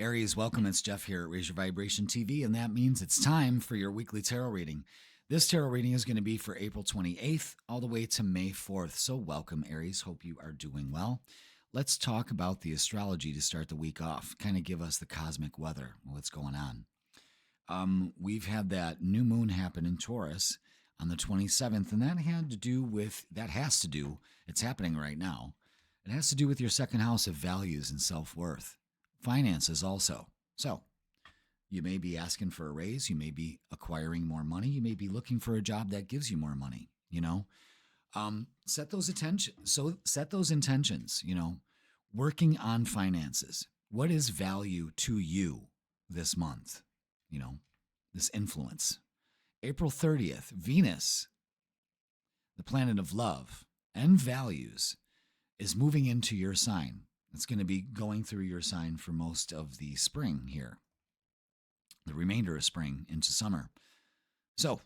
Aries, welcome. It's Jeff here at Raise Your Vibration TV, and that means it's time for your weekly tarot reading. This tarot reading is going to be for April 28th all the way to May 4th. So welcome, Aries. Hope you are doing well. Let's talk about the astrology to start the week off. Kind of give us the cosmic weather, what's going on. We've had that new moon happen in Taurus on the 27th, and it's happening right now. It has to do with your second house of values and self-worth. Finances also. So you may be asking for a raise. You may be acquiring more money. You may be looking for a job that gives you more money. Set those intentions. Working on finances. What is value to you this month? This influence. April 30th, Venus, the planet of love and values, is moving into your sign. It's going to be going through your sign for most of the spring here, the remainder of spring into summer. So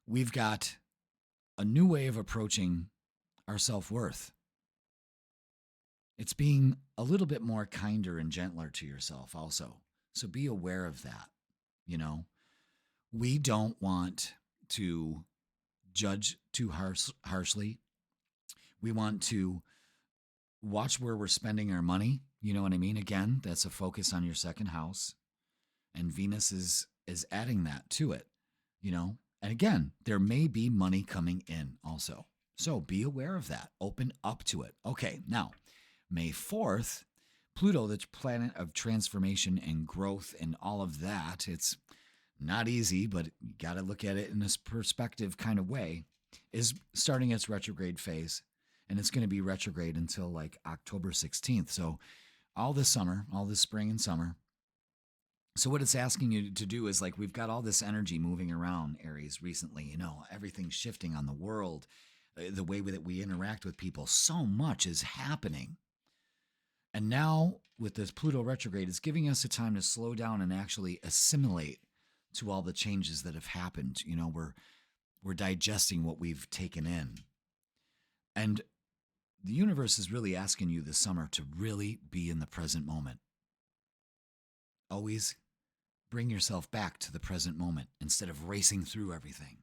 we've got a new way of approaching our self-worth. It's being a little bit more kinder and gentler to yourself also. So be aware of that. We don't want to judge too harshly. We want to watch where we're spending our money. You know what I mean? Again, that's a focus on your second house. And Venus is adding that to it, And again, there may be money coming in also. So be aware of that. Open up to it. Okay, now, May 4th, Pluto, the planet of transformation and growth and all of that, it's not easy, but you got to look at it in this perspective kind of way, is starting its retrograde phase. And it's going to be retrograde until like October 16th. So all this summer, all this spring and summer. So what it's asking you to do is we've got all this energy moving around, Aries, recently. Everything's shifting on the world, the way that we interact with people. So much is happening. And now with this Pluto retrograde, it's giving us a time to slow down and actually assimilate to all the changes that have happened. We're digesting what we've taken in. And the universe is really asking you this summer to really be in the present moment. Always bring yourself back to the present moment instead of racing through everything.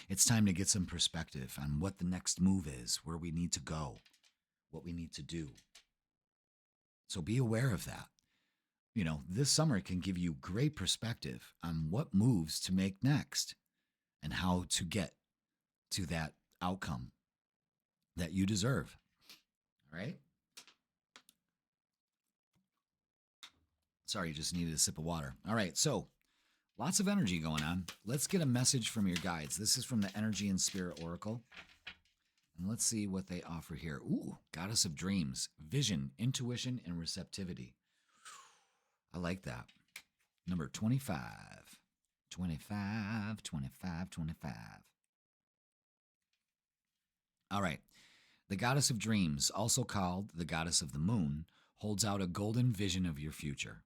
It's time to get some perspective on what the next move is, where we need to go, what we need to do. So be aware of that. This summer can give you great perspective on what moves to make next and how to get to that outcome that you deserve. All right? Sorry, just needed a sip of water. All right, so lots of energy going on. Let's get a message from your guides. This is from the Energy and Spirit Oracle. And let's see what they offer here. Ooh, Goddess of Dreams, Vision, Intuition, and Receptivity. I like that. Number 25. 25, 25, 25. All right. The Goddess of Dreams, also called the Goddess of the Moon, holds out a golden vision of your future.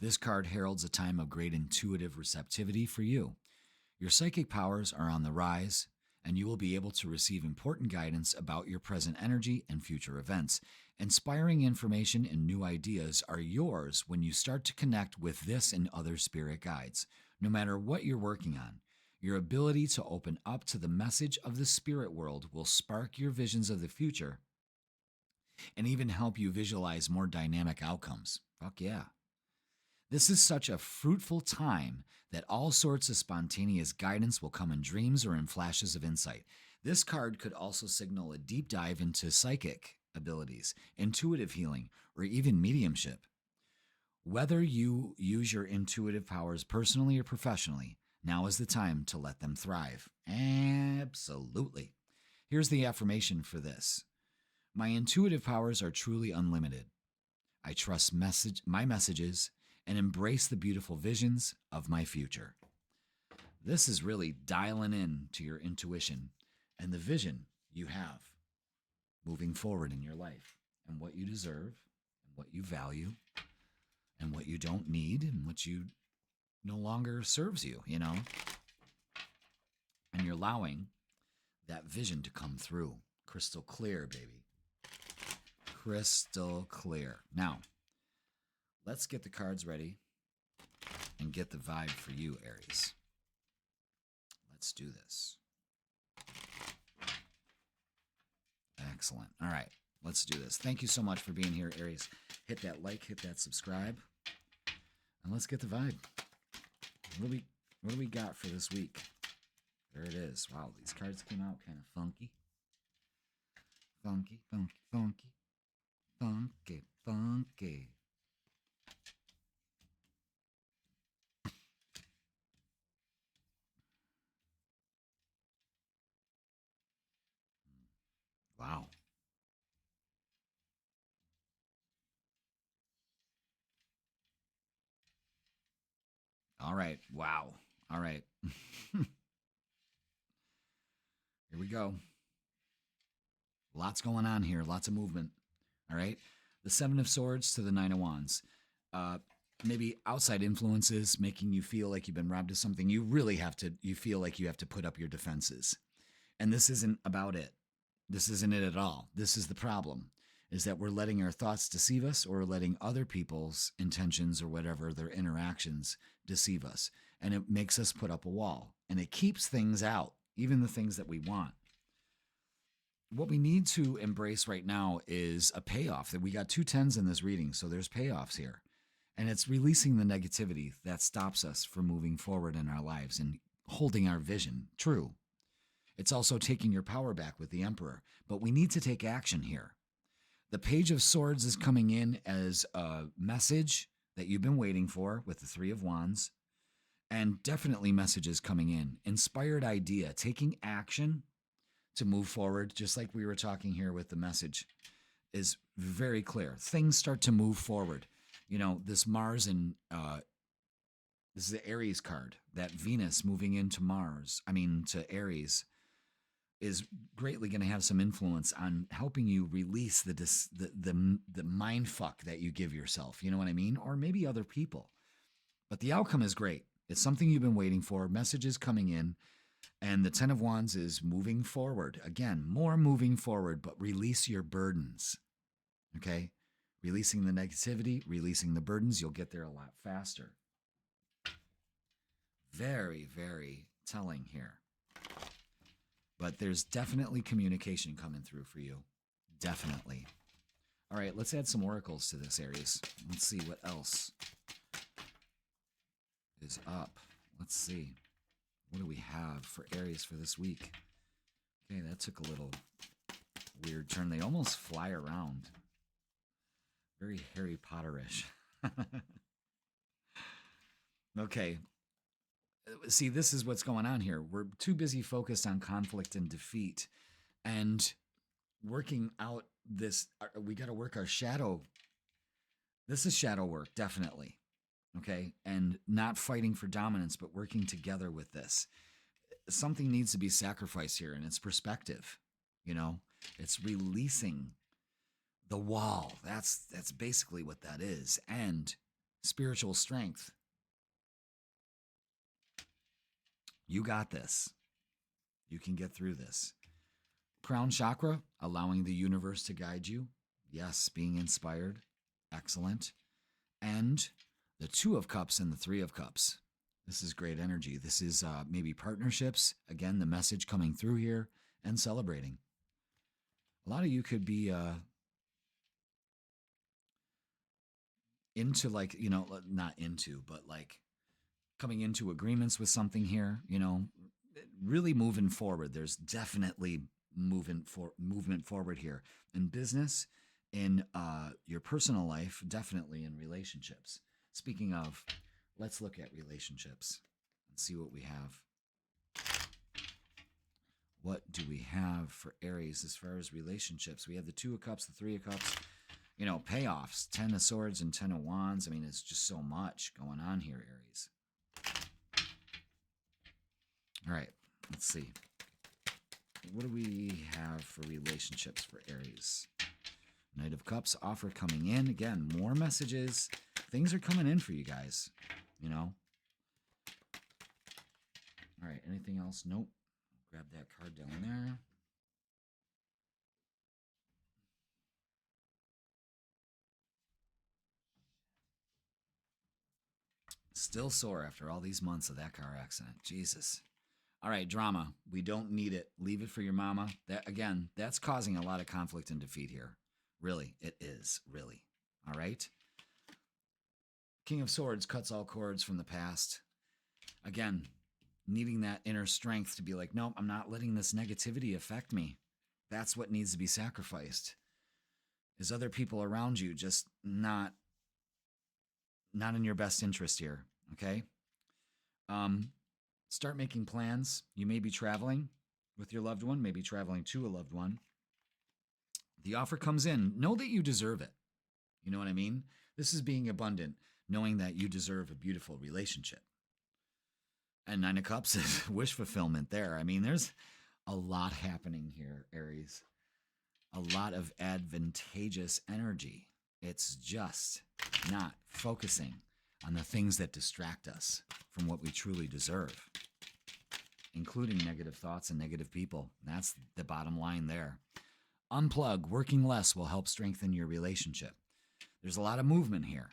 This card heralds a time of great intuitive receptivity for you. Your psychic powers are on the rise, and you will be able to receive important guidance about your present energy and future events. Inspiring information and new ideas are yours when you start to connect with this and other spirit guides. No matter what you're working on, your ability to open up to the message of the spirit world will spark your visions of the future and even help you visualize more dynamic outcomes. Fuck yeah. This is such a fruitful time that all sorts of spontaneous guidance will come in dreams or in flashes of insight. This card could also signal a deep dive into psychic abilities, intuitive healing, or even mediumship. Whether you use your intuitive powers personally or professionally, now is the time to let them thrive. Absolutely. Here's the affirmation for this. My intuitive powers are truly unlimited. I trust my messages and embrace the beautiful visions of my future. This is really dialing in to your intuition and the vision you have moving forward in your life and what you deserve and what you value and what you don't need and what you no longer serves you, And you're allowing that vision to come through crystal clear, baby. Crystal clear. Now, let's get the cards ready and get the vibe for you, Aries. Let's do this. Excellent. All right, let's do this. Thank you so much for being here, Aries. Hit that like, hit that subscribe, and let's get the vibe. What do we got for this week? There it is. Wow, these cards came out kind of funky. Funky, funky, funky. Funky, funky. Wow. All right. Wow. All right. Here we go. Lots going on here. Lots of movement. All right. The Seven of Swords to the Nine of Wands. Maybe outside influences making you feel like you've been robbed of something. You feel like you have to put up your defenses. And this isn't about it. This isn't it at all. This is the problem, is that we're letting our thoughts deceive us, or letting other people's intentions or whatever, their interactions, deceive us. And it makes us put up a wall. And it keeps things out, even the things that we want. What we need to embrace right now is a payoff. That we got 2 10s in this reading, so there's payoffs here. And it's releasing the negativity that stops us from moving forward in our lives and holding our vision true. It's also taking your power back with the Emperor. But we need to take action here. The Page of Swords is coming in as a message that you've been waiting for with the Three of Wands. And definitely messages coming in. Inspired idea, taking action to move forward, just like we were talking here with the message, is very clear. Things start to move forward. You know, this Mars and this is the Aries card. That Venus moving into to Aries, is greatly going to have some influence on helping you release the mind fuck that you give yourself. You know what I mean? Or maybe other people. But the outcome is great. It's something you've been waiting for. Messages coming in. And the Ten of Wands is moving forward. Again, more moving forward, but release your burdens. Okay? Releasing the negativity, releasing the burdens, you'll get there a lot faster. Very, very telling here. But there's definitely communication coming through for you. Definitely. All right, let's add some oracles to this, Aries. Let's see what else is up. Let's see. What do we have for Aries for this week? Okay, that took a little weird turn. They almost fly around. Very Harry Potter-ish. Okay. See, this is what's going on here. We're too busy focused on conflict and defeat and working out this. We got to work our shadow. This is shadow work, definitely. Okay. And not fighting for dominance, but working together with this. Something needs to be sacrificed here, and it's perspective. You know, it's releasing the wall. That's basically what that is. And spiritual strength. You got this. You can get through this. Crown chakra, allowing the universe to guide you. Yes, being inspired. Excellent. And the Two of Cups and the Three of Cups. This is great energy. This is maybe partnerships. Again, the message coming through here, and celebrating. A lot of you could be into, like, you know, not into, but like coming into agreements with something here, you know, really moving forward. There's definitely movement forward here in business, in your personal life, definitely in relationships. Speaking of, let's look at relationships and see what we have. What do we have for Aries as far as relationships? We have the Two of Cups, the Three of Cups, you know, payoffs, 10 of Swords and 10 of Wands. I mean, it's just so much going on here, Aries. All right, let's see. What do we have for relationships for Aries? Knight of Cups, offer coming in. Again, more messages. Things are coming in for you guys, you know. All right, anything else? Nope. Grab that card down there. Still sore after all these months of that car accident. Jesus. All right, drama. We don't need it. Leave it for your mama. That again, that's causing a lot of conflict and defeat here. Really, it is. Really. All right. King of Swords cuts all cords from the past. Again, needing that inner strength to be like, no, I'm not letting this negativity affect me. That's what needs to be sacrificed. Is other people around you just not in your best interest here, okay? Start making plans. You may be traveling with your loved one, maybe traveling to a loved one. The offer comes in. Know that you deserve it. You know what I mean? This is being abundant, knowing that you deserve a beautiful relationship. And Nine of Cups is wish fulfillment there. I mean, there's a lot happening here, Aries. A lot of advantageous energy. It's just not focusing on the things that distract us from what we truly deserve, including negative thoughts and negative people. That's the bottom line there. Unplug. Working less will help strengthen your relationship. There's a lot of movement here.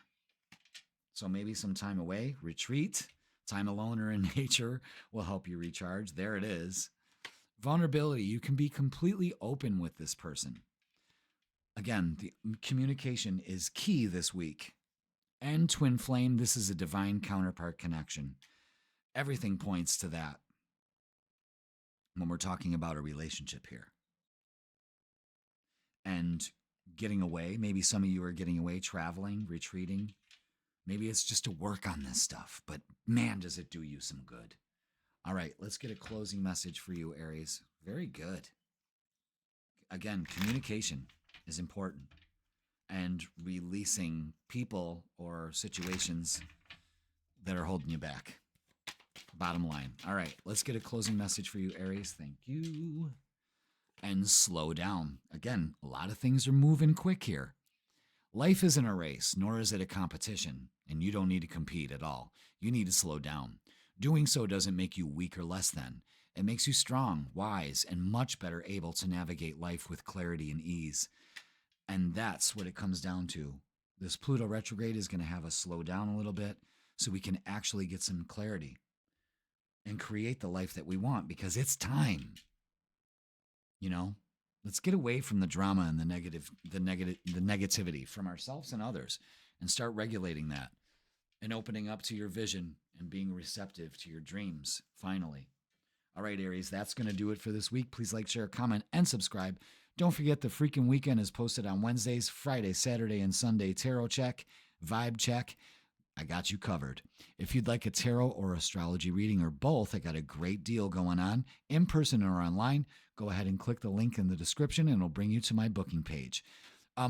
So maybe some time away, retreat, time alone or in nature will help you recharge. There it is. Vulnerability. You can be completely open with this person. Again, the communication is key this week. And twin flame, this is a divine counterpart connection. Everything points to that when we're talking about a relationship here. And getting away, maybe some of you are getting away, traveling, retreating. Maybe it's just to work on this stuff, but man, does it do you some good. All right, let's get a closing message for you, Aries. Very good. Again, communication is important, and releasing people or situations that are holding you back. Bottom line. All right, let's get a closing message for you, Aries. Thank you. And slow down. Again, a lot of things are moving quick here. Life isn't a race, nor is it a competition, and you don't need to compete at all. You need to slow down. Doing so doesn't make you weak or less than. It makes you strong, wise, and much better able to navigate life with clarity and ease. And that's what it comes down to. This Pluto retrograde is going to have us slow down a little bit so we can actually get some clarity and create the life that we want, because it's time. You know, let's get away from the drama and the negativity from ourselves and others, and start regulating that and opening up to your vision and being receptive to your dreams, finally. All right, Aries, that's going to do it for this week. Please like, share, comment, and subscribe. Don't forget the freaking weekend is posted on Wednesdays, Friday, Saturday, and Sunday. Tarot check, vibe check. I got you covered. If you'd like a tarot or astrology reading or both, I got a great deal going on, in person or online. Go ahead and click the link in the description and it'll bring you to my booking page.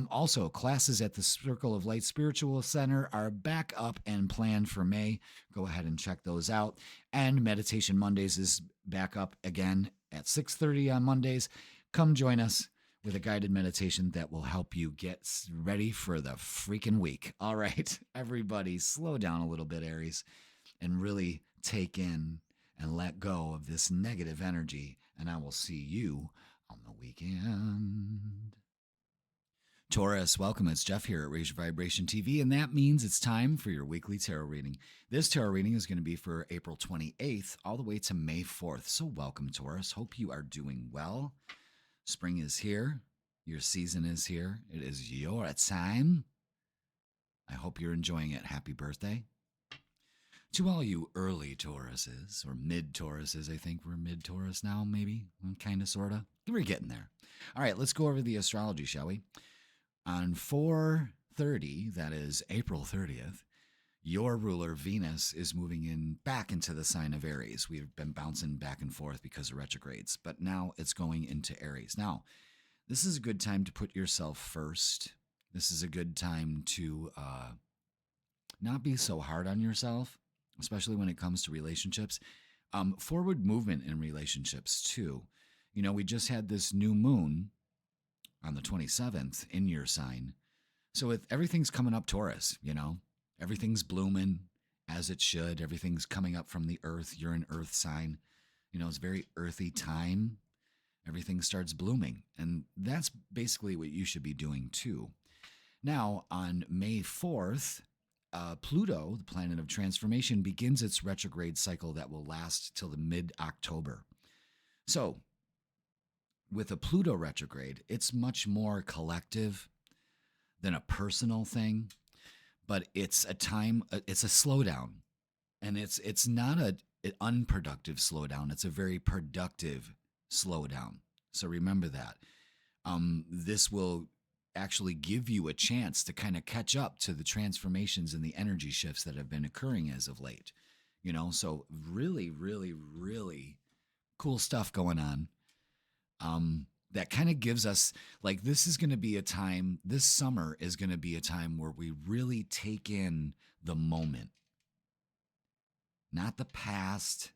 Also, classes at the Circle of Light Spiritual Center are back up and planned for May. Go ahead and check those out. And Meditation Mondays is back up again at 6:30 on Mondays. Come join us with a guided meditation that will help you get ready for the freaking week. All right, everybody, slow down a little bit, Aries, and really take in and let go of this negative energy. And I will see you on the weekend. Taurus, welcome. It's Jeff here at Raise Your Vibration TV, and that means it's time for your weekly tarot reading. This tarot reading is going to be for April 28th all the way to May 4th. So welcome, Taurus. Hope you are doing well. Spring is here. Your season is here. It is your time. I hope you're enjoying it. Happy birthday. To all you early Tauruses, or mid-Tauruses, I think we're mid-Taurus now, maybe, kind of, sort of. We're getting there. All right, let's go over the astrology, shall we? On 4/30, that is April 30th, your ruler Venus is moving back into the sign of Aries. We've been bouncing back and forth because of retrogrades, but now it's going into Aries. Now, this is a good time to put yourself first. This is a good time to not be so hard on yourself, especially when it comes to relationships. Forward movement in relationships, too. You know, we just had this new moon on the 27th in your sign. So everything's coming up Taurus, you know. Everything's blooming as it should. Everything's coming up from the earth. You're an earth sign. You know, it's a very earthy time. Everything starts blooming. And that's basically what you should be doing too. Now, on May 4th, Pluto, the planet of transformation, begins its retrograde cycle that will last till the mid-October. So, with a Pluto retrograde, it's much more collective than a personal thing, but it's a time, it's a slowdown, and it's not an unproductive slowdown. It's a very productive slowdown. So remember that. This will actually give you a chance to kind of catch up to the transformations and the energy shifts that have been occurring as of late. So really, really, really cool stuff going on. That kind of gives us, like, this is going to be a time, this summer is going to be a time where we really take in the moment, not the past,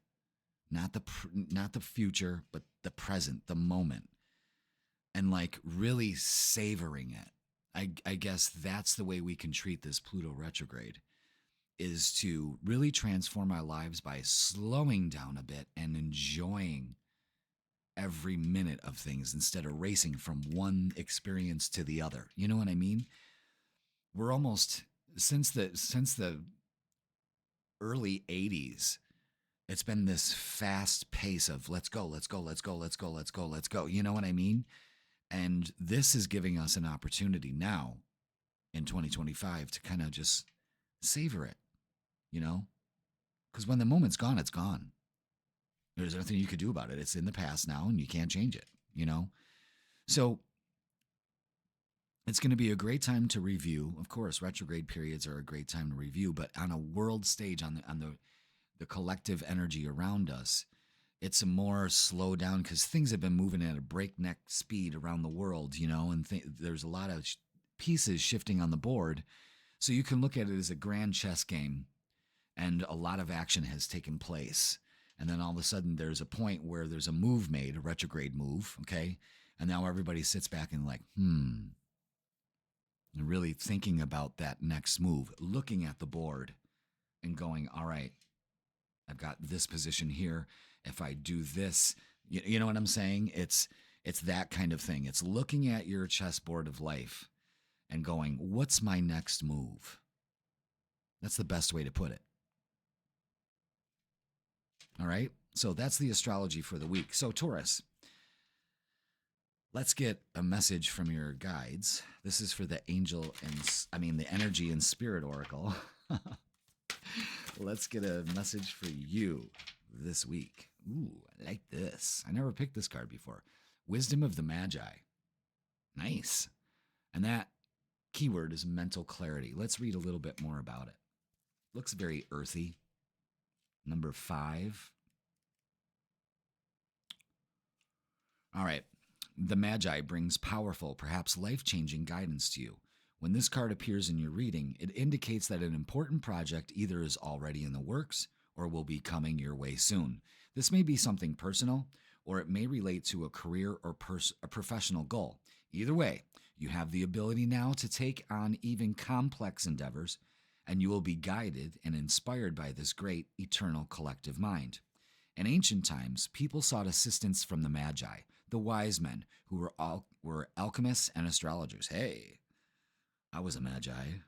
not the future, but the present, the moment, and like really savoring it. I guess that's the way we can treat this Pluto retrograde, is to really transform our lives by slowing down a bit and enjoying every minute of things instead of racing from one experience to the other. You know what I mean? We're almost, since the early 80s, it's been this fast pace of let's go, let's go, let's go, let's go, let's go, let's go. You know what I mean? And this is giving us an opportunity now in 2025 to kind of just savor it, because when the moment's gone, it's gone. There's nothing you could do about it. It's in the past now and you can't change it, So it's going to be a great time to review. Of course, retrograde periods are a great time to review, but on a world stage, on the collective energy around us, it's a more slow down because things have been moving at a breakneck speed around the world, and there's a lot of pieces shifting on the board. So you can look at it as a grand chess game, and a lot of action has taken place. And then all of a sudden there's a point where there's a move made, a retrograde move, okay? And now everybody sits back and like, and really thinking about that next move, looking at the board and going, all right, I've got this position here. If I do this, you know what I'm saying? It's that kind of thing. It's looking at your chessboard of life and going, what's my next move? That's the best way to put it. All right. So that's the astrology for the week. So Taurus, let's get a message from your guides. This is for the the energy and spirit oracle. Let's get a message for you this week. Ooh, I like this. I never picked this card before. Wisdom of the Magi. Nice. And that keyword is mental clarity. Let's read a little bit more about it. Looks very earthy. Number 5. All right. The Magi brings powerful, perhaps life-changing guidance to you. When this card appears in your reading, it indicates that an important project either is already in the works or will be coming your way soon. This may be something personal, or it may relate to a career or a professional goal. Either way, you have the ability now to take on even complex endeavors, and you will be guided and inspired by this great eternal collective mind. In ancient times, people sought assistance from the Magi, the wise men who were alchemists and astrologers. Hey, I was a Magi.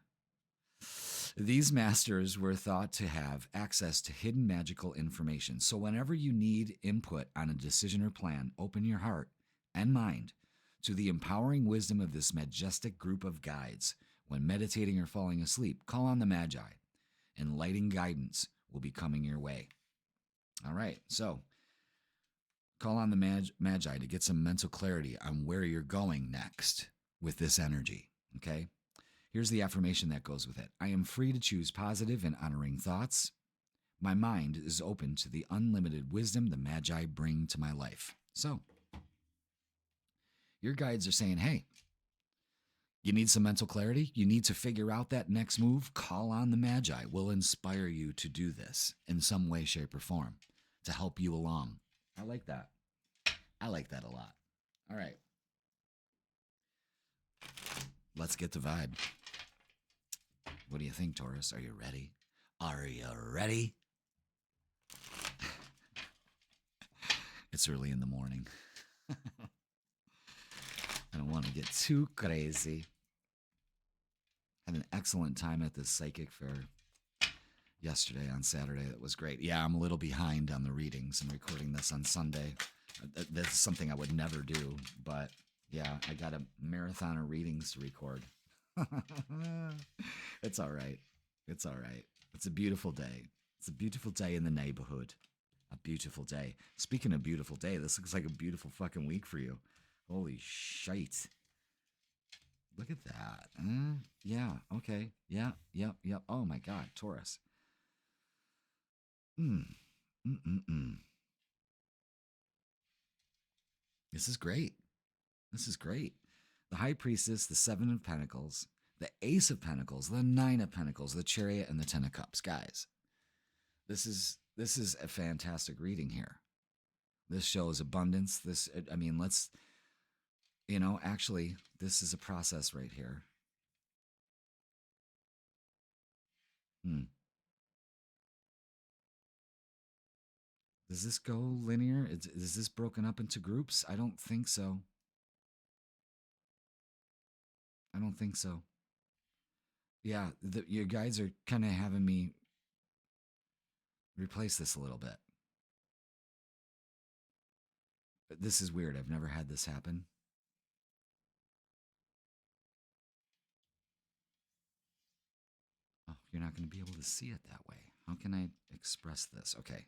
These masters were thought to have access to hidden magical information. So whenever you need input on a decision or plan, open your heart and mind to the empowering wisdom of this majestic group of guides. When meditating or falling asleep, call on the Magi. Enlightening guidance will be coming your way. All right, so call on the Magi to get some mental clarity on where you're going next with this energy, okay? Here's the affirmation that goes with it. I am free to choose positive and honoring thoughts. My mind is open to the unlimited wisdom the Magi bring to my life. So, your guides are saying, hey, you need some mental clarity? You need to figure out that next move? Call on the Magi. We'll inspire you to do this in some way, shape, or form to help you along. I like that. I like that a lot. All right. Let's get the vibe. What do you think, Taurus? Are you ready? Are you ready? It's early in the morning. I don't want to get too crazy. Had an excellent time at the psychic fair yesterday on Saturday. It was great. Yeah, I'm a little behind on the readings. I'm recording this on Sunday. That's something I would never do, but yeah, I got a marathon of readings to record. It's all right. It's all right. It's a beautiful day. It's a beautiful day in the neighborhood. A beautiful day. Speaking of beautiful day, this looks like a beautiful fucking week for you. Holy shite. Look at that. Yeah, okay. Yeah, yep, yep. Oh my God, Taurus. Mm. This is great. This is great. The High Priestess, the Seven of Pentacles, the Ace of Pentacles, the Nine of Pentacles, the Chariot, and the Ten of Cups. Guys, this is a fantastic reading here. This shows abundance. Let's, actually, this is a process right here. Does this go linear? Is this broken up into groups? I don't think so. I don't think so. Yeah, your guides are kind of having me replace this a little bit. This is weird. I've never had this happen. Oh, you're not going to be able to see it that way. How can I express this? Okay.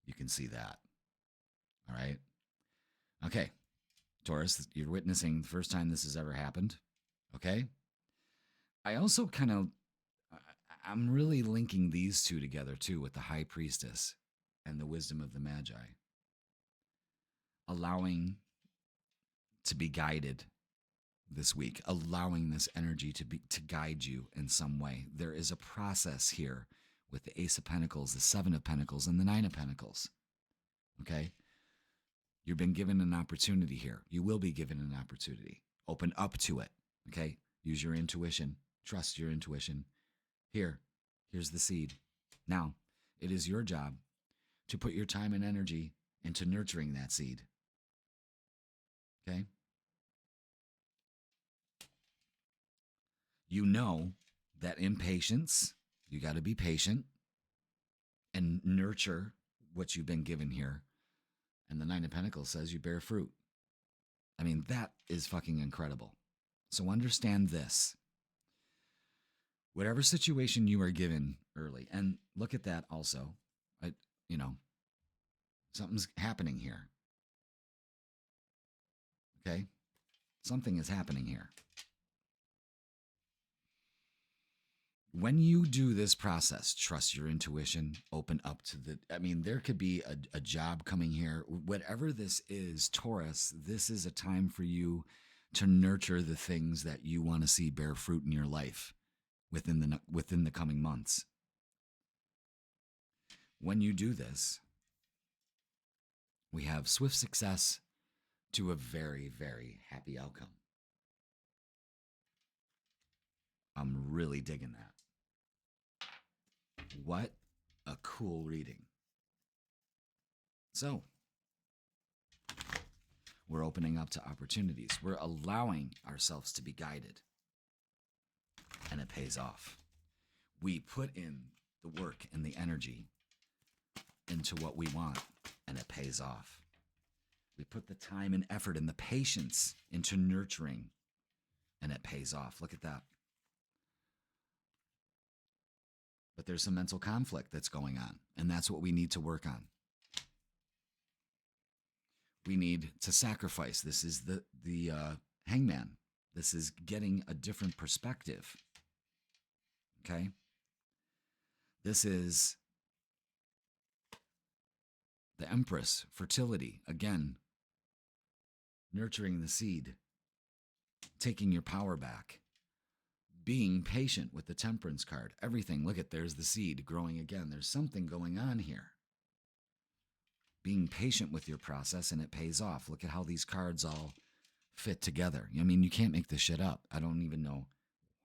You can see that. All right. Okay. Taurus, you're witnessing the first time this has ever happened. Okay. I also I'm really linking these two together too with the High Priestess and the wisdom of the Magi. Allowing to be guided this week, allowing this energy to guide you in some way. There is a process here with the Ace of Pentacles, the Seven of Pentacles, and the Nine of Pentacles. Okay? You've been given an opportunity here. You will be given an opportunity. Open up to it. Okay? Use your intuition. Trust your intuition. Here's the seed. Now, it is your job to put your time and energy into nurturing that seed. Okay? You know that in patience, you got to be patient and nurture what you've been given here. And the Nine of Pentacles says you bear fruit. I mean, that is fucking incredible. So understand this. Whatever situation you are given early, and look at that also, something's happening here. Okay? Something is happening here. When you do this process, trust your intuition, open up to there could be a job coming here. Whatever this is, Taurus, this is a time for you to nurture the things that you want to see bear fruit in your life within the coming months. When you do this, we have swift success to a very, very happy outcome. I'm really digging that. What a cool reading. So, we're opening up to opportunities. We're allowing ourselves to be guided. And it pays off. We put in the work and the energy into what we want, and it pays off. We put the time and effort and the patience into nurturing, and it pays off. Look at that. But there's some mental conflict that's going on, and that's what we need to work on. We need to sacrifice. This is the hangman. This is getting a different perspective. Okay? This is the Empress, fertility. Again, nurturing the seed, taking your power back, being patient with the Temperance card. Everything, look at, there's the seed growing again. There's something going on here. Being patient with your process, and it pays off. Look at how these cards all fit together. I mean, you can't make this shit up. I don't even know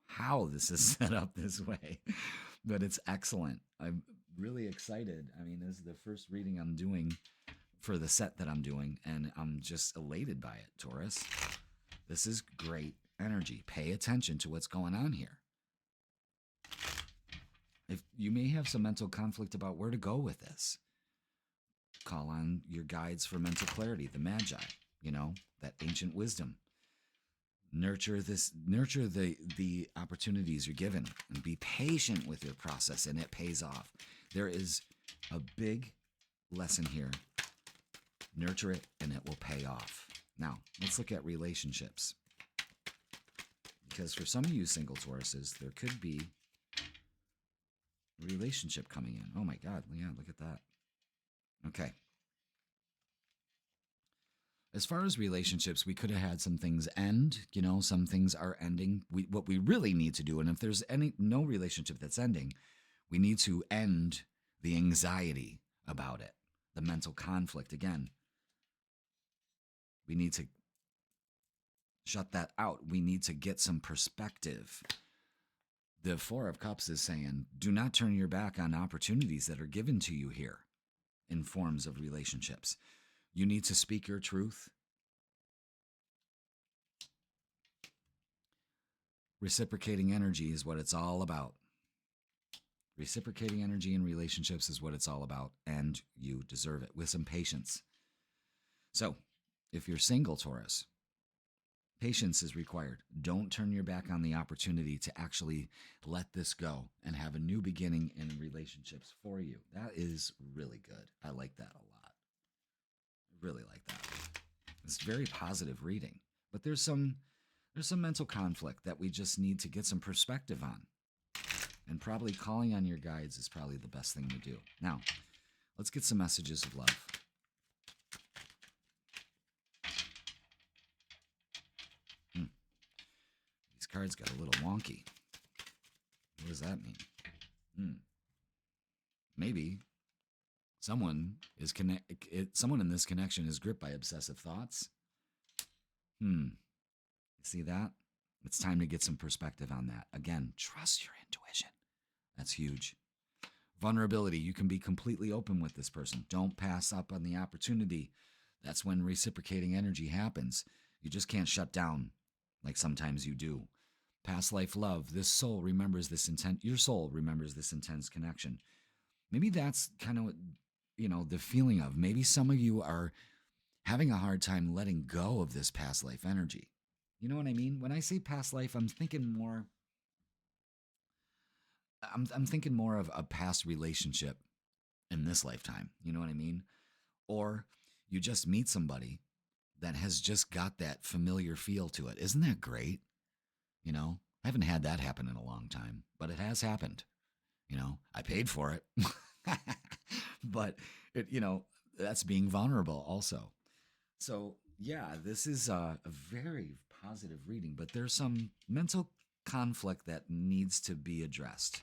how this is set up this way, but it's excellent. I'm really excited. I mean, this is the first reading I'm doing for the set that I'm doing, and I'm just elated by it, Taurus. This is great energy. Pay attention to what's going on here. If you may have some mental conflict about where to go with this, call on your guides for mental clarity, the Magi, that ancient wisdom. Nurture the opportunities you're given and be patient with your process, and it pays off. There is a big lesson here. Nurture it and it will pay off. Now, let's look at relationships. Because for some of you single Tauruses, there could be a relationship coming in. Oh my God, yeah, look at that. Okay. As far as relationships, we could have had some things end. Some things are ending. What we really need to do, and if there's no relationship that's ending, we need to end the anxiety about it, the mental conflict. Again, we need to shut that out. We need to get some perspective. The Four of Cups is saying, do not turn your back on opportunities that are given to you here in forms of relationships. You need to speak your truth. Reciprocating energy is what it's all about. Reciprocating energy in relationships is what it's all about, and you deserve it with some patience. So, if you're single, Taurus, patience is required. Don't turn your back on the opportunity to actually let this go and have a new beginning in relationships for you. That is really good. I like that a lot. I really like that. It's very positive reading, but there's some mental conflict that we just need to get some perspective on. And probably calling on your guides is probably the best thing to do. Now, let's get some messages of love. These cards got a little wonky. What does that mean? Maybe someone in this connection is gripped by obsessive thoughts. You see that? It's time to get some perspective on that. Again, trust your intuition. That's huge. Vulnerability. You can be completely open with this person. Don't pass up on the opportunity. That's when reciprocating energy happens. You just can't shut down like sometimes you do. Past life love. This soul remembers this intent. Your soul remembers this intense connection. Maybe that's kind of, the feeling of, maybe some of you are having a hard time letting go of this past life energy. You know what I mean? When I say past life, I'm thinking more of a past relationship in this lifetime. You know what I mean? Or you just meet somebody that has just got that familiar feel to it. Isn't that great? I haven't had that happen in a long time, but it has happened. I paid for it. But that's being vulnerable also. So yeah, this is a very positive reading, but there's some mental conflict that needs to be addressed.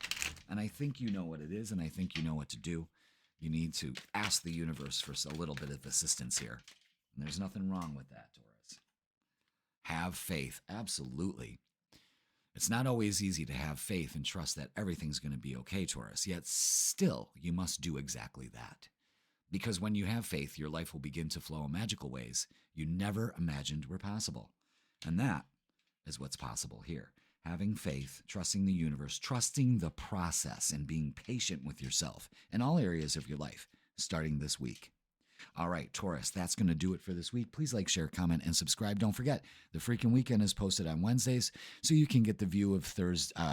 And I think you know what it is, and I think you know what to do. You need to ask the universe for a little bit of assistance here. And there's nothing wrong with that, Taurus. Have faith. Absolutely. It's not always easy to have faith and trust that everything's going to be okay, Taurus. Yet still, you must do exactly that. Because when you have faith, your life will begin to flow in magical ways you never imagined were possible. And that is what's possible here. Having faith, trusting the universe, trusting the process, and being patient with yourself in all areas of your life, starting this week. All right, Taurus, that's going to do it for this week. Please like, share, comment, and subscribe. Don't forget, the freaking weekend is posted on Wednesdays, so you can get the view of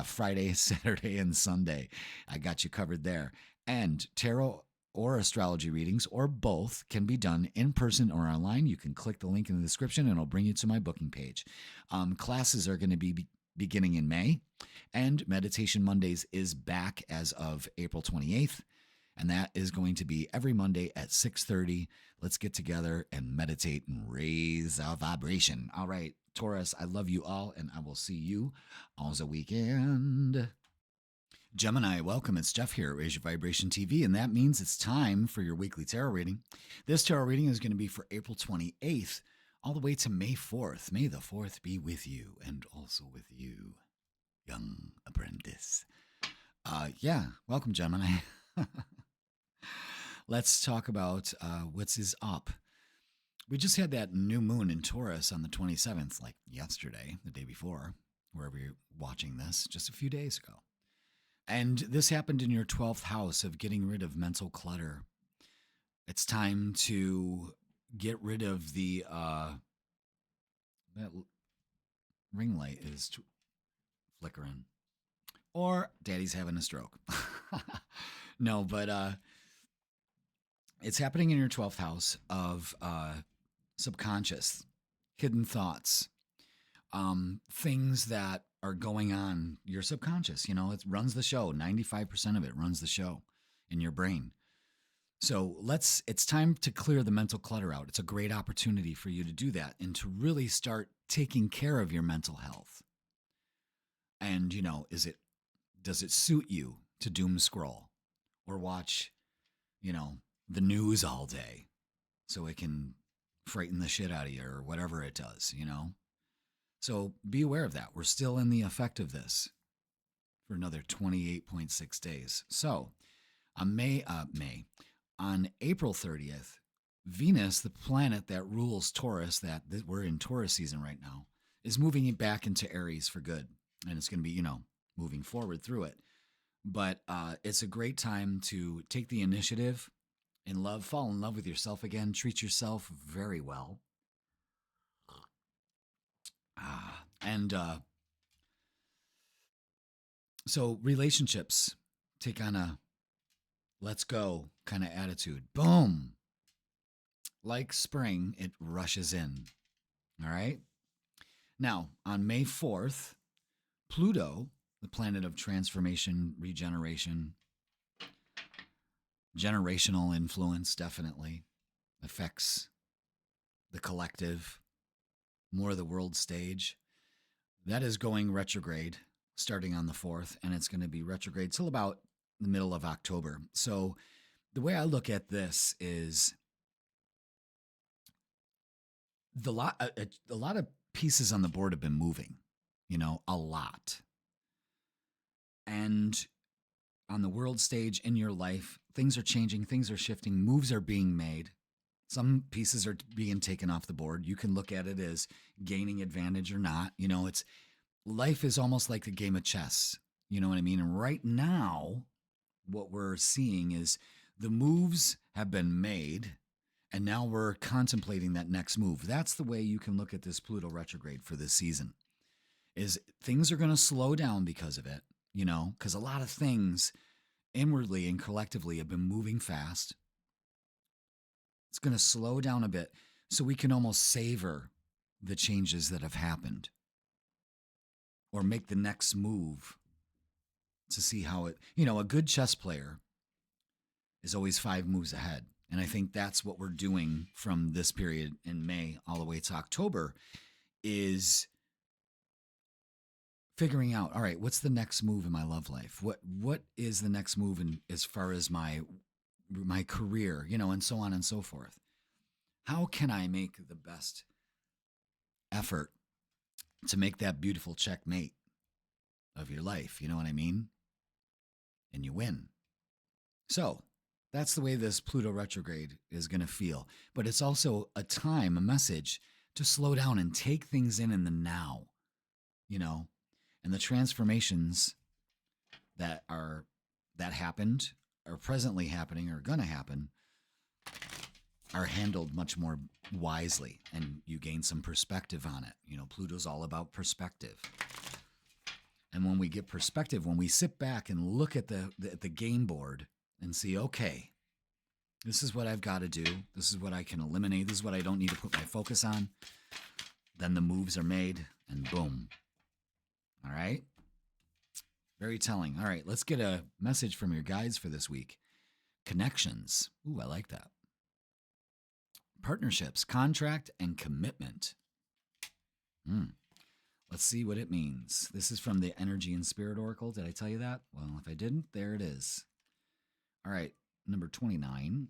Friday, Saturday, and Sunday. I got you covered there. And tarot or astrology readings, or both, can be done in person or online. You can click the link in the description, and it'll bring you to my booking page. Classes are going to be beginning in May, and Meditation Mondays is back as of April 28th. And that is going to be every Monday at 6:30. Let's get together and meditate and raise our vibration. All right, Taurus, I love you all, and I will see you on the weekend. Gemini, welcome. It's Jeff here at Raise Your Vibration TV, and that means it's time for your weekly tarot reading. This tarot reading is going to be for April 28th all the way to May 4th. May the 4th be with you and also with you, young apprentice. Welcome, Gemini. Let's talk about what's is up. We just had that new moon in Taurus on the 27th, like yesterday, the day before, wherever you're watching this, just a few days ago. And this happened in your 12th house of getting rid of mental clutter. It's time to get rid of the, that ring light is flickering. Or daddy's having a stroke. No, but it's happening in your 12th house of subconscious, hidden thoughts, things that are going on your subconscious. You know, it runs the show. 95% of it runs the show in your brain. So it's time to clear the mental clutter out. It's a great opportunity for you to do that and to really start taking care of your mental health. And, you know, does it suit you to doom scroll or watch, you know, the news all day so it can frighten the shit out of you or whatever it does, you know? So be aware of that. We're still in the effect of this for another 28.6 days. So on on April 30th, Venus, the planet that rules Taurus, that we're in Taurus season right now, is moving back into Aries for good. And it's going to be, you know, moving forward through it. But it's a great time to take the initiative in love, fall in love with yourself again, treat yourself very well. And so relationships take on a let's go kind of attitude. Boom. Like spring, it rushes in. All right. Now, on May 4th, Pluto, the planet of transformation, regeneration, generational influence, definitely affects the collective, more of the world stage. That is going retrograde starting on the 4th, and it's going to be retrograde till about the middle of October. So the way I look at this is a lot of pieces on the board have been moving, you know, a lot. And on the world stage in your life, things are changing, things are shifting, moves are being made. Some pieces are being taken off the board. You can look at it as gaining advantage or not. You know, life is almost like the game of chess. You know what I mean? And right now, what we're seeing is the moves have been made, and now we're contemplating that next move. That's the way you can look at this Pluto retrograde for this season, is things are going to slow down because of it, you know, because a lot of things inwardly and collectively have been moving fast. It's going to slow down a bit so we can almost savor the changes that have happened or make the next move to see how it, you know, a good chess player is always 5 moves ahead. And I think that's what we're doing from this period in May all the way to October is figuring out, all right, what's the next move in my love life? What is the next move in as far as my career, you know, and so on and so forth. How can I make the best effort to make that beautiful checkmate of your life? You know what I mean? And you win. So that's the way this Pluto retrograde is going to feel. But it's also a message to slow down and take things in the now, you know, and the transformations that happened, are presently happening, or going to happen, are handled much more wisely, and you gain some perspective on it. You know, Pluto's all about perspective. And when we get perspective, when we sit back and look at the game board and see, okay, this is what I've got to do. This is what I can eliminate. This is what I don't need to put my focus on. Then the moves are made, and boom. All right? Very telling. All right, let's get a message from your guides for this week. Connections. Ooh, I like that. Partnerships, contract, and commitment. Let's see what it means. This is from the Energy and Spirit Oracle. Did I tell you that? Well, if I didn't, there it is. All right, number 29.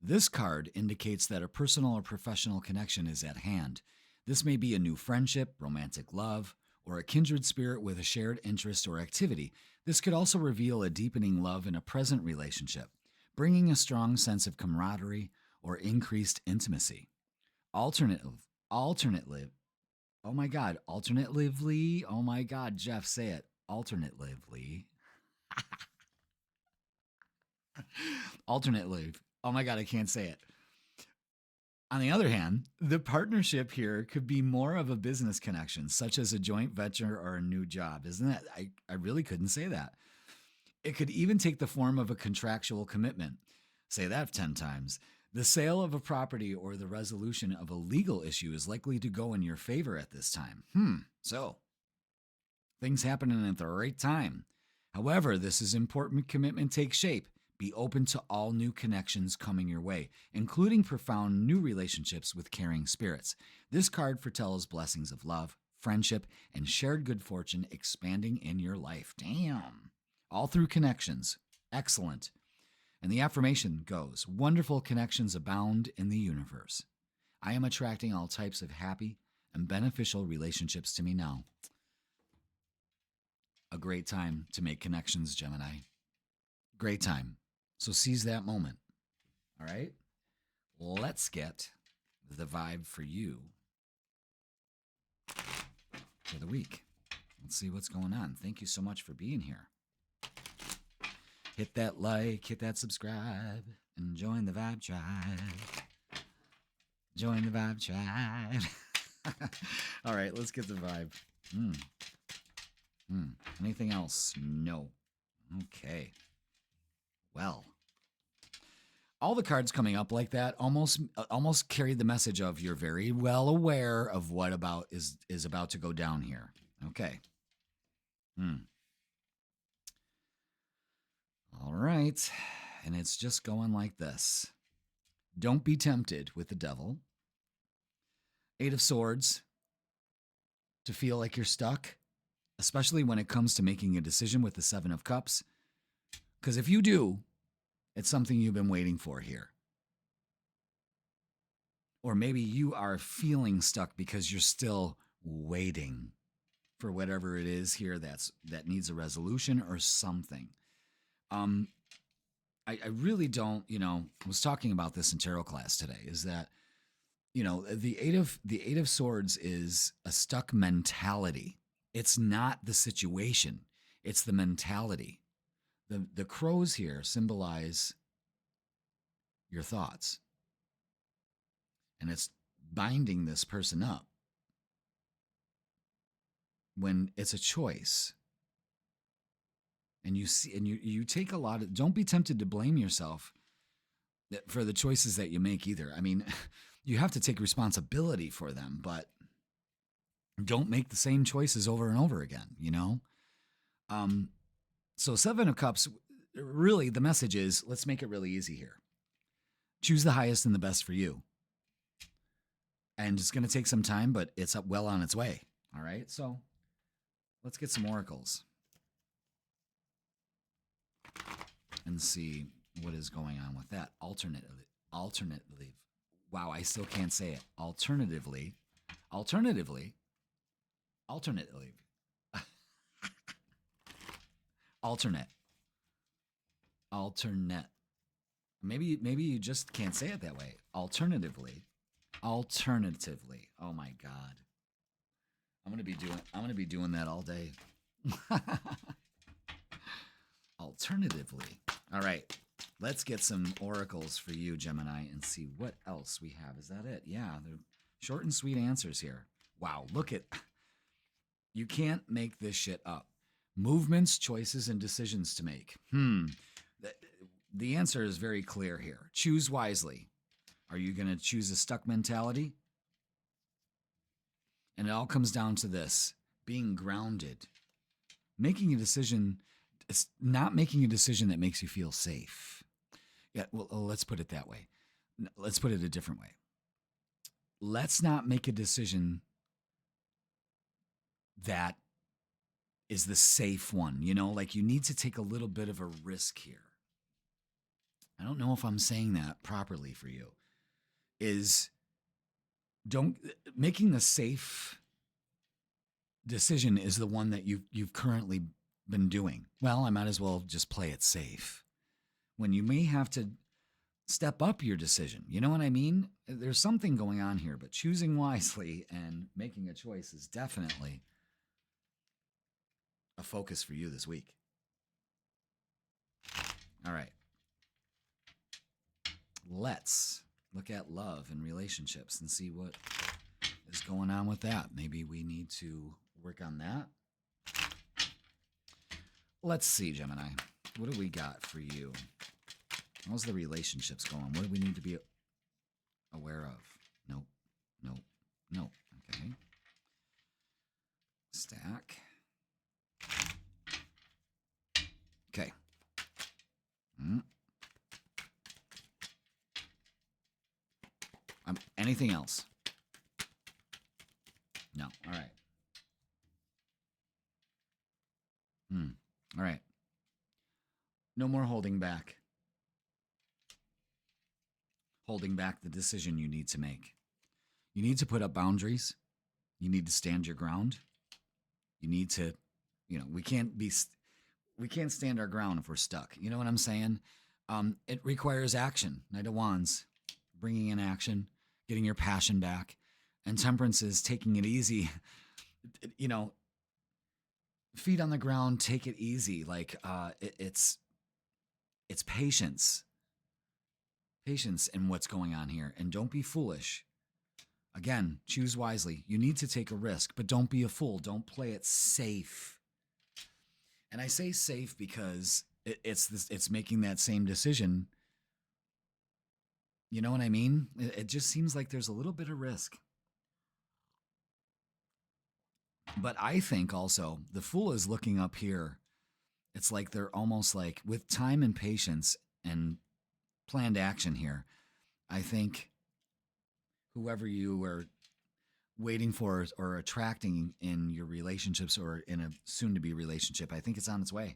This card indicates that a personal or professional connection is at hand. This may be a new friendship, romantic love, or a kindred spirit with a shared interest or activity. This could also reveal a deepening love in a present relationship, bringing a strong sense of camaraderie or increased intimacy. Alternatively, oh my God, alternatively, oh my God, Jeff, say it. Alternatively. Alternately. Oh my God, I can't say it. On the other hand, the partnership here could be more of a business connection, such as a joint venture or a new job. Isn't that? I really couldn't say that. It could even take the form of a contractual commitment. Say that 10 times. The sale of a property or the resolution of a legal issue is likely to go in your favor at this time. So, things happening at the right time. However, this is important commitment takes shape. Be open to all new connections coming your way, including profound new relationships with caring spirits. This card foretells blessings of love, friendship, and shared good fortune expanding in your life. Damn. All through connections. Excellent. And the affirmation goes, wonderful connections abound in the universe. I am attracting all types of happy and beneficial relationships to me now. A great time to make connections, Gemini. Great time. So seize that moment. All right? Let's get the vibe for you for the week. Let's see what's going on. Thank you so much for being here. Hit that like, hit that subscribe, and join the Vibe Tribe. Join the Vibe Tribe. All right, let's get the vibe. Anything else? No. Okay. Well, all the cards coming up like that almost carried the message of you're very well aware of what about is about to go down here. Okay. All right. And it's just going like this. Don't be tempted with the devil. 8 of Swords. To feel like you're stuck, especially when it comes to making a decision with the 7 of Cups. Because if you do, it's something you've been waiting for here. Or maybe you are feeling stuck because you're still waiting for whatever it is here that needs a resolution or something. I really don't, I was talking about this in tarot class today, is that, the eight of Swords is a stuck mentality. It's not the situation. It's the mentality. The crows here symbolize your thoughts. And it's binding this person up when it's a choice. And you take a lot of, don't be tempted to blame yourself for the choices that you make either. I mean, you have to take responsibility for them, but don't make the same choices over and over again, So 7 of Cups, really the message is, let's make it really easy here. Choose the highest and the best for you. And it's going to take some time, but it's well on its way. All right. So let's get some oracles and see what is going on with that. Alternatively. Wow, I still can't say it. Alternatively. Alternate. Maybe you just can't say it that way. Alternatively. Oh my God. I'm gonna be doing that all day. Alternatively. All right. Let's get some oracles for you, Gemini, and see what else we have. Is that it? Yeah, they're short and sweet answers here. Wow, look at, you can't make this shit up. Movements, choices, and decisions to make. The answer is very clear here. Choose wisely. Are you going to choose a stuck mentality? And it all comes down to this, being grounded. Making a decision, it's not making a decision that makes you feel safe. Yeah, well, let's put it that way. Let's put it a different way. Let's not make a decision that is the safe one. Like you need to take a little bit of a risk here. I don't know if I'm saying that properly for you. Making the safe decision is the one that you've currently been doing. Well, I might as well just play it safe. When you may have to step up your decision. You know what I mean? There's something going on here, but choosing wisely and making a choice is definitely a focus for you this week. All right. Let's look at love and relationships and see what is going on with that. Maybe we need to work on that. Let's see, Gemini. What do we got for you? How's the relationships going? What do we need to be aware of? Nope. Nope. Nope. Okay. Stack. Okay. Anything else? No. All right. All right. No more holding back. Holding back the decision you need to make. You need to put up boundaries. You need to stand your ground. You need to, we can't stand our ground if we're stuck. You know what I'm saying? It requires action. Knight of Wands, bringing in action, getting your passion back. And Temperance is taking it easy. Feet on the ground, take it easy. Like it's patience. Patience in what's going on here. And don't be foolish. Again, choose wisely. You need to take a risk, but don't be a fool. Don't play it safe. And I say safe because it's making that same decision. You know what I mean? It just seems like there's a little bit of risk. But I think also the Fool is looking up here. It's like they're almost like with time and patience and planned action here. I think whoever you are waiting for or attracting in your relationships or in a soon-to-be relationship, I think it's on its way.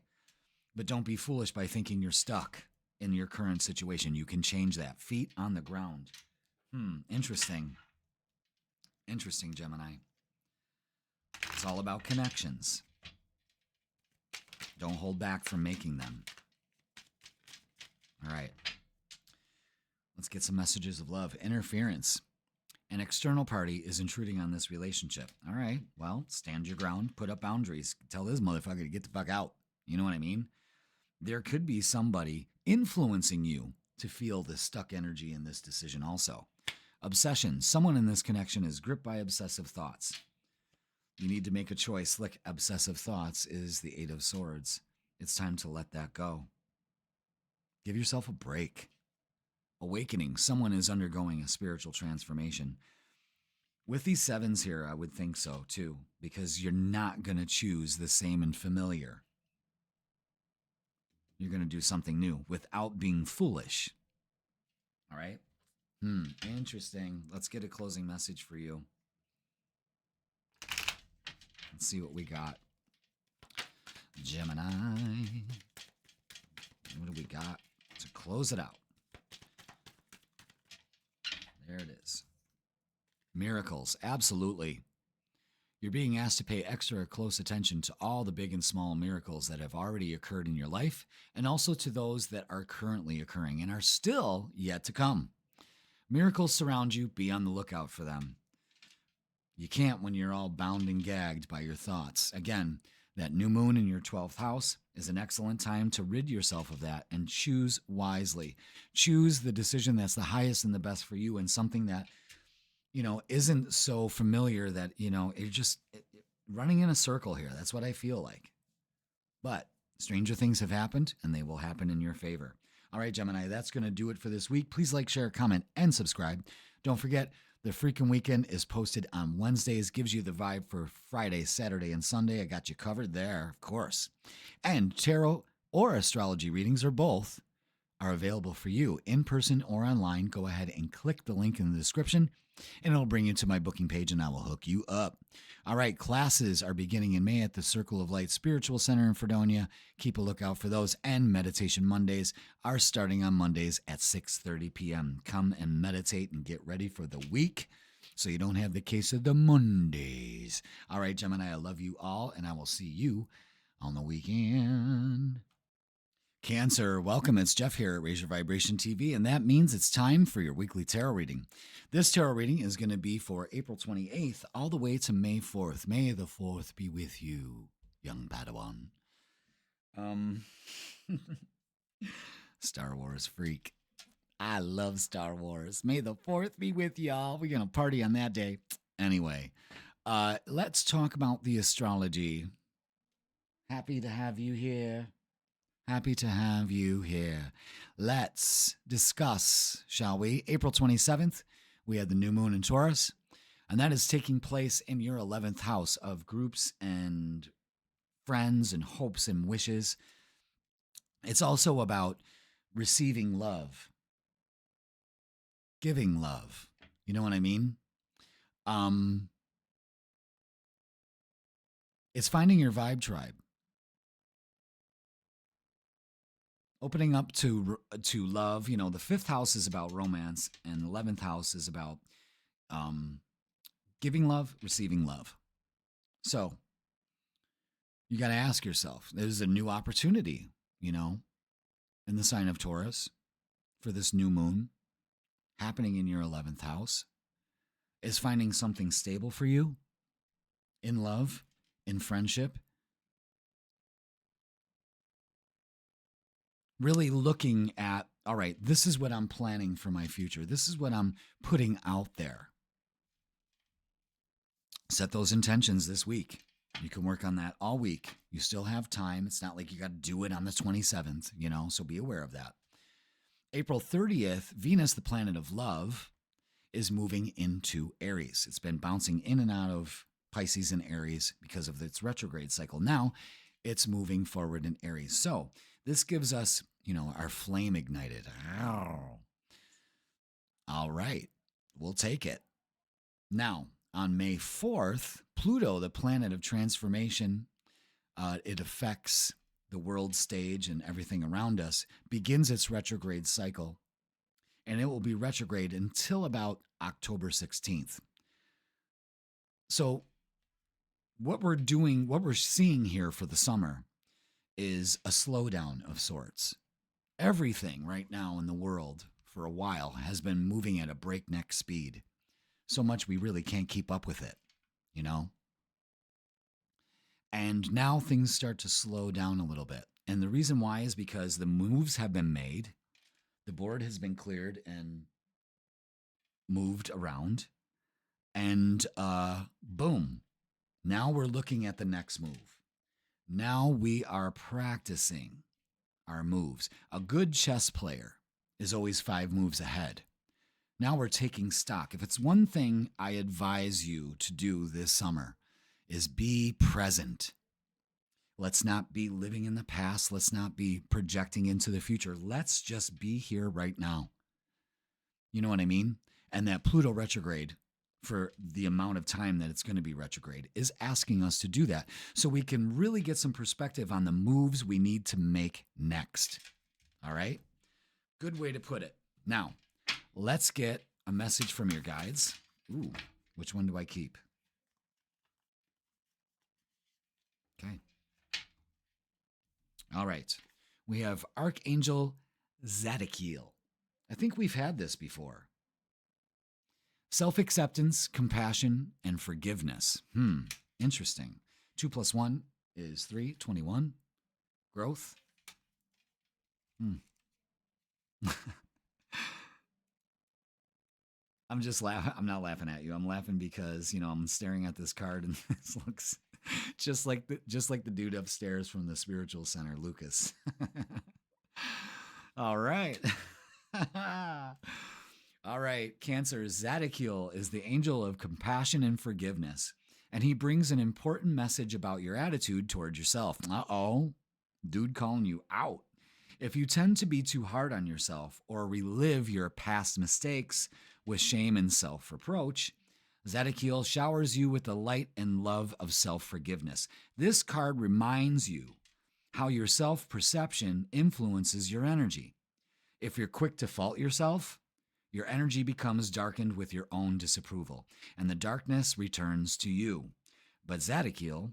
But don't be foolish by thinking you're stuck in your current situation. You can change that. Feet on the ground. Interesting. Interesting, Gemini. It's all about connections. Don't hold back from making them. All right. Let's get some messages of love. Interference. An external party is intruding on this relationship. All right. Well, stand your ground. Put up boundaries. Tell this motherfucker to get the fuck out. You know what I mean? There could be somebody influencing you to feel this stuck energy in this decision also. Obsession. Someone in this connection is gripped by obsessive thoughts. You need to make a choice. Look, obsessive thoughts is the Eight of Swords. It's time to let that go. Give yourself a break. Awakening. Someone is undergoing a spiritual transformation. With these sevens here, I would think so too, because you're not going to choose the same and familiar. You're going to do something new without being foolish. All right? Interesting. Let's get a closing message for you. Let's see what we got. Gemini. What do we got to close it out? There it is. Miracles. Absolutely. You're being asked to pay extra close attention to all the big and small miracles that have already occurred in your life, and also to those that are currently occurring and are still yet to come. Miracles surround you. Be on the lookout for them. You can't when you're all bound and gagged by your thoughts. Again, that new moon in your 12th house is an excellent time to rid yourself of that and choose wisely. Choose the decision that's the highest and the best for you, and something that, isn't so familiar that, you're just running in a circle here. That's what I feel like. But stranger things have happened, and they will happen in your favor. All right, Gemini, that's going to do it for this week. Please like, share, comment, and subscribe. Don't forget, the freaking weekend is posted on Wednesdays. Gives you the vibe for Friday, Saturday, and Sunday. I got you covered there, of course. And tarot or astrology readings, or both, are available for you in person or online. Go ahead and click the link in the description, and it'll bring you to my booking page, and I will hook you up. All right, classes are beginning in May at the Circle of Light Spiritual Center in Fredonia. Keep a lookout for those. And Meditation Mondays are starting on Mondays at 6:30 p.m. Come and meditate and get ready for the week so you don't have the case of the Mondays. All right, Gemini, I love you all, and I will see you on the weekend. Cancer, welcome. It's Jeff here at Raise Your Vibration TV, and that means it's time for your weekly tarot reading. This tarot reading is going to be for April 28th all the way to May 4th. May the 4th be with you, young Padawan. Star Wars freak. I love Star Wars. May the 4th be with y'all. We're going to party on that day. Anyway, let's talk about the astrology. Happy to have you here. Happy to have you here. Let's discuss, shall we? April 27th, we had the new moon in Taurus, and that is taking place in your 11th house of groups and friends and hopes and wishes. It's also about receiving love, giving love. You know what I mean? It's finding your vibe tribe. Opening up to love. You know, the 5th house is about romance, and the 11th house is about giving love, receiving love. So you got to ask yourself, there's a new opportunity, you know, in the sign of Taurus for this new moon happening in your 11th house. Is finding something stable for you in love, in friendship. Really looking at, all right, this is what I'm planning for my future. This is what I'm putting out there. Set those intentions this week. You can work on that all week. You still have time. It's not like you got to do it on the 27th, you know, so be aware of that. April 30th, Venus, the planet of love, is moving into Aries. It's been bouncing in and out of Pisces and Aries because of its retrograde cycle. Now it's moving forward in Aries. So this gives us, you know, our flame ignited. Ow. All right, we'll take it. Now, on May 4th, Pluto, the planet of transformation, it affects the world stage and everything around us, begins its retrograde cycle. And it will be retrograde until about October 16th. So what we're seeing here for the summer is a slowdown of sorts. Everything right now in the world for a while has been moving at a breakneck speed. So much we really can't keep up with it, you know? And now things start to slow down a little bit. And the reason why is because the moves have been made. The board has been cleared and moved around. And boom, now we're looking at the next move. Now we are practicing our moves. A good chess player is always 5 moves ahead. Now we're taking stock. If it's one thing I advise you to do this summer is be present. Let's not be living in the past. Let's not be projecting into the future. Let's just be here right now. You know what I mean? And that Pluto retrograde, for the amount of time that it's going to be retrograde, is asking us to do that so we can really get some perspective on the moves we need to make next. All right? Good way to put it. Now, let's get a message from your guides. Ooh, which one do I keep? Okay. All right. We have Archangel Zodiac. I think we've had this before. Self-acceptance, compassion, and forgiveness. Interesting. 2 + 1 is 3, 21. Growth. I'm just laughing. I'm not laughing at you. I'm laughing because, you know, I'm staring at this card and this looks just like the dude upstairs from the spiritual center, Lucas. All right. All right. Cancer, Zodiac is the angel of compassion and forgiveness. And he brings an important message about your attitude toward yourself. Uh-oh. Dude calling you out. If you tend to be too hard on yourself or relive your past mistakes with shame and self-reproach, Zodiac showers you with the light and love of self-forgiveness. This card reminds you how your self-perception influences your energy. If you're quick to fault yourself, your energy becomes darkened with your own disapproval, and the darkness returns to you. But Zodiac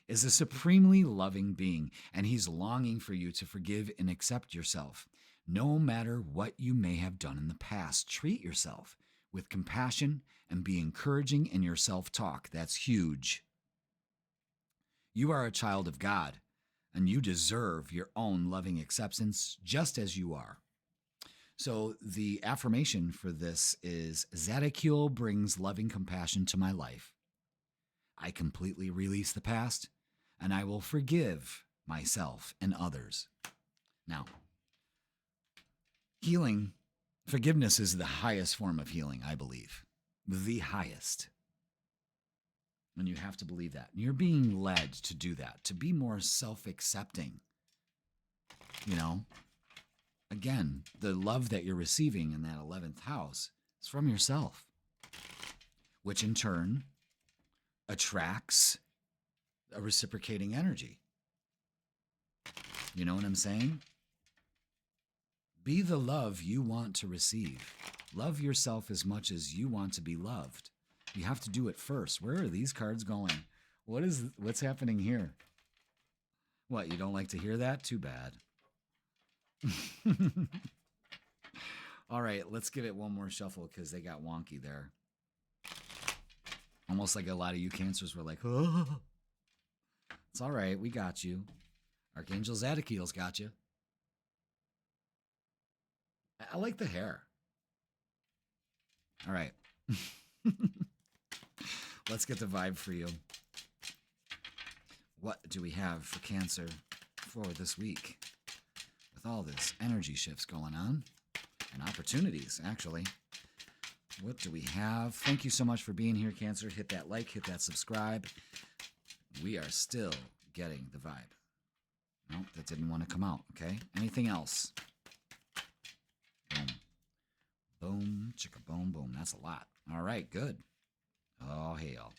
is a supremely loving being, and he's longing for you to forgive and accept yourself. No matter what you may have done in the past, treat yourself with compassion and be encouraging in your self-talk. That's huge. You are a child of God, and you deserve your own loving acceptance just as you are. So the affirmation for this is, Zodiac brings loving compassion to my life. I completely release the past, and I will forgive myself and others. Now, healing, forgiveness is the highest form of healing, I believe. The highest. And you have to believe that. And you're being led to do that, to be more self-accepting. You know, again, the love that you're receiving in that 11th house is from yourself, which in turn attracts a reciprocating energy. You know what I'm saying? Be the love you want to receive. Love yourself as much as you want to be loved. You have to do it first. Where are these cards going? What's happening here? What, you don't like to hear that? Too bad. All right, let's give it one more shuffle because they got wonky there. Almost like a lot of you Cancers were like, oh. It's all right. We got you. Archangel Zodiac's got you. I like the hair. All right. Let's get the vibe for you. What do we have for Cancer for this week? With all this energy shifts going on and opportunities, actually. What do we have? Thank you so much for being here, Cancer. Hit that like, hit that subscribe. We are still getting the vibe. Nope, that didn't want to come out, okay? Anything else? Boom. Boom, chicka boom, boom. That's a lot. All right, good. Oh, hell.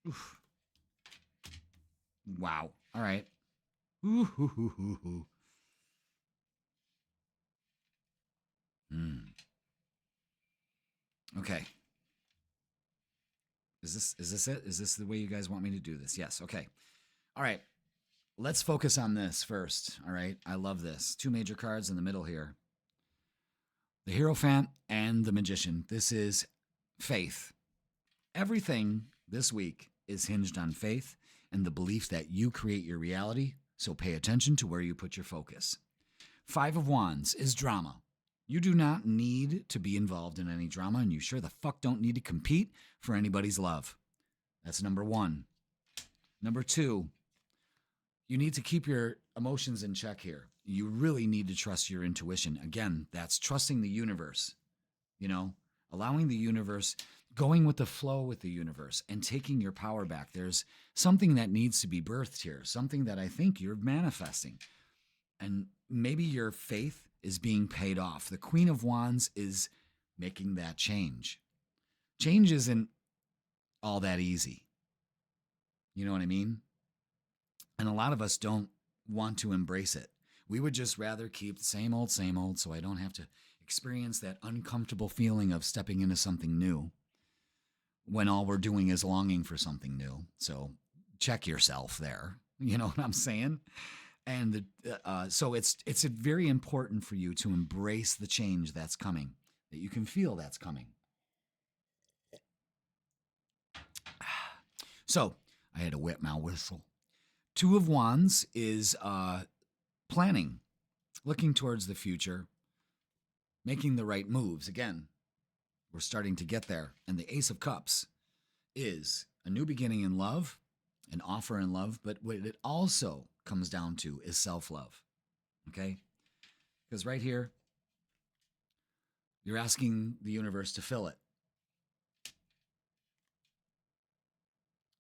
Oof. Wow. All right. Ooh, hoo, hoo, hoo, hoo. Okay. Is this it? Is this the way you guys want me to do this? Yes. Okay. All right. Let's focus on this first. All right. I love this. Two major cards in the middle here. The Hierophant and the Magician. This is faith. Everything this week is hinged on faith and the belief that you create your reality. So pay attention to where you put your focus. Five of Wands is drama. You do not need to be involved in any drama, and you sure the fuck don't need to compete for anybody's love. That's number one. Number two, you need to keep your emotions in check here. You really need to trust your intuition. Again, that's trusting the universe, you know, allowing the universe, going with the flow with the universe and taking your power back. There's something that needs to be birthed here, something that I think you're manifesting. And maybe your faith is being paid off. The Queen of Wands is making that change. Change isn't all that easy. You know what I mean? And a lot of us don't want to embrace it. We would just rather keep the same old, so I don't have to experience that uncomfortable feeling of stepping into something new when all we're doing is longing for something new. So check yourself there. You know what I'm saying? And so it's very important for you to embrace the change that's coming, that you can feel that's coming. So I had to wet my whistle. Two of Wands is planning, looking towards the future, making the right moves. Again, we're starting to get there. And the Ace of Cups is a new beginning in love, an offer in love, but what it also comes down to is self-love, okay? Because right here, you're asking the universe to fill it.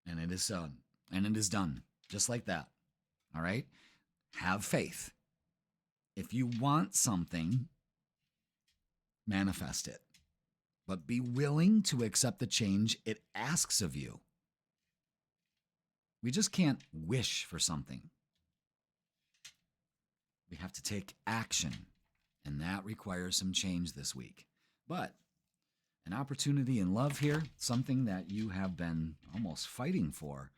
And it is done. And it is done. Just like that. All right? Have faith. If you want something, manifest it. But be willing to accept the change it asks of you. We just can't wish for something. We have to take action, and that requires some change this week. But an opportunity in love here, something that you have been almost fighting for,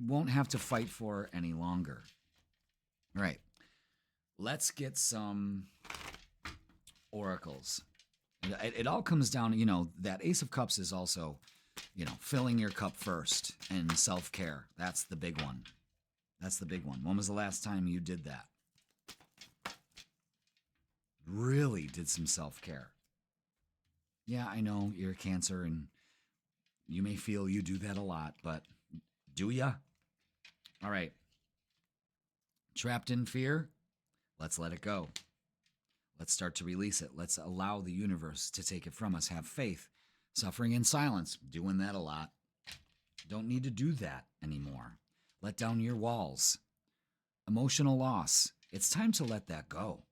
won't have to fight for any longer. All right, let's get some oracles. It all comes down, that Ace of Cups is also, filling your cup first and self-care. That's the big one. That's the big one. When was the last time you did that? Really did some self-care. Yeah, I know you're a Cancer and you may feel you do that a lot, but do ya? All right. Trapped in fear? Let's let it go. Let's start to release it. Let's allow the universe to take it from us. Have faith. Suffering in silence. Doing that a lot. Don't need to do that anymore. Let down your walls. Emotional loss. It's time to let that go.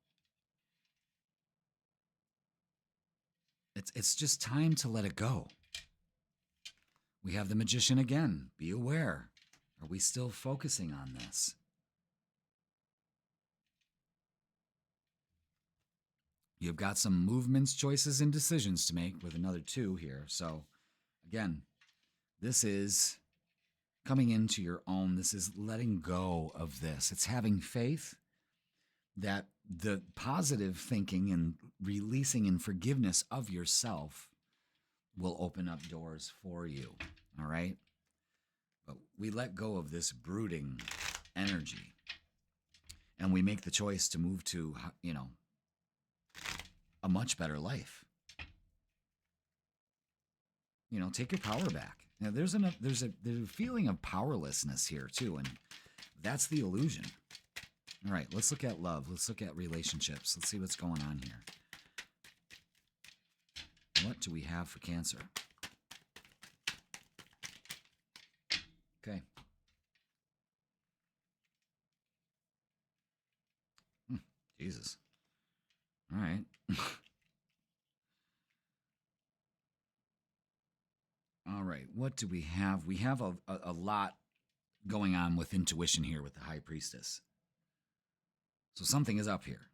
It's just time to let it go. We have the Magician again. Be aware. Are we still focusing on this? You've got some movements, choices, and decisions to make with another 2 here. So, again, this is coming into your own. This is letting go of this. It's having faith that the positive thinking and releasing and forgiveness of yourself will open up doors for you. All right? But we let go of this brooding energy and we make the choice to move to, a much better life. Take your power back. Now, there's a feeling of powerlessness here too, and that's the illusion. All right, let's look at love. Let's look at relationships. Let's see what's going on here. What do we have for Cancer? Okay. Jesus. All right. All right. What do we have? We have a lot going on with intuition here with the High Priestess. So something is up here.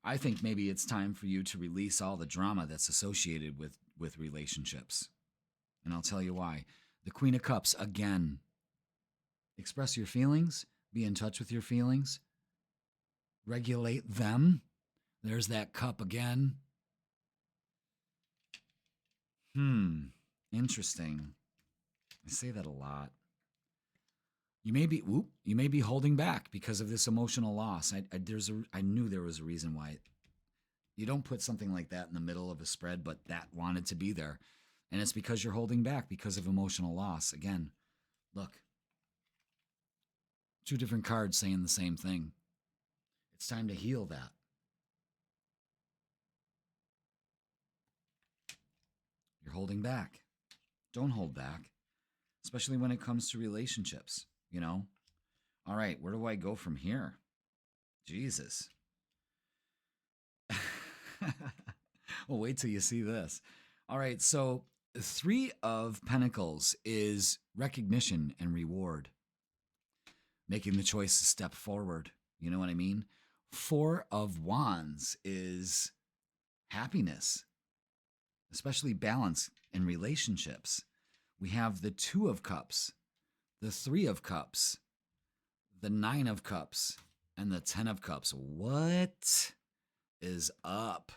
I think maybe it's time for you to release all the drama that's associated with relationships. And I'll tell you why. The Queen of Cups, again. Express your feelings. Be in touch with your feelings. Regulate them. There's that cup again. Interesting. I say that a lot. You may be holding back because of this emotional loss. I knew there was a reason why. You don't put something like that in the middle of a spread, but that wanted to be there. And it's because you're holding back because of emotional loss. Again, look. 2 different cards saying the same thing. It's time to heal that. You're holding back. Don't hold back, especially when it comes to relationships, All right, where do I go from here? Jesus. Well, wait till you see this. All right, so 3 of Pentacles is recognition and reward. Making the choice to step forward. You know what I mean? 4 of Wands is happiness, especially balance in relationships. We have the 2 of Cups, the 3 of Cups, the 9 of Cups, and the 10 of Cups. What is up?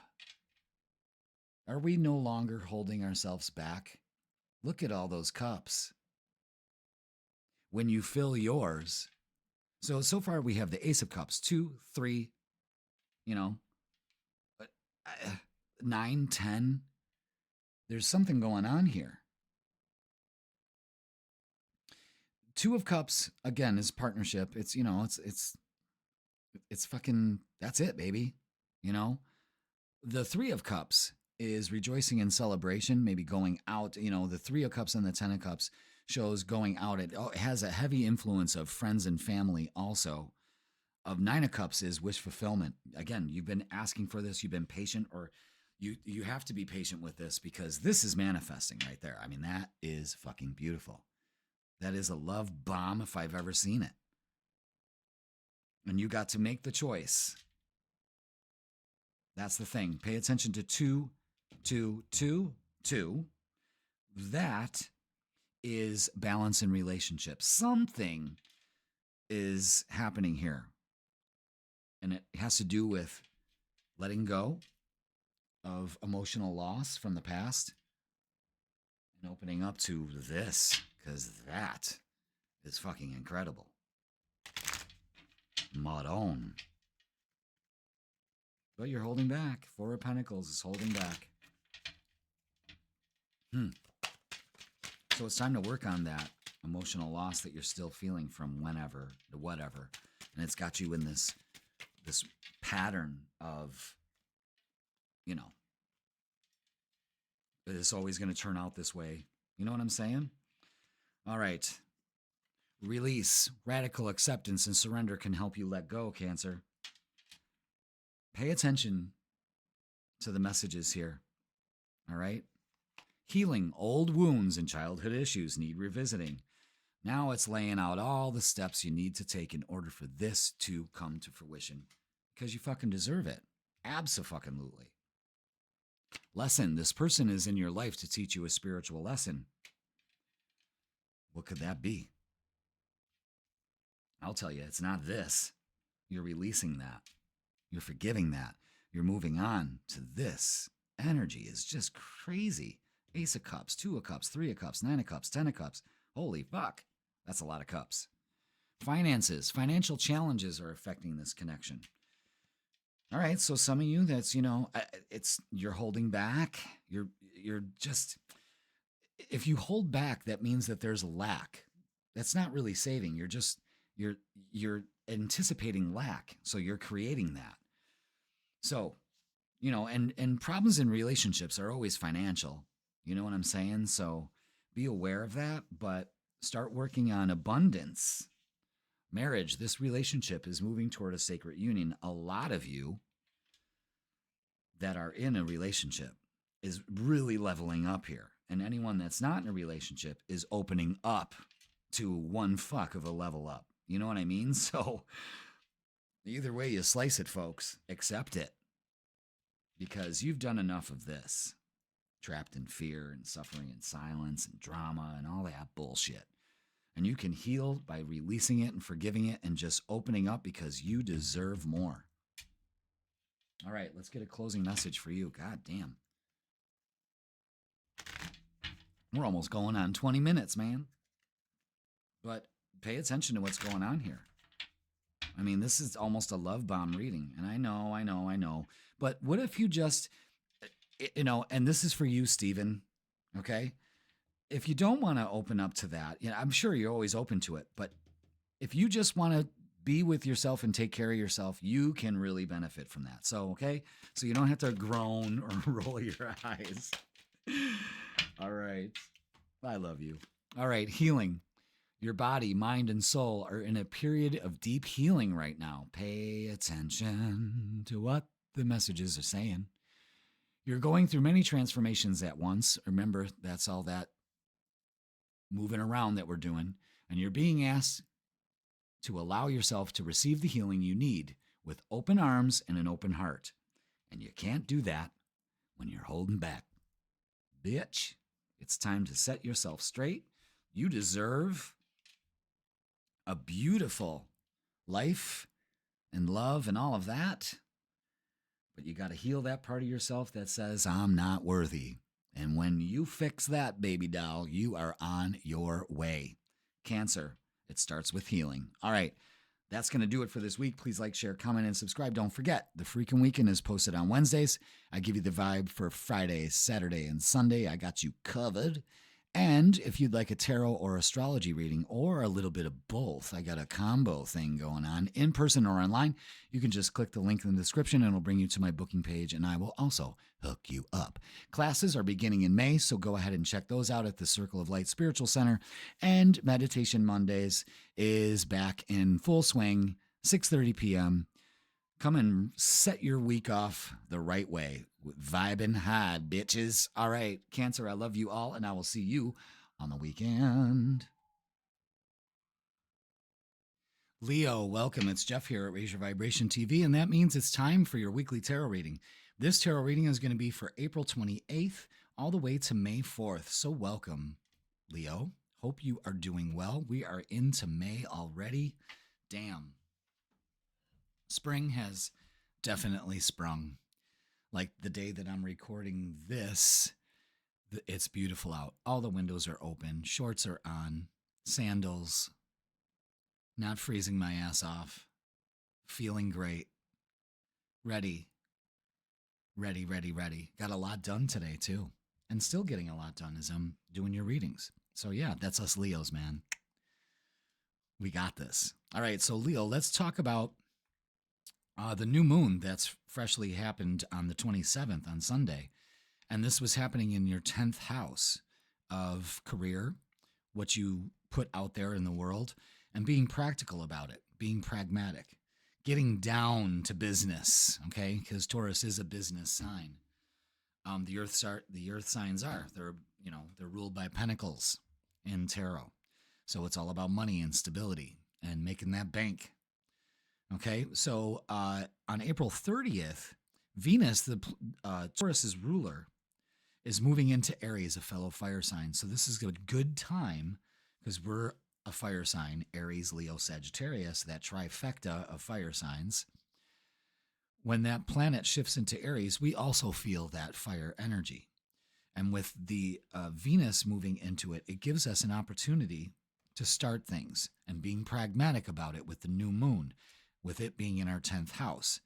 Are we no longer holding ourselves back? Look at all those cups. When you fill yours, so far we have the Ace of Cups, 2, 3, 9, 10. There's something going on here. 2 of Cups, again, is partnership. It's, it's fucking, that's it, baby. The 3 of Cups is rejoicing and celebration, maybe going out. The 3 of Cups and the 10 of Cups shows going out. It has a heavy influence of friends and family also. Of 9 of Cups is wish fulfillment. Again, you've been asking for this. You've been patient, or You have to be patient with this because this is manifesting right there. I mean, that is fucking beautiful. That is a love bomb if I've ever seen it. And you got to make the choice. That's the thing. Pay attention to 2, 2, 2, 2. That is balance in relationships. Something is happening here. And it has to do with letting go of emotional loss from the past and opening up to this, because that is fucking incredible. Madon. But you're holding back. 4 of Pentacles is holding back. So it's time to work on that emotional loss that you're still feeling from whenever to whatever. And it's got you in this pattern of, it's always going to turn out this way. You know what I'm saying? All right. Release, radical acceptance, and surrender can help you let go, Cancer. Pay attention to the messages here. All right? Healing old wounds and childhood issues need revisiting. Now it's laying out all the steps you need to take in order for this to come to fruition. Because you fucking deserve it. Abso-fucking-lutely. Lesson. This person is in your life to teach you a spiritual lesson. What could that be? I'll tell you, it's not this. You're releasing that. You're forgiving that. You're moving on to this. Energy is just crazy. Ace of Cups, 2 of Cups, 3 of Cups, 9 of Cups, 10 of Cups. Holy fuck. That's a lot of cups. Finances. Financial challenges are affecting this connection. All right, so some of you that's, you're holding back. You're just, if you hold back, that means that there's a lack. That's not really saving. You're anticipating lack. So you're creating that. So, and problems in relationships are always financial. You know what I'm saying? So be aware of that, but start working on abundance. Marriage, this relationship is moving toward a sacred union. A lot of you that are in a relationship is really leveling up here. And anyone that's not in a relationship is opening up to one fuck of a level up. You know what I mean? So either way you slice it, folks, accept it. Because you've done enough of this. Trapped in fear and suffering and silence and drama and all that bullshit. And you can heal by releasing it and forgiving it and just opening up because you deserve more. All right, let's get a closing message for you. God damn. We're almost going on 20 minutes, man. But pay attention to what's going on here. I mean, this is almost a love bomb reading. And I know. But what if you just, and this is for you, Stephen, okay? If you don't want to open up to that, I'm sure you're always open to it. But if you just want to be with yourself and take care of yourself, you can really benefit from that. So, okay? So you don't have to groan or roll your eyes. All right. I love you. All right, healing. Your body, mind, and soul are in a period of deep healing right now. Pay attention to what the messages are saying. You're going through many transformations at once. Remember, that's all that moving around that we're doing. And you're being asked to allow yourself to receive the healing you need with open arms and an open heart. And you can't do that when you're holding back. Bitch, it's time to set yourself straight. You deserve a beautiful life and love and all of that. But you got to heal that part of yourself that says, I'm not worthy. And when you fix that, baby doll, you are on your way. Cancer, it starts with healing. All right, that's going to do it for this week. Please like, share, comment, and subscribe. Don't forget, the freaking weekend is posted on Wednesdays. I give you the vibe for Friday, Saturday, and Sunday. I got you covered. And if you'd like a tarot or astrology reading or a little bit of both, I got a combo thing going on in person or online. You can just click the link in the description and it'll bring you to my booking page and I will also hook you up. Classes are beginning in May, so go ahead and check those out at the Circle of Light Spiritual Center. And Meditation Mondays is back in full swing, 6:30 p.m. Come and set your week off the right way. Vibing high, bitches. All right, Cancer, I love you all, and I will see you on the weekend. Leo, welcome. It's Jeff here at Raise Your Vibration TV, and that means it's time for your weekly tarot reading. This tarot reading is going to be for April 28th all the way to May 4th. So welcome, Leo. Hope you are doing well. We are into May already. Damn. Spring has definitely sprung. Like the day that I'm recording this, it's beautiful out. All the windows are open, shorts are on, sandals, not freezing my ass off, feeling great, ready. Got a lot done today too, and still getting a lot done as I'm doing your readings. So yeah, that's us Leos, man. We got this. All right, so Leo, let's talk about the new moon that's freshly happened on the 27th on Sunday. And this was happening in your 10th house of career, what you put out there in the world, and being practical about it, being pragmatic, getting down to business, okay? Because Taurus is a business sign. The earth signs are. They're ruled by pentacles in tarot. So it's all about money and stability and making that bank. Okay, so on April 30th, Venus, the Taurus's ruler, is moving into Aries, a fellow fire sign. So this is a good time because we're a fire sign, Aries, Leo, Sagittarius, that trifecta of fire signs. When that planet shifts into Aries, we also feel that fire energy. And with the Venus moving into it, it gives us an opportunity to start things and being pragmatic about it with the new moon, with it being in our 10th house.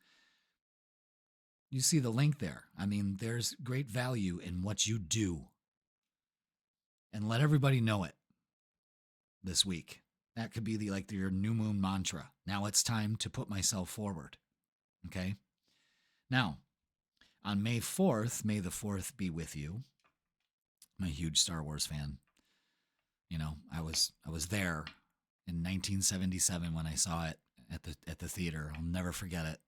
You see the link there. I mean, there's great value in what you do. And let everybody know it this week. That could be your new moon mantra. Now it's time to put myself forward. Okay? Now, on May 4th, may the 4th be with you. I'm a huge Star Wars fan. You know, I was there in 1977 when I saw it at the theater. I'll never forget it.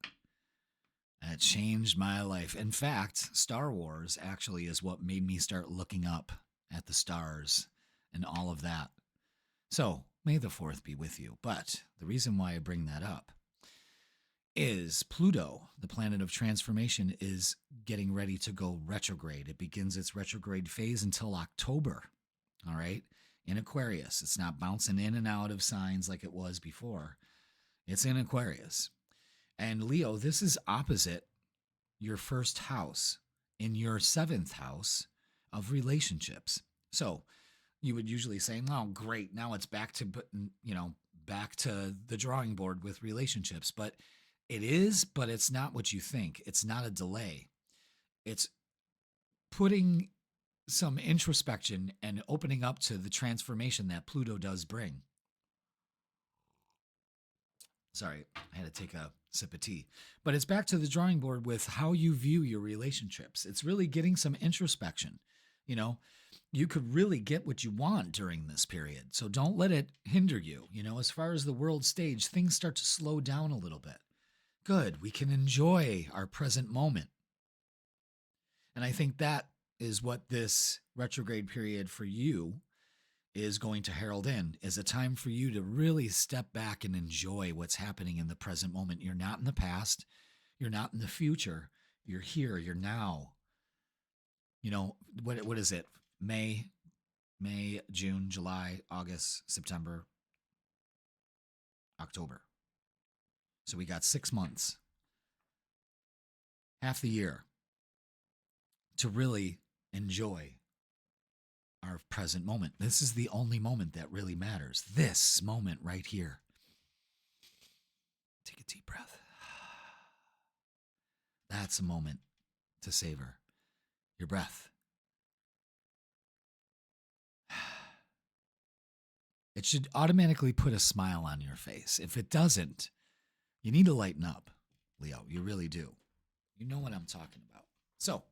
It changed my life. In fact, Star Wars actually is what made me start looking up at the stars and all of that. So, may the 4th be with you. But the reason why I bring that up is Pluto, the planet of transformation, is getting ready to go retrograde. It begins its retrograde phase until October, all right, in Aquarius. It's not bouncing in and out of signs like it was before. It's in Aquarius. And Leo, this is opposite your first house, in your 7th house of relationships. So you would usually say, oh, great, now it's back to the drawing board with relationships. But it is, but it's not what you think. It's not a delay. It's putting some introspection and opening up to the transformation that Pluto does bring. Sorry, I had to take a sip of tea. But it's back to the drawing board with how you view your relationships. It's really getting some introspection. You know, you could really get what you want during this period. So don't let it hinder you. You know, as far as the world stage, things start to slow down a little bit. Good, we can enjoy our present moment. And I think that is what this retrograde period for you is going to herald in, is a time for you to really step back and enjoy what's happening in the present moment. You're not in the past. You're not in the future. You're here. You're now. You know, what is it? May, June, July, August, September, October. So we got 6 months, half the year, to really enjoy our present moment. This is the only moment that really matters. This moment right here. Take a deep breath. That's a moment to savor. Your breath. It should automatically put a smile on your face. If it doesn't, you need to lighten up, Leo. You really do. You know what I'm talking about. So,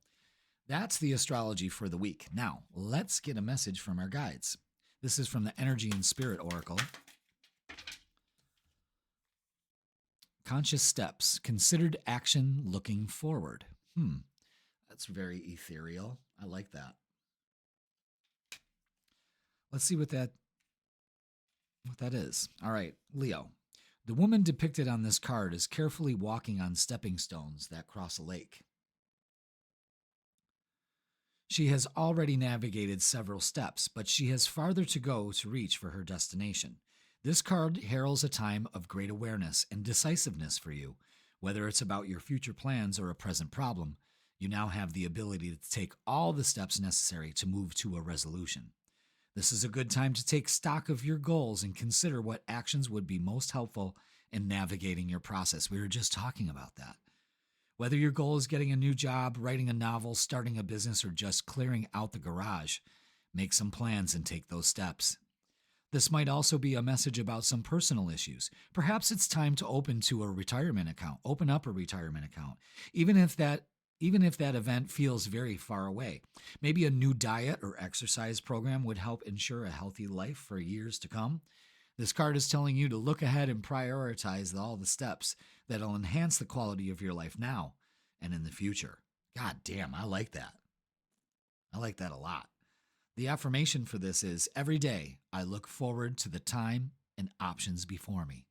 that's the astrology for the week. Now, let's get a message from our guides. This is from the Energy and Spirit Oracle. Conscious steps, considered action looking forward. That's very ethereal. I like that. Let's see what that is. All right, Leo. The woman depicted on this card is carefully walking on stepping stones that cross a lake. She has already navigated several steps, but she has farther to go to reach for her destination. This card heralds a time of great awareness and decisiveness for you. Whether it's about your future plans or a present problem, you now have the ability to take all the steps necessary to move to a resolution. This is a good time to take stock of your goals and consider what actions would be most helpful in navigating your process. We were just talking about that. Whether your goal is getting a new job, writing a novel, starting a business, or just clearing out the garage, make some plans and take those steps. This might also be a message about some personal issues. Perhaps it's time to open up a retirement account, even if that event feels very far away. Maybe a new diet or exercise program would help ensure a healthy life for years to come. This card is telling you to look ahead and prioritize all the steps that'll enhance the quality of your life now and in the future. God damn, I like that. I like that a lot. The affirmation for this is, every day I look forward to the time and options before me.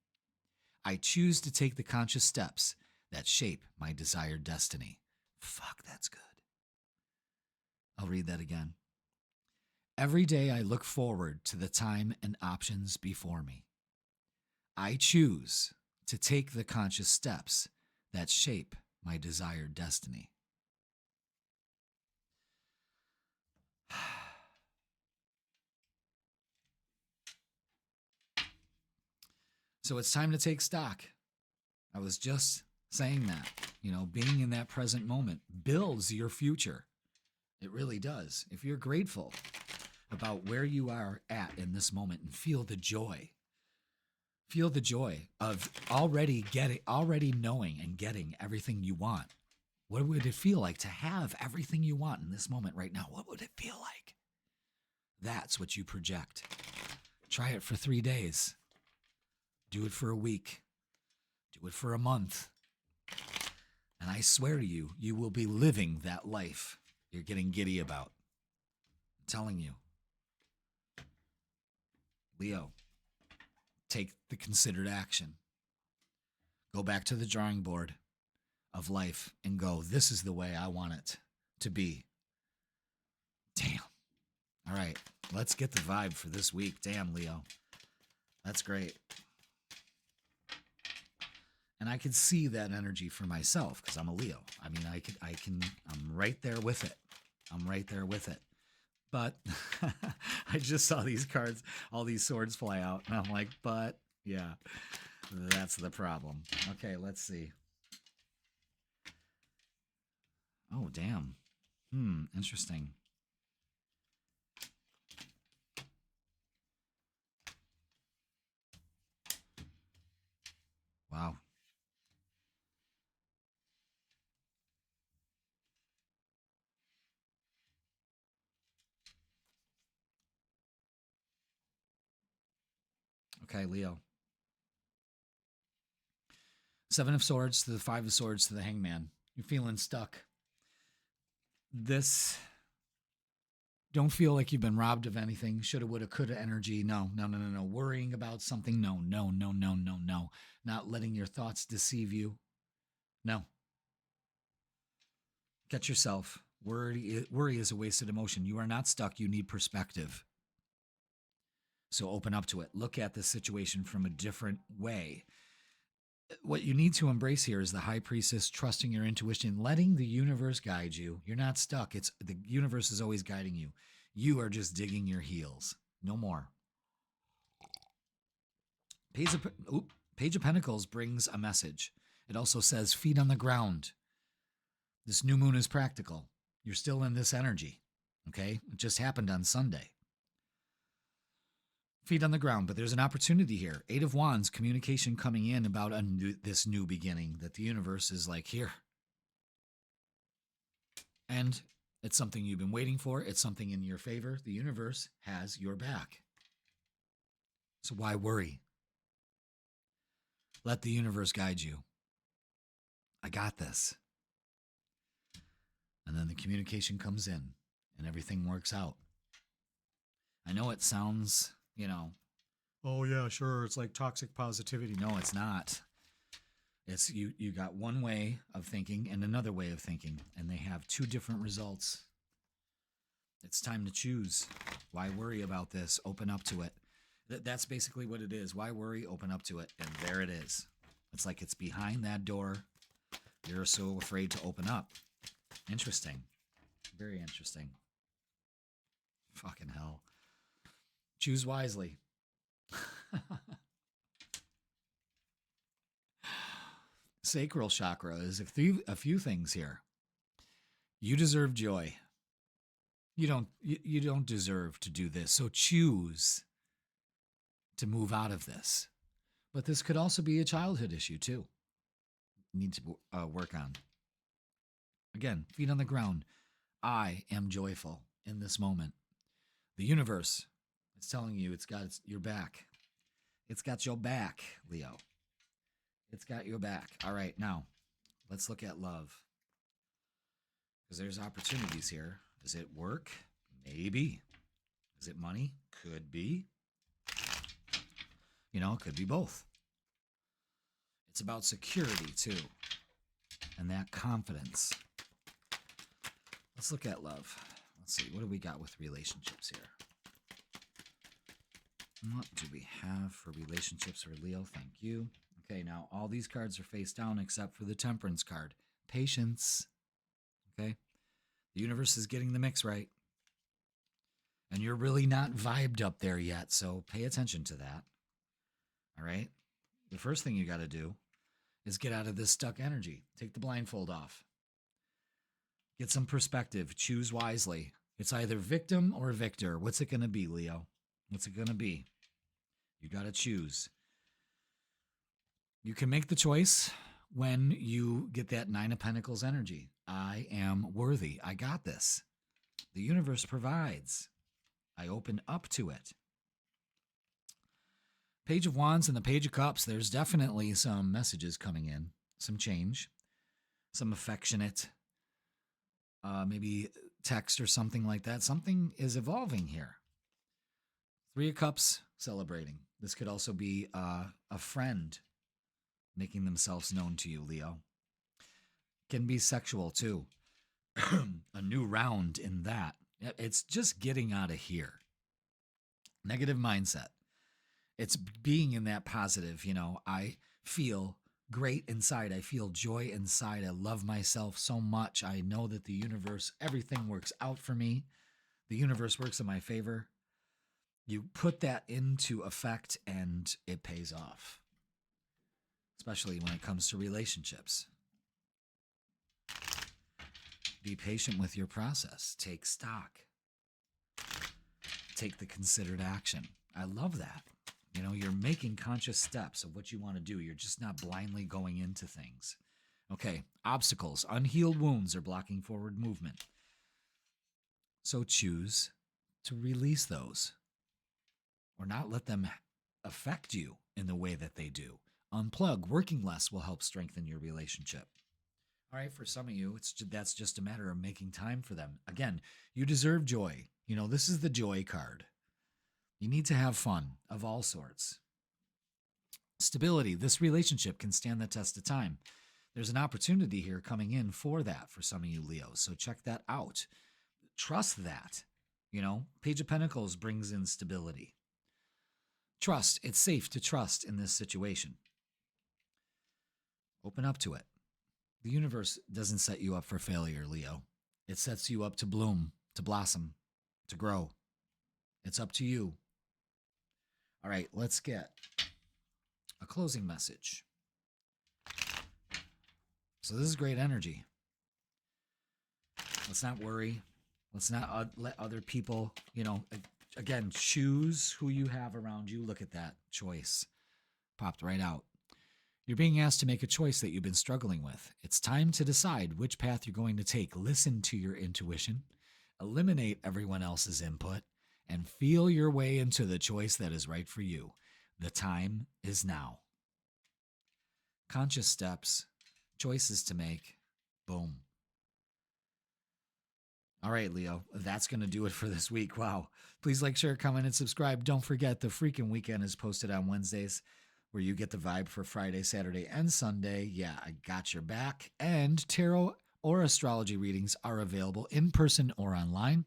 I choose to take the conscious steps that shape my desired destiny. Fuck, that's good. I'll read that again. Every day I look forward to the time and options before me. I choose to take the conscious steps that shape my desired destiny. So it's time to take stock. I was just saying that, being in that present moment builds your future. It really does. If you're grateful about where you are at in this moment and feel the joy of already knowing and getting everything you want. What would it feel like to have everything you want in this moment right now? What would it feel like? That's what you project. Try it for 3 days. Do it for a week. Do it for a month. And I swear to you, you will be living that life you're getting giddy about. I'm telling you. Leo, take the considered action. Go back to the drawing board of life and go, this is the way I want it to be. Damn. All right, let's get the vibe for this week. Damn, Leo. That's great. And I can see that energy for myself because I'm a Leo. I mean, I'm right there with it. But I just saw these cards, all these swords fly out. And I'm like, but yeah, that's the problem. Okay, let's see. Oh, damn. Interesting. Wow. Okay, Leo. 7 of Swords to the 5 of Swords to the Hangman. You're feeling stuck. Don't feel like you've been robbed of anything. Shoulda, woulda, coulda energy. No. Worrying about something. No. Not letting your thoughts deceive you. No. Get yourself. Worry is a wasted emotion. You are not stuck. You need perspective. So open up to it. Look at the situation from a different way. What you need to embrace here is the High Priestess, trusting your intuition, letting the universe guide you. You're not stuck. The universe is always guiding you. You are just digging your heels. No more. Page of Pentacles brings a message. It also says feet on the ground. This new moon is practical. You're still in this energy. Okay? It just happened on Sunday. Feet on the ground, but there's an opportunity here. 8 of Wands, communication coming in about this new beginning that the universe is like, here. And it's something you've been waiting for. It's something in your favor. The universe has your back. So why worry? Let the universe guide you. I got this. And then the communication comes in and everything works out. I know it sounds, oh yeah, sure, it's like toxic positivity. No, it's not. It's you got one way of thinking and another way of thinking, and they have two different results. It's time to choose. Why worry about this? Open up to it. That's basically what it is. Why worry? Open up to it. And there it is. It's like it's behind that door. You're so afraid to open up. Interesting. Very interesting. Fucking hell. Choose wisely. Sacral chakra is a few things here. You deserve joy. You don't deserve to do this. So choose to move out of this. But this could also be a childhood issue too. You need to work on. Again, feet on the ground. I am joyful in this moment. The universe is telling you it's got your back. It's got your back, Leo. It's got your back. All right, now let's look at love. Because there's opportunities here. Is it work? Maybe. Is it money? Could be. It could be both. It's about security, too. And that confidence. Let's look at love. Let's see. What do we got with relationships here? What do we have for relationships for Leo? Thank you. Okay, now all these cards are face down except for the Temperance card. Patience. Okay? The universe is getting the mix right. And you're really not vibed up there yet, so pay attention to that. All right? The first thing you got to do is get out of this stuck energy. Take the blindfold off. Get some perspective. Choose wisely. It's either victim or victor. What's it going to be, Leo? What's it going to be? You got to choose. You can make the choice when you get that Nine of Pentacles energy. I am worthy. I got this. The universe provides. I opened up to it. Page of Wands and the Page of Cups, there's definitely some messages coming in, some change, some affectionate, maybe text or something like that. Something is evolving here. Three of Cups, celebrating. This could also be a friend making themselves known to you, Leo. Can be sexual, too. A new round in that. It's just getting out of here. Negative mindset. It's being in that positive, I feel great inside. I feel joy inside. I love myself so much. I know that the universe, everything works out for me. The universe works in my favor. You put that into effect and it pays off, especially when it comes to relationships. Be patient with your process. Take stock. Take the considered action. I love that. You're making conscious steps of what you want to do. You're just not blindly going into things. Okay, obstacles, unhealed wounds are blocking forward movement. So choose to release those or not let them affect you in the way that they do. Unplug. Working less will help strengthen your relationship. All right, for some of you, that's just a matter of making time for them. Again, you deserve joy. This is the joy card. You need to have fun of all sorts. Stability. This relationship can stand the test of time. There's an opportunity here coming in for that for some of you Leos, so check that out. Trust that. Page of Pentacles brings in stability. Trust. It's safe to trust in this situation. Open up to it. The universe doesn't set you up for failure, Leo. It sets you up to bloom, to blossom, to grow. It's up to you. All right, let's get a closing message. So this is great energy. Let's not worry. Let's not let other people, again, choose who you have around you. Look at that choice. Popped right out. You're being asked to make a choice that you've been struggling with. It's time to decide which path you're going to take. Listen to your intuition. Eliminate everyone else's input. And feel your way into the choice that is right for you. The time is now. Conscious steps choices to make. Boom. All right, Leo, that's going to do it for this week. Wow. Please like, share, comment, and subscribe. Don't forget the freaking weekend is posted on Wednesdays where you get the vibe for Friday, Saturday, and Sunday. Yeah, I got your back. And tarot or astrology readings are available in person or online.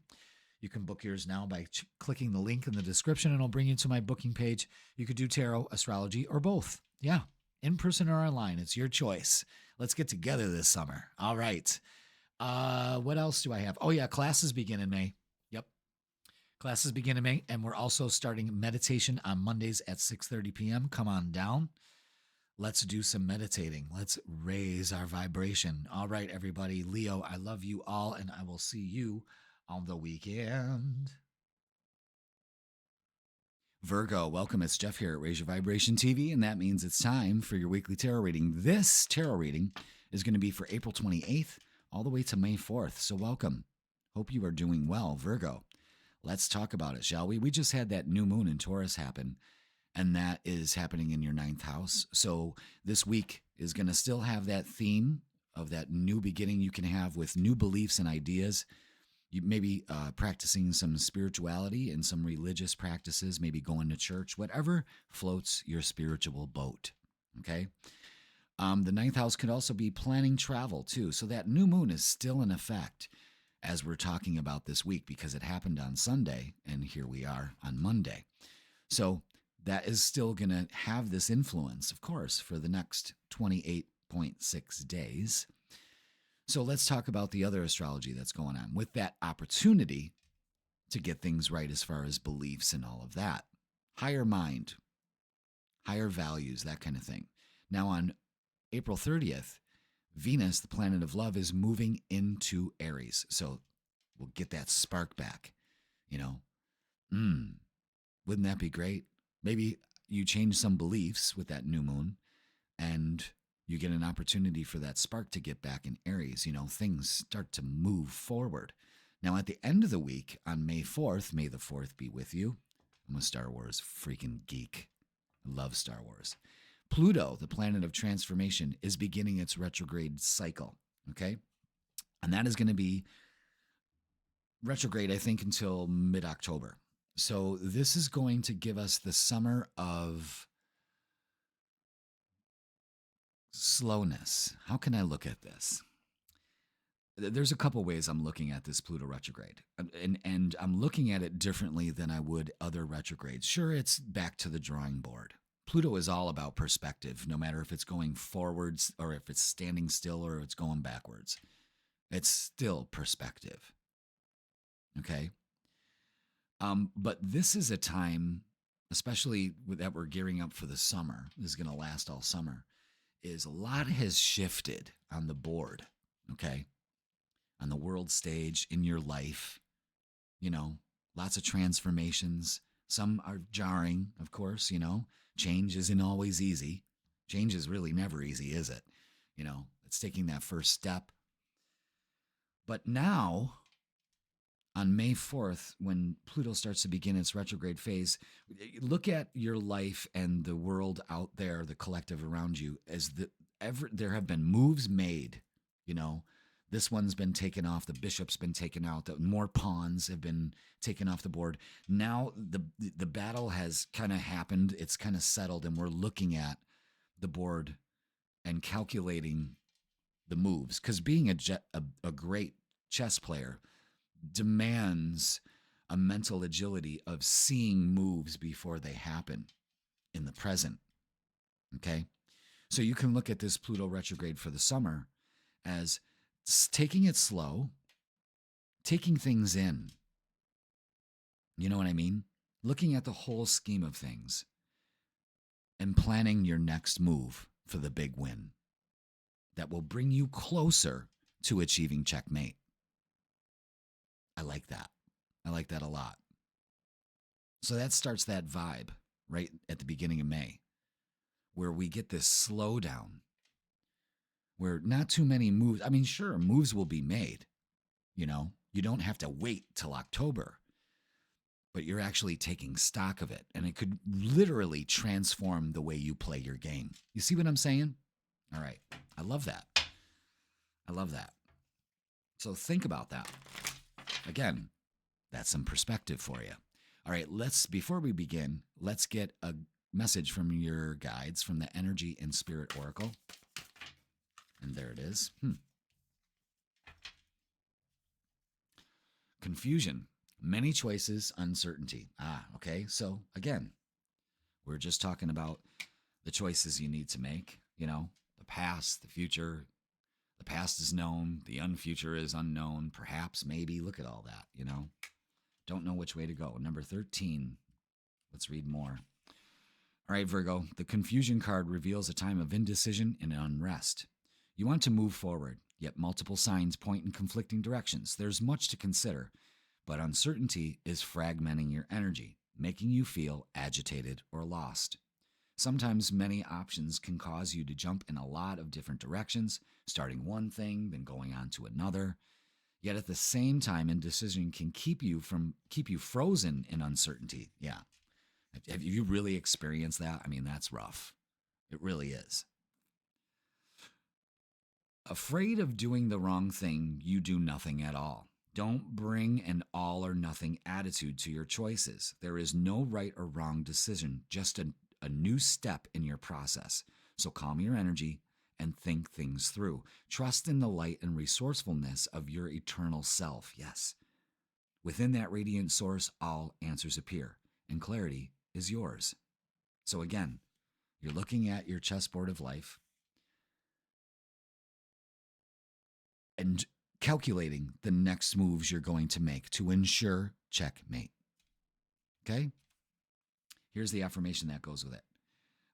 You can book yours now by clicking the link in the description, and it'll bring you to my booking page. You could do tarot, astrology, or both. Yeah, in person or online. It's your choice. Let's get together this summer. All right. What else do I have? Oh, yeah, classes begin in May. Yep. Classes begin in May, and we're also starting meditation on Mondays at 6:30 p.m. Come on down. Let's do some meditating. Let's raise our vibration. All right, everybody. Leo, I love you all, and I will see you on the weekend. Virgo, welcome. It's Jeff here at Raise Your Vibration TV, and that means it's time for your weekly tarot reading. This tarot reading is going to be for April 28th all the way to May 4th. So welcome. Hope you are doing well, Virgo. Let's talk about it, shall we? We just had that new moon in Taurus happen, and that is happening in your 9th house. So this week is going to still have that theme of that new beginning you can have with new beliefs and ideas. You maybe practicing some spirituality and some religious practices, maybe going to church, whatever floats your spiritual boat, okay? The 9th house could also be planning travel, too. So that new moon is still in effect as we're talking about this week because it happened on Sunday, and here we are on Monday. So that is still going to have this influence, of course, for the next 28.6 days. So let's talk about the other astrology that's going on with that opportunity to get things right as far as beliefs and all of that. Higher mind, higher values, that kind of thing. Now on April 30th, Venus, the planet of love, is moving into Aries. So we'll get that spark back, you know. Wouldn't that be great? Maybe you change some beliefs with that new moon and you get an opportunity for that spark to get back in Aries. You know, things start to move forward. Now, at the end of the week, on May 4th, may the 4th be with you. I'm a Star Wars freaking geek. I love Star Wars. Pluto, the planet of transformation, is beginning its retrograde cycle, okay? And that is going to be retrograde, I think, until mid-October. So this is going to give us the summer of slowness. How can I look at this? There's a couple ways I'm looking at this Pluto retrograde, and I'm looking at it differently than I would other retrogrades. Sure, it's back to the drawing board. Pluto is all about perspective, no matter if it's going forwards or if it's standing still or it's going backwards. It's still perspective. Okay? But this is a time, especially that we're gearing up for the summer, this is going to last all summer, is a lot has shifted on the board, okay? On the world stage, in your life, you know, lots of transformations. Some are jarring, of course, you know. Change isn't always easy. Change is really never easy, is it? You know, it's taking that first step. But now, on May 4th, when Pluto starts to begin its retrograde phase, look at your life and the world out there, the collective around you, as there have been moves made, you know. This one's been taken off. The bishop's been taken out. More pawns have been taken off the board. Now the battle has kind of happened. It's kind of settled, and we're looking at the board and calculating the moves. Because being a great chess player demands a mental agility of seeing moves before they happen in the present. Okay? So you can look at this Pluto retrograde for the summer as taking it slow, taking things in. You know what I mean? Looking at the whole scheme of things and planning your next move for the big win that will bring you closer to achieving checkmate. I like that. I like that a lot. So that starts that vibe right at the beginning of May, where we get this slowdown, where not too many moves. I mean, sure, moves will be made. You know, you don't have to wait till October, but you're actually taking stock of it, and it could literally transform the way you play your game. You see what I'm saying? All right. I love that. love that. So think about that. Again, that's some perspective for you. All right, before we begin, let's get a message from your guides from the Energy and Spirit Oracle. And there it is. Confusion, many choices, uncertainty. Okay. So again, we're just talking about the choices you need to make, the past, the future. The past is known, the unfuture is unknown, perhaps, maybe. Look at all that, Don't know which way to go. Number 13. Let's read more. All right, Virgo, the confusion card reveals a time of indecision and unrest. You want to move forward, yet multiple signs point in conflicting directions. There's much to consider, but uncertainty is fragmenting your energy, making you feel agitated or lost. Sometimes many options can cause you to jump in a lot of different directions, starting one thing, then going on to another. Yet at the same time, indecision can keep you frozen in uncertainty. Yeah. Have you really experienced that? I mean, that's rough. It really is. Afraid of doing the wrong thing, you do nothing at all. Don't bring an all or nothing attitude to your choices. There is no right or wrong decision, just a new step in your process. So calm your energy and think things through. Trust in the light and resourcefulness of your eternal self. Yes. Within that radiant source, all answers appear, and clarity is yours. So again, you're looking at your chessboard of life and calculating the next moves you're going to make to ensure checkmate. Okay? Here's the affirmation that goes with it.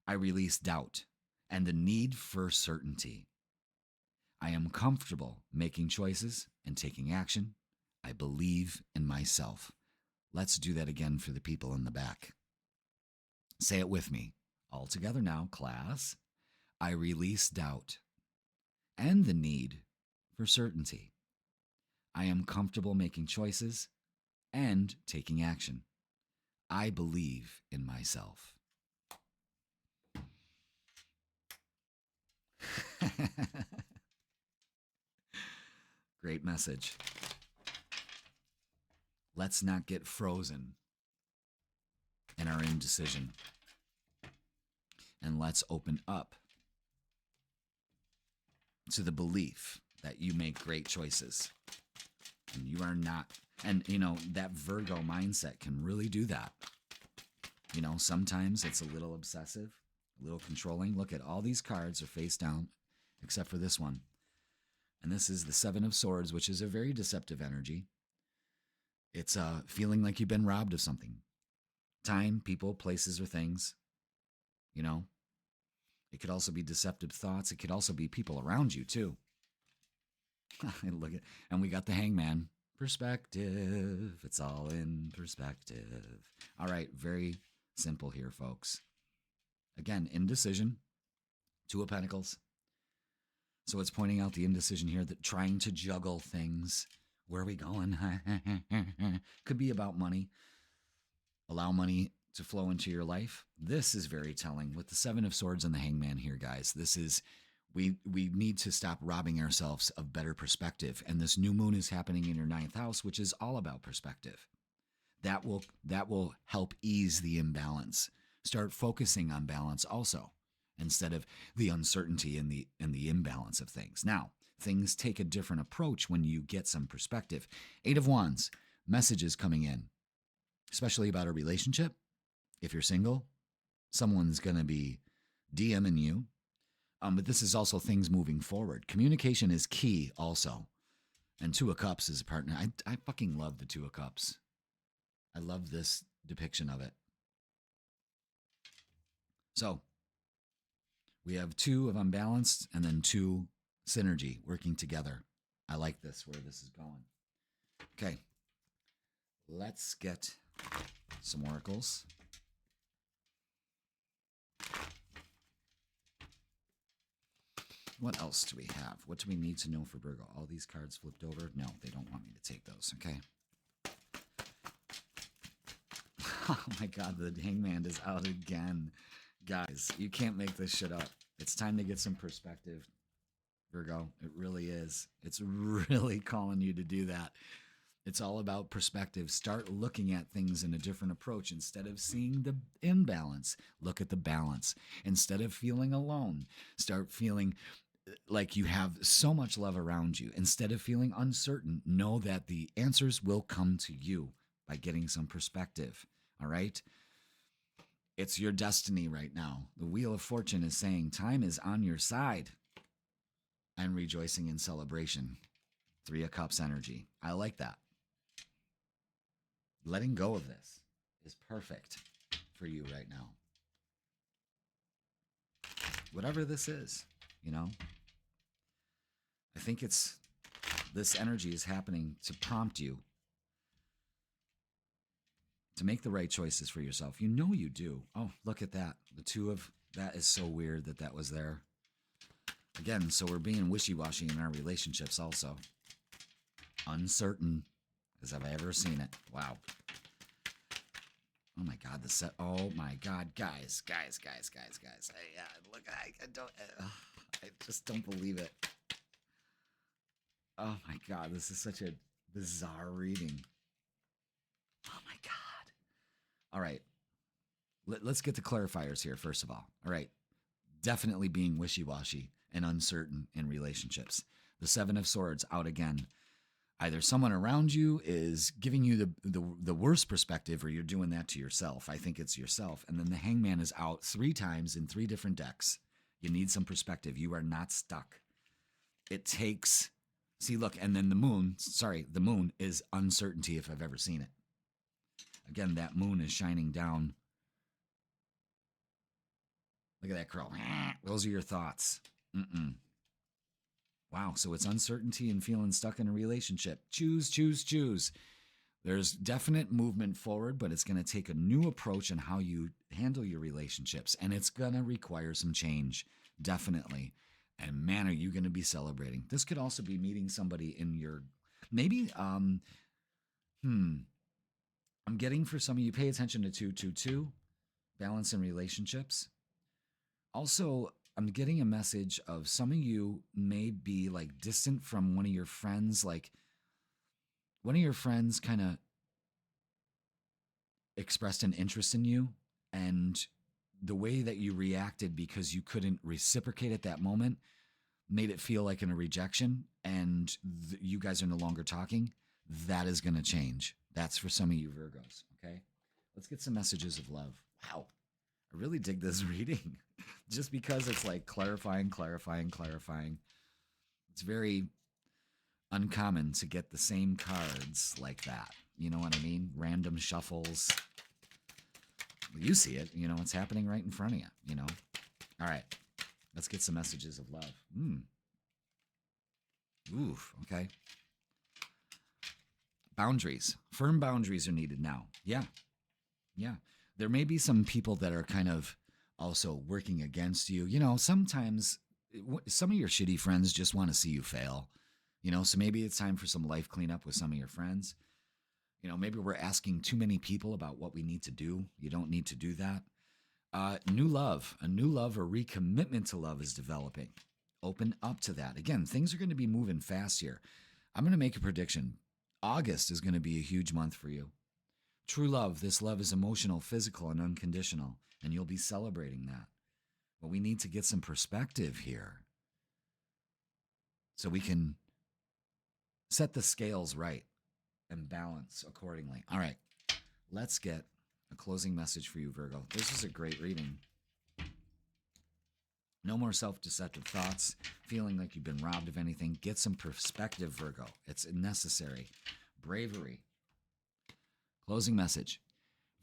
I release doubt and the need for certainty. I am comfortable making choices and taking action. I believe in myself. Let's do that again for the people in the back. Say it with me. All together now, class. I release doubt and the need for certainty. I am comfortable making choices and taking action. I believe in myself. Great message. Let's not get frozen in our indecision. And let's open up to the belief that you make great choices. And you are not, and that Virgo mindset can really do that. Sometimes it's a little obsessive, a little controlling. Look at all these cards are face down, except for this one. And this is the Seven of Swords, which is a very deceptive energy. It's feeling like you've been robbed of something. Time, people, places, or things. It could also be deceptive thoughts. It could also be people around you, too. And we got the Hangman. Perspective. It's all in perspective. All right, very simple here, folks. Again, indecision. Two of Pentacles. So it's pointing out the indecision here, that trying to juggle things. Where are we going? Could be about money. Allow money to flow into your life. This is very telling with the Seven of Swords and the Hangman here, guys. This is, we need to stop robbing ourselves of better perspective. And this new moon is happening in your 9th house, which is all about perspective. That will help ease the imbalance. Start focusing on balance also, instead of the uncertainty and the imbalance of things. Now, things take a different approach when you get some perspective. 8 of Wands, messages coming in, especially about a relationship. If you're single, someone's going to be DMing you. But this is also things moving forward. Communication is key also. And 2 of Cups is a partner. I fucking love the 2 of Cups. I love this depiction of it. So we have 2 of unbalanced and then 2 synergy working together. I like this, where this is going. Okay. Let's get some oracles. What else do we have? What do we need to know for Virgo? All these cards flipped over? No, they don't want me to take those. Okay. Oh my God, the Hangman is out again. Guys, you can't make this shit up. It's time to get some perspective. Virgo. It really is. It's really calling you to do that. It's all about perspective. Start looking at things in a different approach. Instead of seeing the imbalance, look at the balance. Instead of feeling alone, start feeling like you have so much love around you. Instead of feeling uncertain, know that the answers will come to you by getting some perspective. All right? It's your destiny right now. The Wheel of Fortune is saying time is on your side. I'm rejoicing in celebration. 3 of Cups energy. I like that. Letting go of this is perfect for you right now. Whatever this is, you know, I think this energy is happening to prompt you to make the right choices for yourself. You know you do. Oh, look at that. The 2 of, that is so weird that was there. Again, so we're being wishy-washy in our relationships also. Uncertain as I've ever seen it. Wow. Oh my God, the set. Oh my God, guys. I just don't believe it. Oh my God, this is such a bizarre reading. Oh my God. All right. Let's get the clarifiers here, first of all. All right. Definitely being wishy-washy and uncertain in relationships. The 7 of Swords out again. Either someone around you is giving you the worst perspective, or you're doing that to yourself. I think it's yourself. And then the Hangman is out 3 times in 3 different decks. You need some perspective. You are not stuck. It takes, see, look, and then the moon is uncertainty if I've ever seen it. Again, that moon is shining down. Look at that curl. Those are your thoughts. Wow, so it's uncertainty and feeling stuck in a relationship. Choose. There's definite movement forward, but it's going to take a new approach on how you handle your relationships, and it's going to require some change, definitely. And man, are you going to be celebrating. This could also be meeting somebody in your, maybe, I'm getting for some of you, pay attention to 222, balance in relationships. Also, I'm getting a message of some of you may be like distant from one of your friends, like one of your friends kind of expressed an interest in you, and the way that you reacted because you couldn't reciprocate at that moment made it feel like a rejection, and you guys are no longer talking. That is going to change. That's for some of you Virgos, okay? Let's get some messages of love. Wow. I really dig this reading just because it's like clarifying. It's very uncommon to get the same cards like that. You know what I mean? Random shuffles. You see it, you know, it's happening right in front of you, you know? All right, let's get some messages of love. Oof, okay. Boundaries. Firm boundaries are needed now. Yeah. There may be some people that are kind of also working against you. You know, sometimes some of your shitty friends just want to see you fail. You know, so maybe it's time for some life cleanup with some of your friends. You know, maybe we're asking too many people about what we need to do. You don't need to do that. A new love or recommitment to love is developing. Open up to that. Again, things are going to be moving fast here. I'm going to make a prediction. August is going to be a huge month for you. True love, this love is emotional, physical, and unconditional, and you'll be celebrating that. But we need to get some perspective here so we can set the scales right and balance accordingly. All right, let's get a closing message for you, Virgo. This is a great reading. No more self-deceptive thoughts, feeling like you've been robbed of anything. Get some perspective, Virgo. It's necessary. Bravery. Closing message.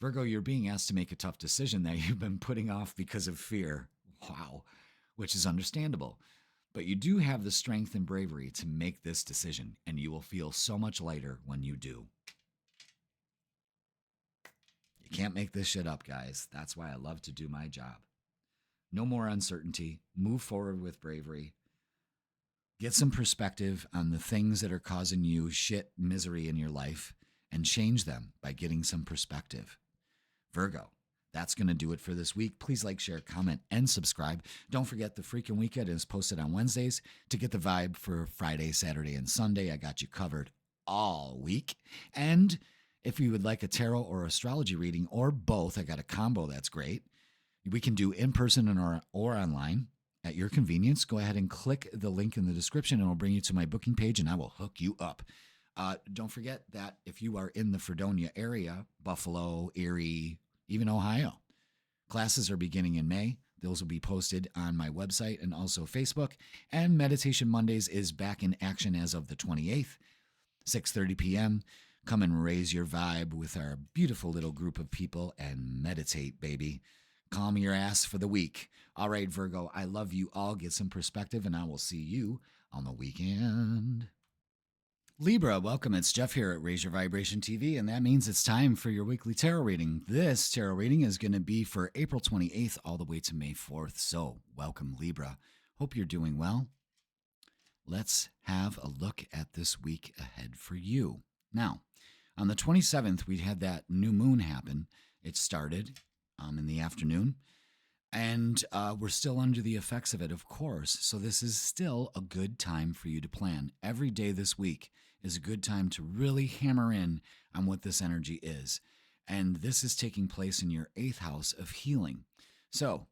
Virgo, you're being asked to make a tough decision that you've been putting off because of fear. Wow. Which is understandable. But you do have the strength and bravery to make this decision, and you will feel so much lighter when you do. You can't make this shit up, guys. That's why I love to do my job. No more uncertainty. Move forward with bravery. Get some perspective on the things that are causing you misery in your life, and change them by getting some perspective. Virgo, That's going to do it for this week. Please like, share, comment, and subscribe. Don't forget the freaking weekend is posted on Wednesdays to get the vibe for Friday, Saturday, and Sunday. I got you covered all week. And if you would like a tarot or astrology reading or both, I got a combo that's great. We can do in person or online at your convenience. Go ahead and click the link in the description and it'll bring you to my booking page and I will hook you up. Don't forget that if you are in the Fredonia area, Buffalo, Erie, even Ohio, classes are beginning in May. Those will be posted on my website and also Facebook. And Meditation Mondays is back in action as of the 28th, 6:30 p.m. Come and raise your vibe with our beautiful little group of people and meditate, baby. Calm your ass for the week. All right, Virgo, I love you all. Get some perspective, and I will see you on the weekend. Libra, welcome. It's Jeff here at Raise Your Vibration TV, and that means it's time for your weekly tarot reading. This tarot reading is going to be for April 28th all the way to May 4th. So, welcome, Libra. Hope you're doing well. Let's have a look at this week ahead for you. Now, on the 27th, we had that new moon happen. It started in the afternoon, and we're still under the effects of it, of course. So this is still a good time for you to plan. Every day this week is a good time to really hammer in on what this energy is. And this is taking place in your 8th house of healing. So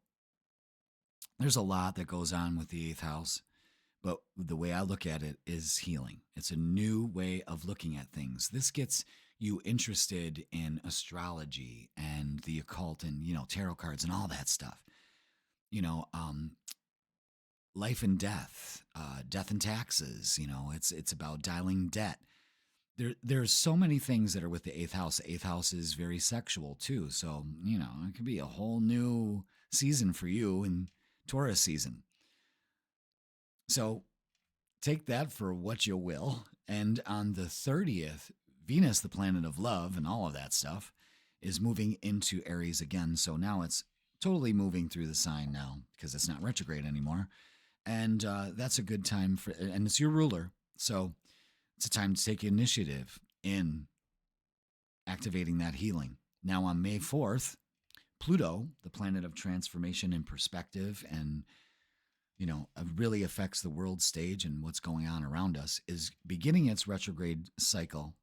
there's a lot that goes on with the 8th house, but the way I look at it is healing. It's a new way of looking at things. This gets you interested in astrology and the occult and, tarot cards and all that stuff. Life and death, death and taxes, it's about dialing debt. There's so many things that are with the 8th house. The 8th house is very sexual too. So, it could be a whole new season for you in Taurus season. So take that for what you will. And on the 30th, Venus, the planet of love and all of that stuff, is moving into Aries again. So now it's totally moving through the sign now because it's not retrograde anymore. And that's a good time and it's your ruler. So it's a time to take initiative in activating that healing. Now on May 4th, Pluto, the planet of transformation and perspective and, really affects the world stage and what's going on around us, is beginning its retrograde cycle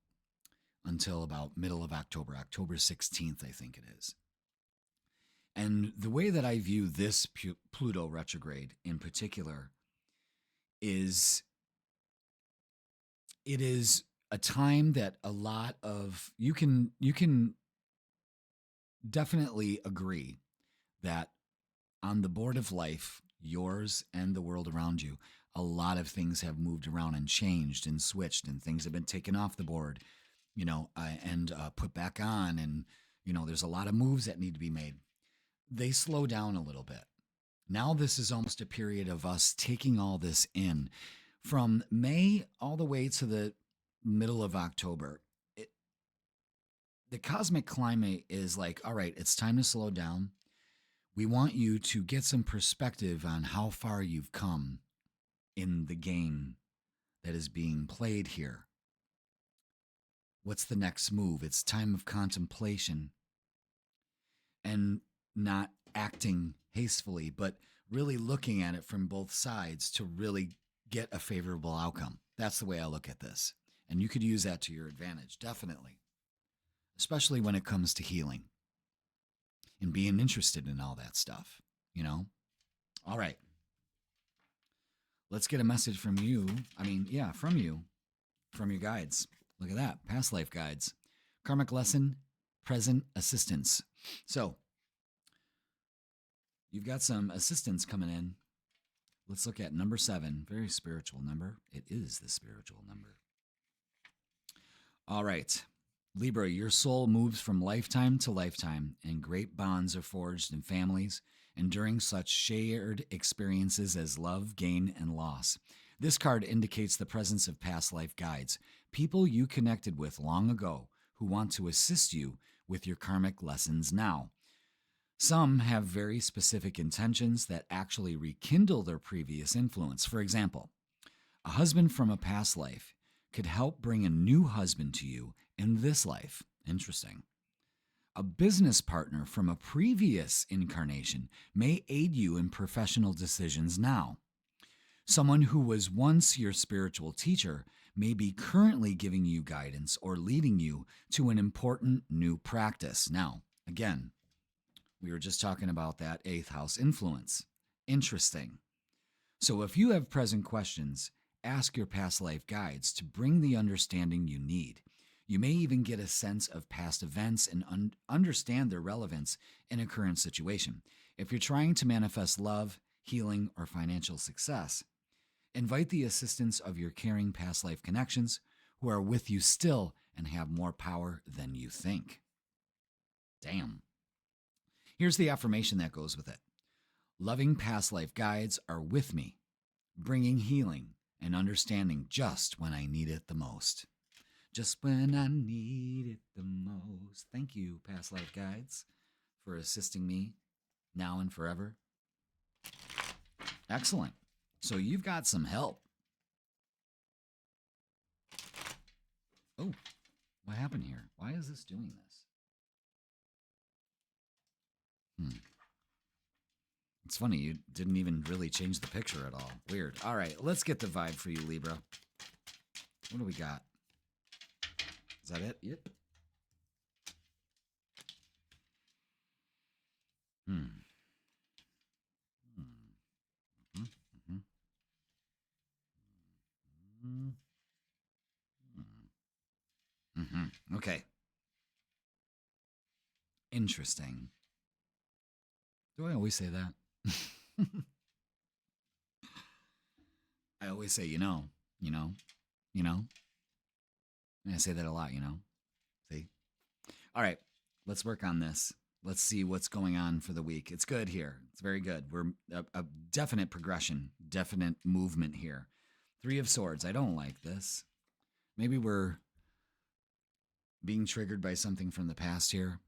until about middle of October 16th, I think it is. And the way that I view this Pluto retrograde in particular is it is a time that a lot of you can definitely agree that on the board of life, yours and the world around you, a lot of things have moved around and changed and switched and things have been taken off the board, and put back on. And, there's a lot of moves that need to be made. They slow down a little bit. Now this is almost a period of us taking all this in. From May all the way to the middle of October, the cosmic climate is like, all right, it's time to slow down. We want you to get some perspective on how far you've come in the game that is being played here. What's the next move? It's time of contemplation and not acting hastily, but really looking at it from both sides to really get a favorable outcome. That's the way I look at this. And you could use that to your advantage, definitely, especially when it comes to healing and being interested in all that stuff, All right. Let's get a message from you. From your guides. Look at that. Past life guides. Karmic lesson, present assistance. So you've got some assistance coming in. Let's look at number 7. Very spiritual number. It is the spiritual number. All right. Libra, your soul moves from lifetime to lifetime, and great bonds are forged in families, enduring such shared experiences as love, gain, and loss. This card indicates the presence of past life guides, people you connected with long ago who want to assist you with your karmic lessons now. Some have very specific intentions that actually rekindle their previous influence. For example, a husband from a past life could help bring a new husband to you in this life. Interesting. A business partner from a previous incarnation may aid you in professional decisions now. Someone who was once your spiritual teacher may be currently giving you guidance or leading you to an important new practice. Now, again, we were just talking about that eighth house influence. Interesting. So if you have present questions, ask your past life guides to bring the understanding you need. You may even get a sense of past events and understand their relevance in a current situation. If you're trying to manifest love, healing, or financial success, invite the assistance of your caring past life connections who are with you still and have more power than you think. Damn. Here's the affirmation that goes with it. Loving past life guides are with me, bringing healing and understanding just when I need it the most. Just when I need it the most. Thank you, past life guides, for assisting me now and forever. Excellent. So you've got some help. Oh, what happened here? Why is this doing this? It's funny, you didn't even really change the picture at all. Weird. All right, let's get the vibe for you, Libra. What do we got? Is that it? Yep. Okay. Interesting. Do I always say that? I always say, you know. And I say that a lot, See? All right, let's work on this. Let's see what's going on for the week. It's good here. It's very good. We're a definite progression, definite movement here. 3 of Swords. I don't like this. Maybe we're being triggered by something from the past here.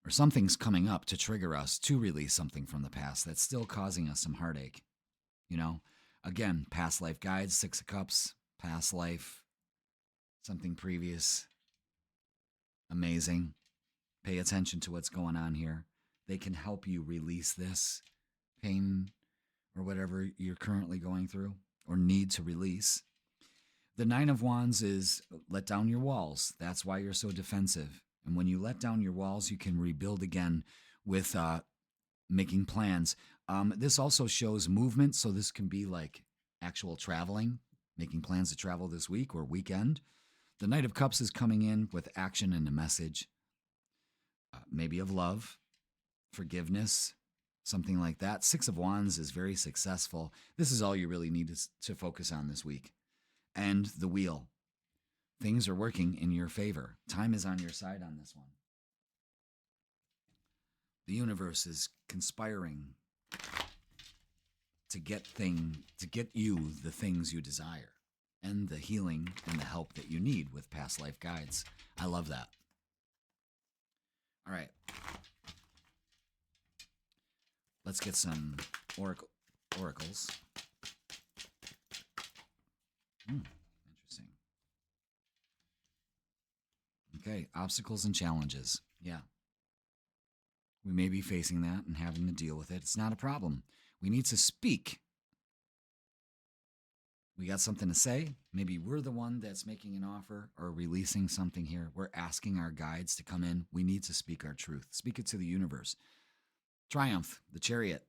Or something's coming up to trigger us to release something from the past that's still causing us some heartache. Again, past life guides, 6 of Cups, past life, something previous. Amazing. Pay attention to what's going on here. They can help you release this pain or whatever you're currently going through or need to release. The 9 of Wands is let down your walls. That's why you're so defensive. And when you let down your walls, you can rebuild again with making plans. This also shows movement, so this can be like actual traveling, making plans to travel this week or weekend. The Knight of Cups is coming in with action and a message, maybe of love, forgiveness, something like that. 6 of Wands is very successful. This is all you really need to focus on this week. And the Wheel. Things are working in your favor. Time is on your side on this one. The universe is conspiring to get you the things you desire and the healing and the help that you need with past life guides. I love that. All right. Let's get some oracles. Interesting. Okay, obstacles and challenges. Yeah. We may be facing that and having to deal with it. It's not a problem. We need to speak. We got something to say. Maybe we're the one that's making an offer or releasing something here. We're asking our guides to come in. We need to speak our truth. Speak it to the universe. Triumph, the Chariot,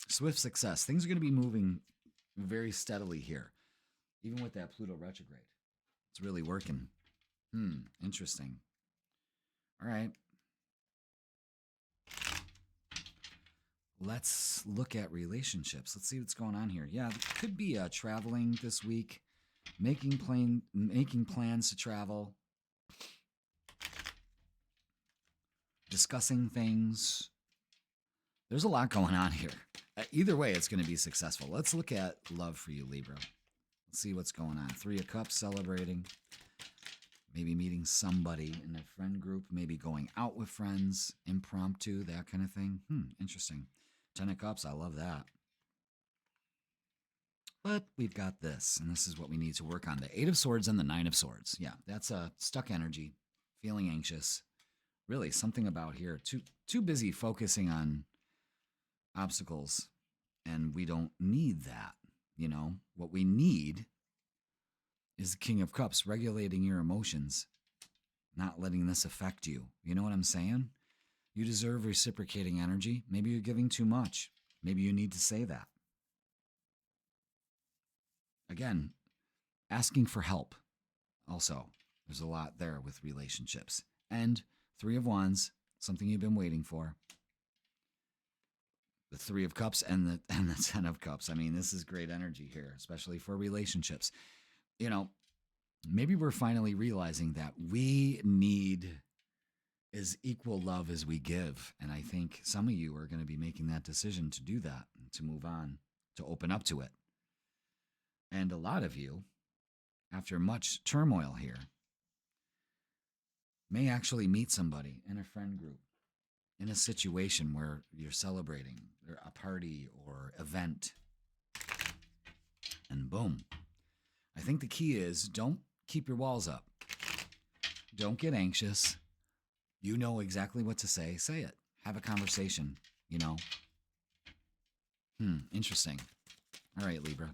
swift success. Things are going to be moving very steadily here, even with that Pluto retrograde. It's really working. Interesting. All right. Let's look at relationships. Let's see what's going on here. Yeah, it could be traveling this week, making plans to travel, discussing things. There's a lot going on here. Either way, it's going to be successful. Let's look at love for you, Libra. Let's see what's going on. 3 of Cups, celebrating. Maybe meeting somebody in a friend group, maybe going out with friends, impromptu, that kind of thing. Interesting. 10 of Cups, I love that. But we've got this, and this is what we need to work on. The 8 of Swords and the 9 of Swords. Yeah, that's a stuck energy, feeling anxious, Really, something about here. Too busy focusing on obstacles, and we don't need that. What we need is the King of Cups, regulating your emotions, not letting this affect you. You know what I'm saying? You deserve reciprocating energy. Maybe you're giving too much. Maybe you need to say that. Again, asking for help. Also, there's a lot there with relationships. And Three of Wands, something you've been waiting for. The Three of Cups and the Ten of Cups. I mean, this is great energy here, especially for relationships. Maybe we're finally realizing that we need as equal love as we give. And I think some of you are going to be making that decision to do that, to move on, to open up to it. And a lot of you, after much turmoil here, may actually meet somebody in a friend group, in a situation where you're celebrating a party or event. And boom. I think the key is don't keep your walls up. Don't get anxious. You know exactly what to say. Say it. Have a conversation, Interesting. All right, Libra.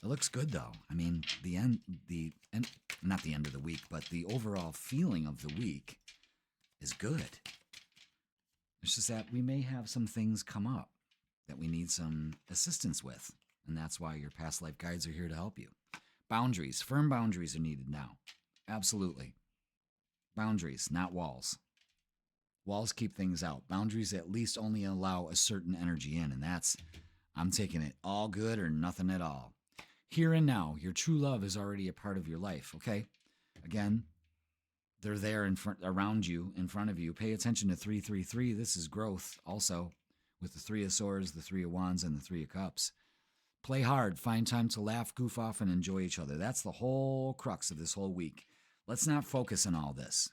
It looks good, though. I mean, not the end of the week, but the overall feeling of the week is good. It's just that we may have some things come up that we need some assistance with, and that's why your past life guides are here to help you. Boundaries, firm boundaries are needed now. Absolutely. Boundaries, not walls. Walls keep things out. Boundaries at least only allow a certain energy in, and that's, I'm taking it all good or nothing at all. Here and now, your true love is already a part of your life, okay? Again, they're there around you, in front of you. Pay attention to 333. This is growth also, with the Three of Swords, the Three of Wands, and the Three of Cups. Play hard, find time to laugh, goof off, and enjoy each other. That's the whole crux of this whole week. Let's not focus on all this.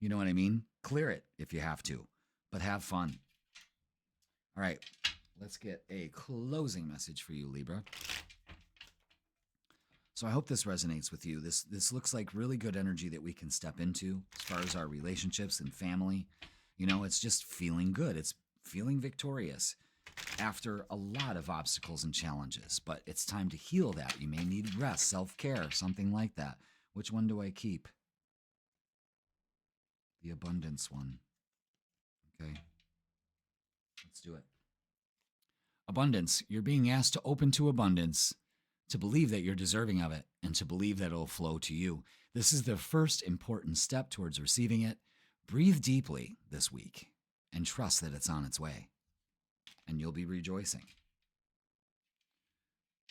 You know what I mean? Clear it if you have to, but have fun. All right, let's get a closing message for you, Libra. So I hope this resonates with you. This looks like really good energy that we can step into as far as our relationships and family. It's just feeling good. It's feeling victorious after a lot of obstacles and challenges. But it's time to heal that. You may need rest, self-care, something like that. Which one do I keep? The abundance one. Okay. Let's do it. Abundance. You're being asked to open to abundance, to believe that you're deserving of it, and to believe that it'll flow to you. This is the first important step towards receiving it. Breathe deeply this week and trust that it's on its way, and you'll be rejoicing.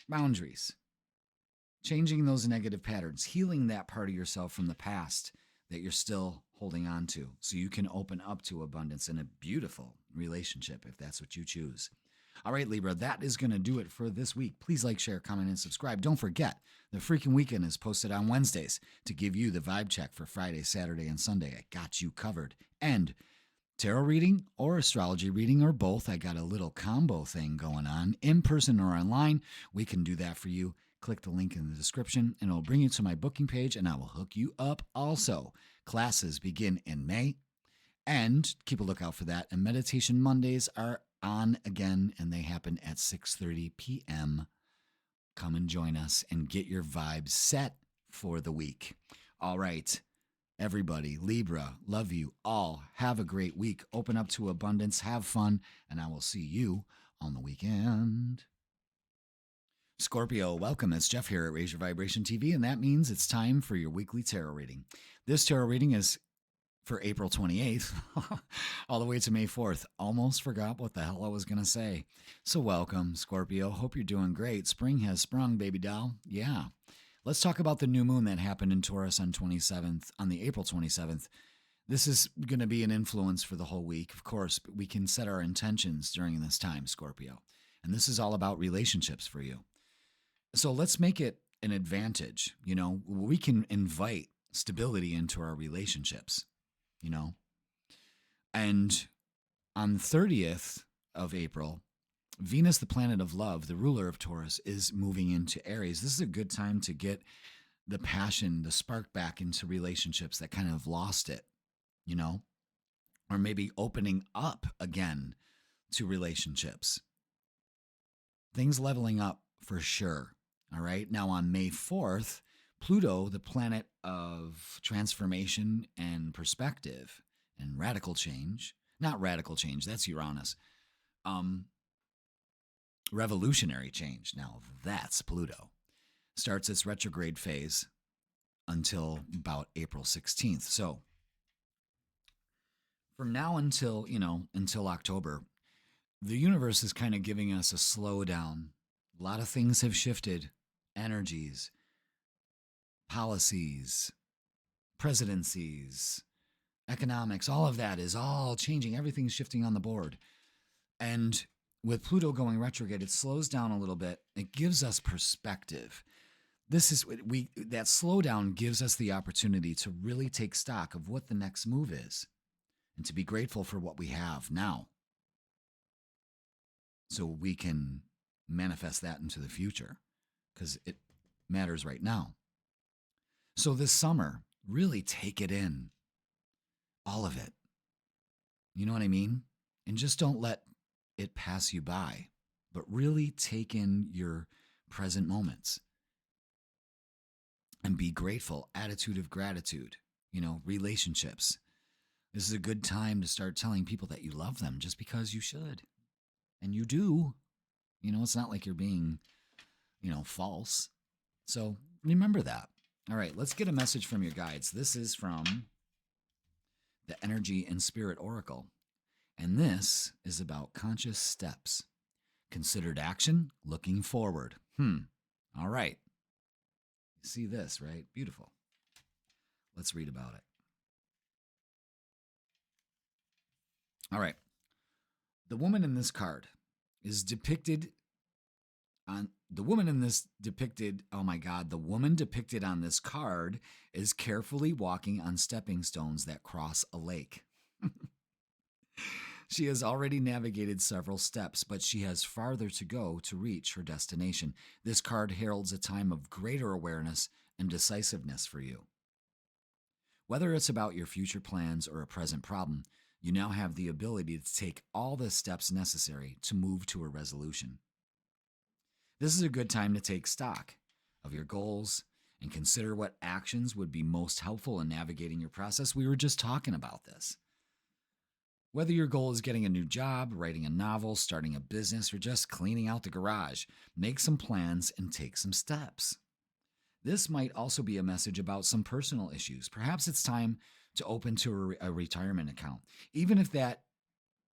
Boundaries. Changing those negative patterns, healing that part of yourself from the past that you're still holding on to, so you can open up to abundance in a beautiful relationship if that's what you choose. All right, Libra, that is going to do it for this week. Please like, share, comment, and subscribe. Don't forget, the freaking weekend is posted on Wednesdays to give you the vibe check for Friday, Saturday, and Sunday. I got you covered. And tarot reading or astrology reading or both, I got a little combo thing going on. In person or online, we can do that for you. Click the link in the description, and it'll bring you to my booking page, and I will hook you up also. Classes begin in May, and keep a lookout for that. And Meditation Mondays are on again, and they happen at 6:30 p.m. Come and join us and get your vibes set for the week. All right, everybody, Libra, love you all. Have a great week. Open up to abundance. Have fun, and I will see you on the weekend. Scorpio, welcome. It's Jeff here at Raise Your Vibration TV, and that means it's time for your weekly tarot reading. This tarot reading is for April 28th all the way to May 4th. Almost forgot what the hell I was going to say. So welcome, Scorpio. Hope you're doing great. Spring has sprung, baby doll. Yeah. Let's talk about the new moon that happened in Taurus on the April 27th. This is going to be an influence for the whole week. Of course, but we can set our intentions during this time, Scorpio. And this is all about relationships for you. So let's make it an advantage. We can invite stability into our relationships, And on the 30th of April, Venus, the planet of love, the ruler of Taurus, is moving into Aries. This is a good time to get the passion, the spark back into relationships that kind of lost it you know, or maybe opening up again to relationships. Things leveling up for sure. All right. Now, on May 4th, Pluto, the planet of transformation and perspective and radical change, not radical change, that's Uranus, um, revolutionary change. Now, that's Pluto. Starts its retrograde phase until about April 16th. So, from now until, until October, the universe is kind of giving us a slowdown. A lot of things have shifted, energies, policies, presidencies, economics, all of that is all changing. Everything's shifting on the board. And with Pluto going retrograde, it slows down a little bit. It gives us perspective. This is that slowdown gives us the opportunity to really take stock of what the next move is and to be grateful for what we have now, so we can manifest that into the future, because it matters right now. So this summer, really take it in, all of it. You know what I mean? And just don't let it pass you by, but really take in your present moments and be grateful. Attitude of gratitude, relationships. This is a good time to start telling people that you love them, just because you should. And you do. It's not like you're being, false. So remember that. All right, let's get a message from your guides. This is from the Energy and Spirit Oracle. And this is about conscious steps. Considered action, looking forward. All right. You see this, right? Beautiful. Let's read about it. All right. The woman in this card is depicted on the woman depicted on this card is carefully walking on stepping stones that cross a lake. She has already navigated several steps, but she has farther to go to reach her destination. This card heralds a time of greater awareness and decisiveness for you. Whether it's about your future plans or a present problem, you now have the ability to take all the steps necessary to move to a resolution. This is a good time to take stock of your goals and consider what actions would be most helpful in navigating your process. We were just talking about this. Whether your goal is getting a new job, writing a novel, starting a business, or just cleaning out the garage, make some plans and take some steps. This might also be a message about some personal issues. Perhaps it's time to open to a retirement account, even if that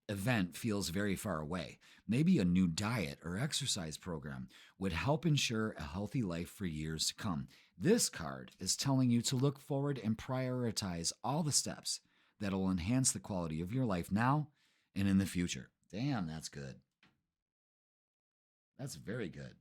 event feels very far away. Maybe a new diet or exercise program would help ensure a healthy life for years to come. This card is telling you to look forward and prioritize all the steps that will enhance the quality of your life now and in the future. Damn, that's good. That's very good.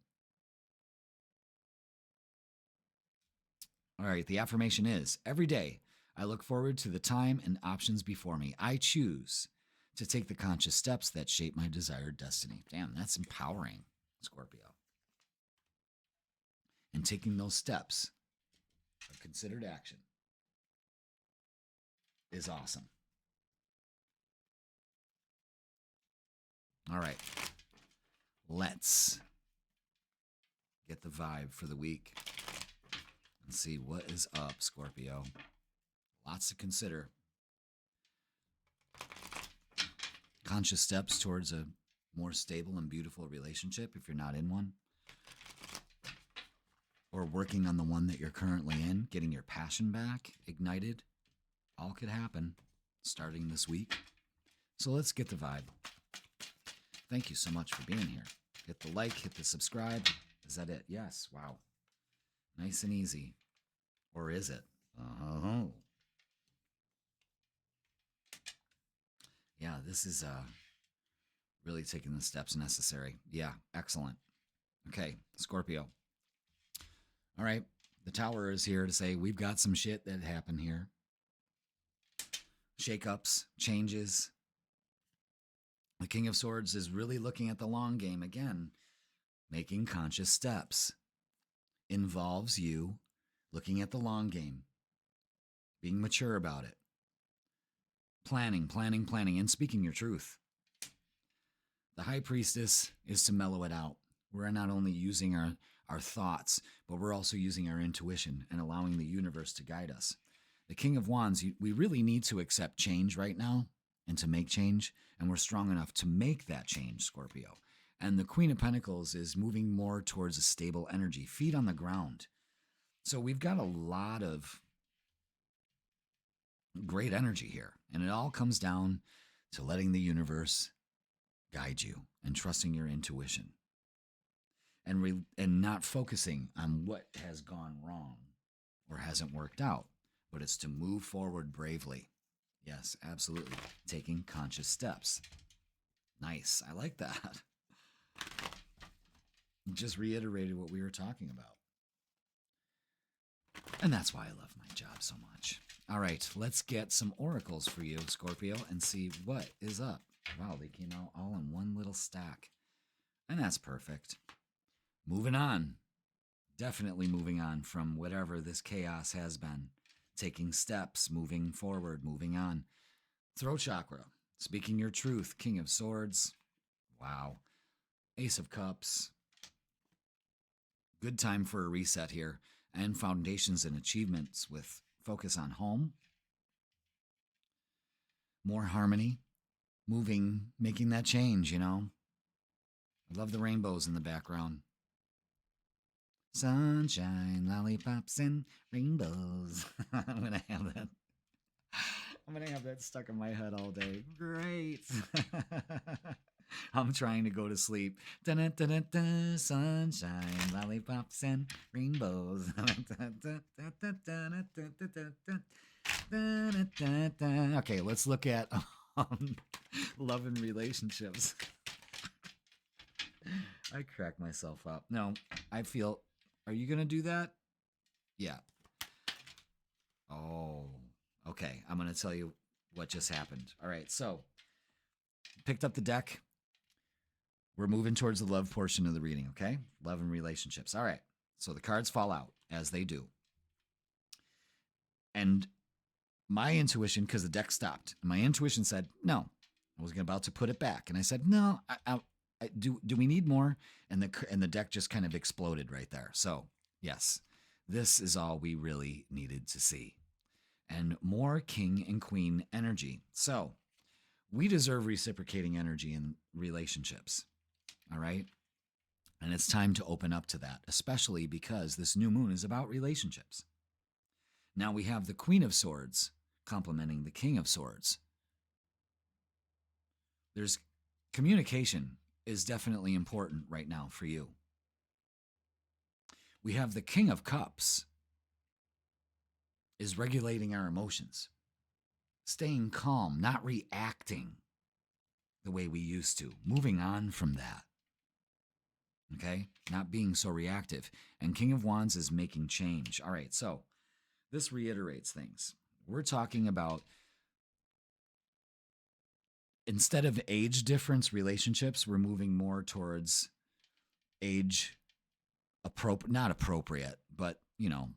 All right, the affirmation is, every day I look forward to the time and options before me. I choose to take the conscious steps that shape my desired destiny. Damn, that's empowering, Scorpio. And taking those steps of considered action is awesome. All right, let's get the vibe for the week and see what is up, Scorpio. Lots to consider. Conscious steps towards a more stable and beautiful relationship if you're not in one, or working on the one that you're currently in, getting your passion back, ignited. All could happen starting this week. So let's get the vibe. Thank you so much for being here. Hit the like, hit the subscribe. Is that it? Yes. Wow. Nice and easy. Or is it? Oh. Yeah, this is really taking the steps necessary. Yeah, excellent. Okay, Scorpio. All right, the Tower is here to say we've got some shit that happened here. Shakeups, changes. The King of Swords is really looking at the long game again. Making conscious steps involves you looking at the long game, being mature about it. Planning, and speaking your truth. The high priestess is to mellow it out. We're not only using our thoughts, but we're also using our intuition and allowing the universe to guide us. The King of Wands, we really need to accept change right now and to make change, and we're strong enough to make that change, Scorpio. And the Queen of Pentacles is moving more towards a stable energy, feet on the ground. So we've got a lot of great energy here, and it all comes down to letting the universe guide you and trusting your intuition and not focusing on what has gone wrong or hasn't worked out, but it's to move forward bravely. Yes, absolutely. Taking conscious steps. Nice. I like that. Just reiterated what we were talking about. And that's why I love my job so much. All right, let's get some oracles for you, Scorpio, and see what is up. Wow, they came out all in one little stack. And that's perfect. Moving on. Definitely moving on from whatever this chaos has been. Taking steps, moving forward, moving on. Throat chakra. Speaking your truth. King of Swords. Wow. Ace of Cups. Good time for a reset here. And foundations and achievements with focus on home. More harmony. Moving, making that change, you know. I love the rainbows in the background. Sunshine, lollipops, and rainbows. I'm gonna have that stuck in my head all day. Great. I'm trying to go to sleep. Dun-dun-dun-dun-dun. Sunshine, lollipops, and rainbows. Okay, let's look at love and relationships. I crack myself up. No, I feel... Are you going to do that? Yeah. Oh, okay. I'm going to tell you what just happened. All right, so picked up the deck. We're moving towards the love portion of the reading, okay? Love and relationships. All right, so the cards fall out, as they do. And my intuition, because the deck stopped, my intuition said, no. I was about to put it back. And I said, no, do we need more? And the deck just kind of exploded right there. So yes, this is all we really needed to see. And more king and queen energy. So we deserve reciprocating energy in relationships. All right. And it's time to open up to that, especially because this new moon is about relationships. Now we have the Queen of Swords complementing the King of Swords. There's communication is definitely important right now for you. We have the King of Cups is regulating our emotions, staying calm, not reacting the way we used to, moving on from that. Okay? Not being so reactive. And King of Wands is making change. All right, so this reiterates things. We're talking about, instead of age difference relationships, we're moving more towards age not appropriate, but, you know,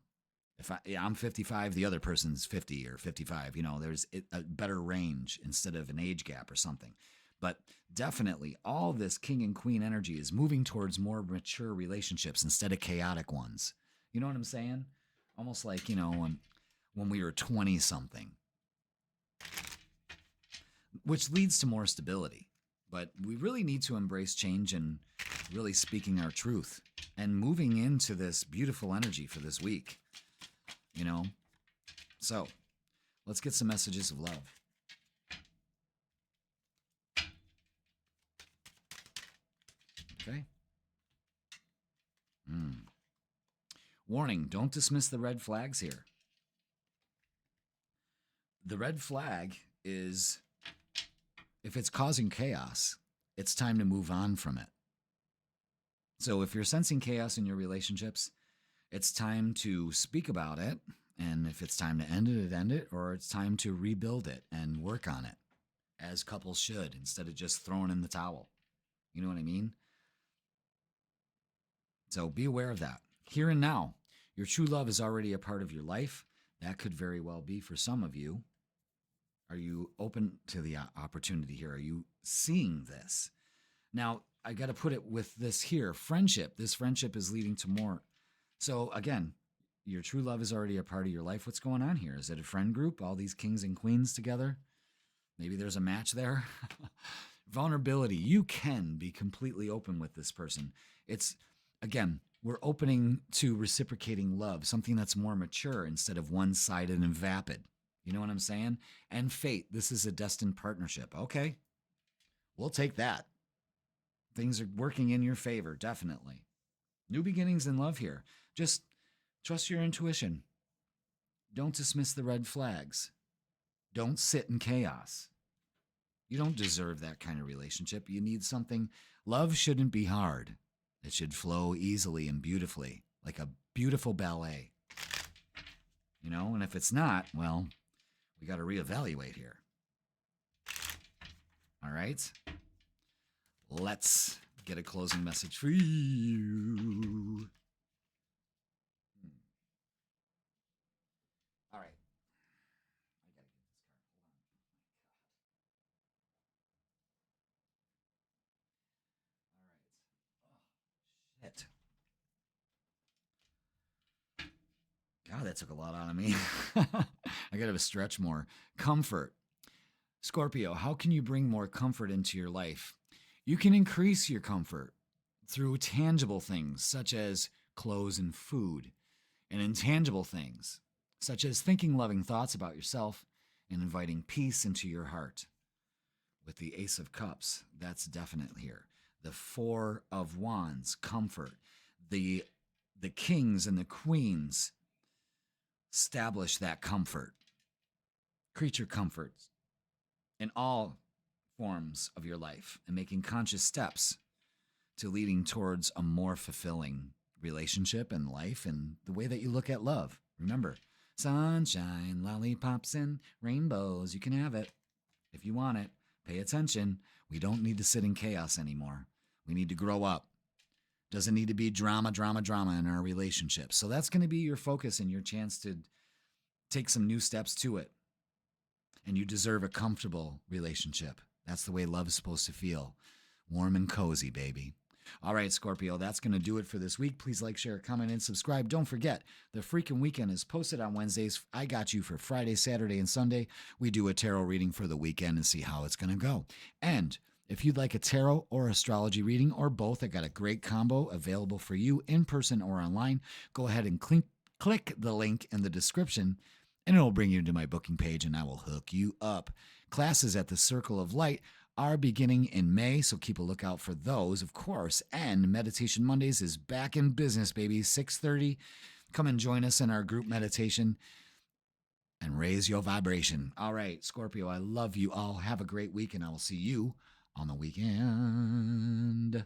if I'm 55, the other person's 50 or 55, you know, there's a better range instead of an age gap or something. But definitely all this king and queen energy is moving towards more mature relationships instead of chaotic ones. You know what I'm saying? Almost like, you know, when we were 20 something, which leads to more stability. But we really need to embrace change and really speaking our truth and moving into this beautiful energy for this week, you know? So let's get some messages of love. Okay. Warning, don't dismiss the red flags here. The red flag is, if it's causing chaos, it's time to move on from it. So if you're sensing chaos in your relationships, it's time to speak about it. And if it's time to end it, or it's time to rebuild it and work on it, as couples should, instead of just throwing in the towel. You know what I mean? So be aware of that. Here and now, your true love is already a part of your life. That could very well be for some of you. Are you open to the opportunity here? Are you seeing this? Now, I got to put it with this here friendship. This friendship is leading to more. So, again, your true love is already a part of your life. What's going on here? Is it a friend group? All these kings and queens together? Maybe there's a match there. Vulnerability. You can be completely open with this person. It's, again, we're opening to reciprocating love, something that's more mature instead of one-sided and vapid. You know what I'm saying? And fate. This is a destined partnership. Okay, we'll take that. Things are working in your favor, definitely. New beginnings in love here. Just trust your intuition. Don't dismiss the red flags. Don't sit in chaos. You don't deserve that kind of relationship. You need something. Love shouldn't be hard. It should flow easily and beautifully, like a beautiful ballet. You know, and if it's not, well, we got to reevaluate here. All right? Let's get a closing message for you. All right. I got to get this card. Hold on. All right. Oh, shit. God, that took a lot out of me. I got to stretch more. Comfort. Scorpio, how can you bring more comfort into your life? You can increase your comfort through tangible things such as clothes and food, and intangible things such as thinking loving thoughts about yourself and inviting peace into your heart. With the Ace of Cups, that's definite here. The Four of Wands, comfort. The kings and the queens establish that comfort. Creature comforts in all forms of your life and making conscious steps to leading towards a more fulfilling relationship and life and the way that you look at love. Remember, sunshine, lollipops, and rainbows. You can have it if you want it. Pay attention. We don't need to sit in chaos anymore. We need to grow up. Doesn't need to be drama in our relationship. So that's going to be your focus and your chance to take some new steps to it. And you deserve a comfortable relationship. That's the way love is supposed to feel. Warm and cozy, baby. All right, Scorpio, that's going to do it for this week. Please like, share, comment, and subscribe. Don't forget, the freaking weekend is posted on Wednesdays. I got you for Friday, Saturday, and Sunday. We do a tarot reading for the weekend and see how it's going to go. And if you'd like a tarot or astrology reading or both, I got a great combo available for you in person or online. Go ahead and click the link in the description, and it'll bring you to my booking page, and I will hook you up. Classes at the Circle of Light are beginning in May, so keep a lookout for those, of course. And Meditation Mondays is back in business, baby. 6:30. Come and join us in our group meditation and raise your vibration. All right, Scorpio, I love you all. Have a great week, and I will see you on the weekend.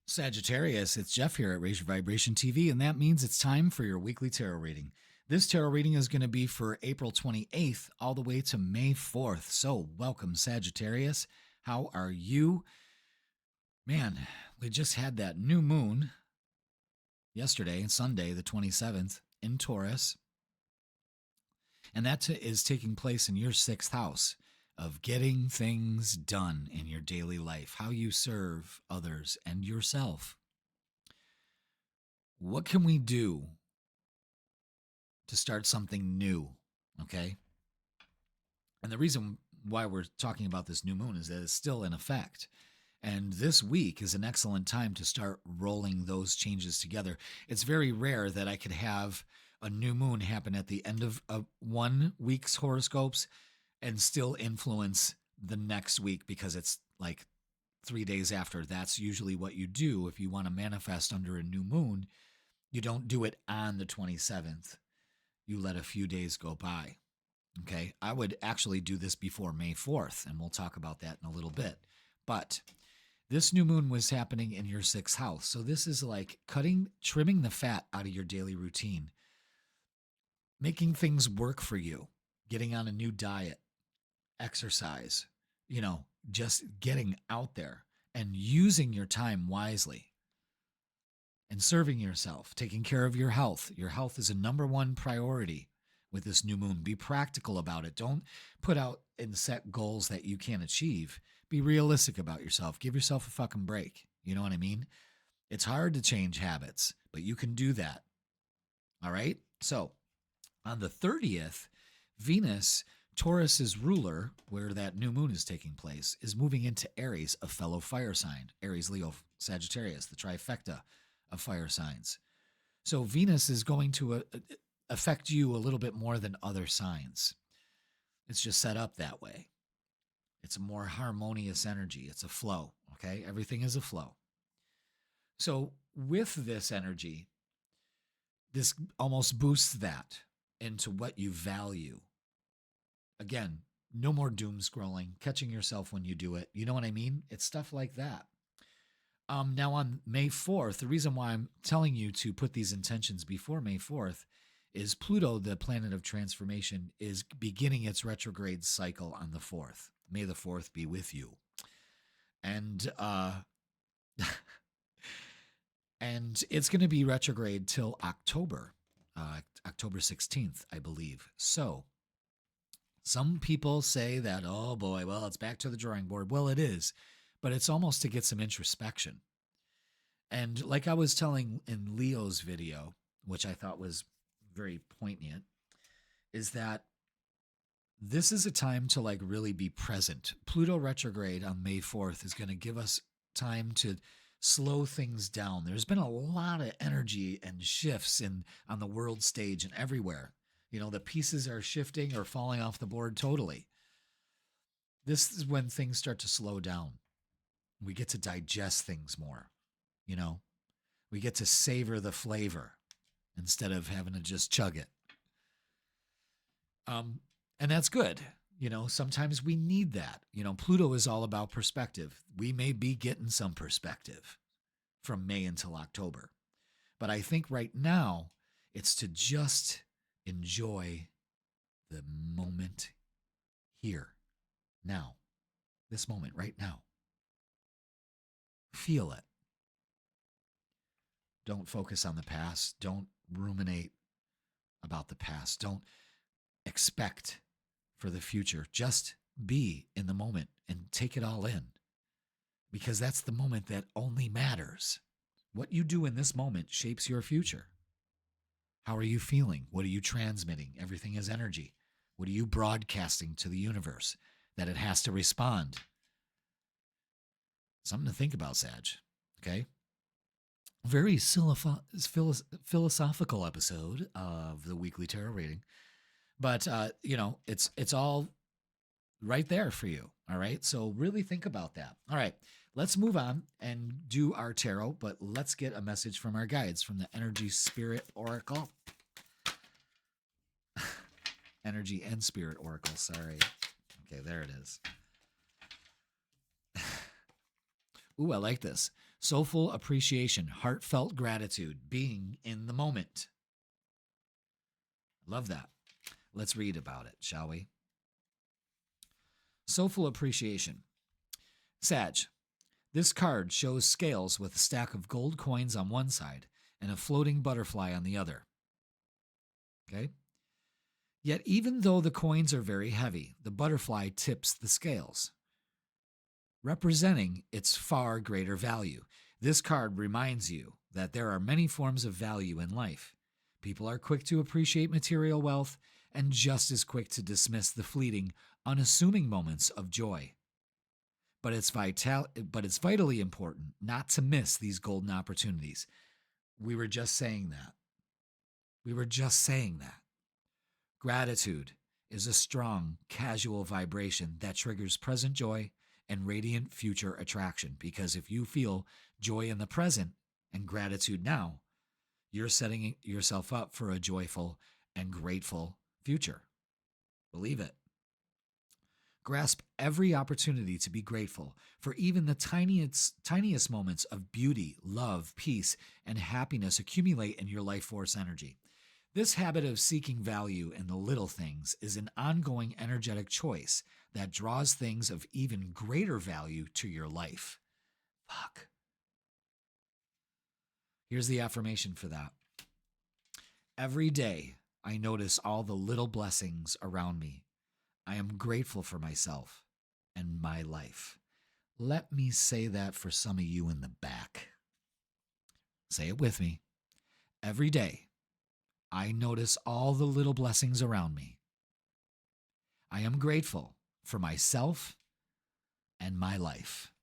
Sagittarius, it's Jeff here at Raise Your Vibration TV, and that means it's time for your weekly tarot reading. This tarot reading is going to be for April 28th all the way to May 4th. So welcome, Sagittarius. How are you? Man, we just had that new moon yesterday, Sunday, the 27th, in Taurus. And that is taking place in your 6th house of getting things done in your daily life, how you serve others and yourself. What can we do to start something new, okay? And the reason why we're talking about this new moon is that it's still in effect. And this week is an excellent time to start rolling those changes together. It's very rare that I could have a new moon happen at the end of one week's horoscopes and still influence the next week, because it's like 3 days after. That's usually what you do if you want to manifest under a new moon. You don't do it on the 27th. You let a few days go by, okay? I would actually do this before May 4th, and we'll talk about that in a little bit. But this new moon was happening in your 6th house. So this is like trimming the fat out of your daily routine, making things work for you, getting on a new diet, exercise, just getting out there and using your time wisely and serving yourself, taking care of your health. Your health is a number one priority with this new moon. Be practical about it. Don't put out and set goals that you can't achieve. Be realistic about yourself. Give yourself a fucking break. You know what I mean? It's hard to change habits, but you can do that. All right? So on the 30th, Venus, Taurus's ruler, where that new moon is taking place, is moving into Aries, a fellow fire sign. Aries, Leo, Sagittarius, the trifecta of fire signs. So Venus is going to affect you a little bit more than other signs. It's just set up that way. It's a more harmonious energy. It's a flow, okay? Everything is a flow. So with this energy, this almost boosts that into what you value. Again, no more doom scrolling, catching yourself when you do it. You know what I mean? It's stuff like that. Now on May 4th, the reason why I'm telling you to put these intentions before May 4th is Pluto, the planet of transformation, is beginning its retrograde cycle on the 4th. May the 4th be with you. And and it's going to be retrograde till October 16th, I believe. So some people say that, oh boy, well, it's back to the drawing board. Well, it is, but it's almost to get some introspection. And like I was telling in Leo's video, which I thought was very poignant, is that this is a time to like really be present. Pluto retrograde on May 4th is going to give us time to slow things down. There's been a lot of energy and shifts on the world stage and everywhere. You know, the pieces are shifting or falling off the board totally. This is when things start to slow down. We get to digest things more, you know. We get to savor the flavor instead of having to just chug it. And that's good. You know, sometimes we need that. You know, Pluto is all about perspective. We may be getting some perspective from May until October. But I think right now it's to just enjoy the moment here, now, this moment right now. Feel it. Don't focus on the past. Don't ruminate about the past. Don't expect for the future. Just be in the moment and take it all in, because that's the moment that only matters. What you do in this moment shapes your future. How are you feeling? What are you transmitting? Everything is energy. What are you broadcasting to the universe that it has to respond? Something to think about, Sag. Okay? Very philosophical episode of the weekly tarot reading. But, you know, it's all right there for you. All right. So really think about that. All right. Let's move on and do our tarot, but let's get a message from our guides from the Energy Spirit Oracle. Energy and Spirit Oracle. Sorry. Okay. There it is. Ooh, I like this. Soulful appreciation, heartfelt gratitude, being in the moment. Love that. Let's read about it, shall we? Soulful appreciation. Sag, this card shows scales with a stack of gold coins on one side and a floating butterfly on the other. Okay? Yet even though the coins are very heavy, the butterfly tips the scales, representing its far greater value. This card reminds you that there are many forms of value in life. People are quick to appreciate material wealth and just as quick to dismiss the fleeting, unassuming moments of joy. But it's vitally important not to miss these golden opportunities. We were just saying that. Gratitude is a strong, casual vibration that triggers present joy and radiant future attraction, because if you feel joy in the present and gratitude now, you're setting yourself up for a joyful and grateful future. Believe it. Grasp every opportunity to be grateful for even the tiniest moments of beauty, love, peace, and happiness accumulate in your life force energy. This habit of seeking value in the little things is an ongoing energetic choice that draws things of even greater value to your life. Fuck. Here's the affirmation for that. Every day, I notice all the little blessings around me. I am grateful for myself and my life. Let me say that for some of you in the back. Say it with me. Every day, I notice all the little blessings around me. I am grateful for myself and my life.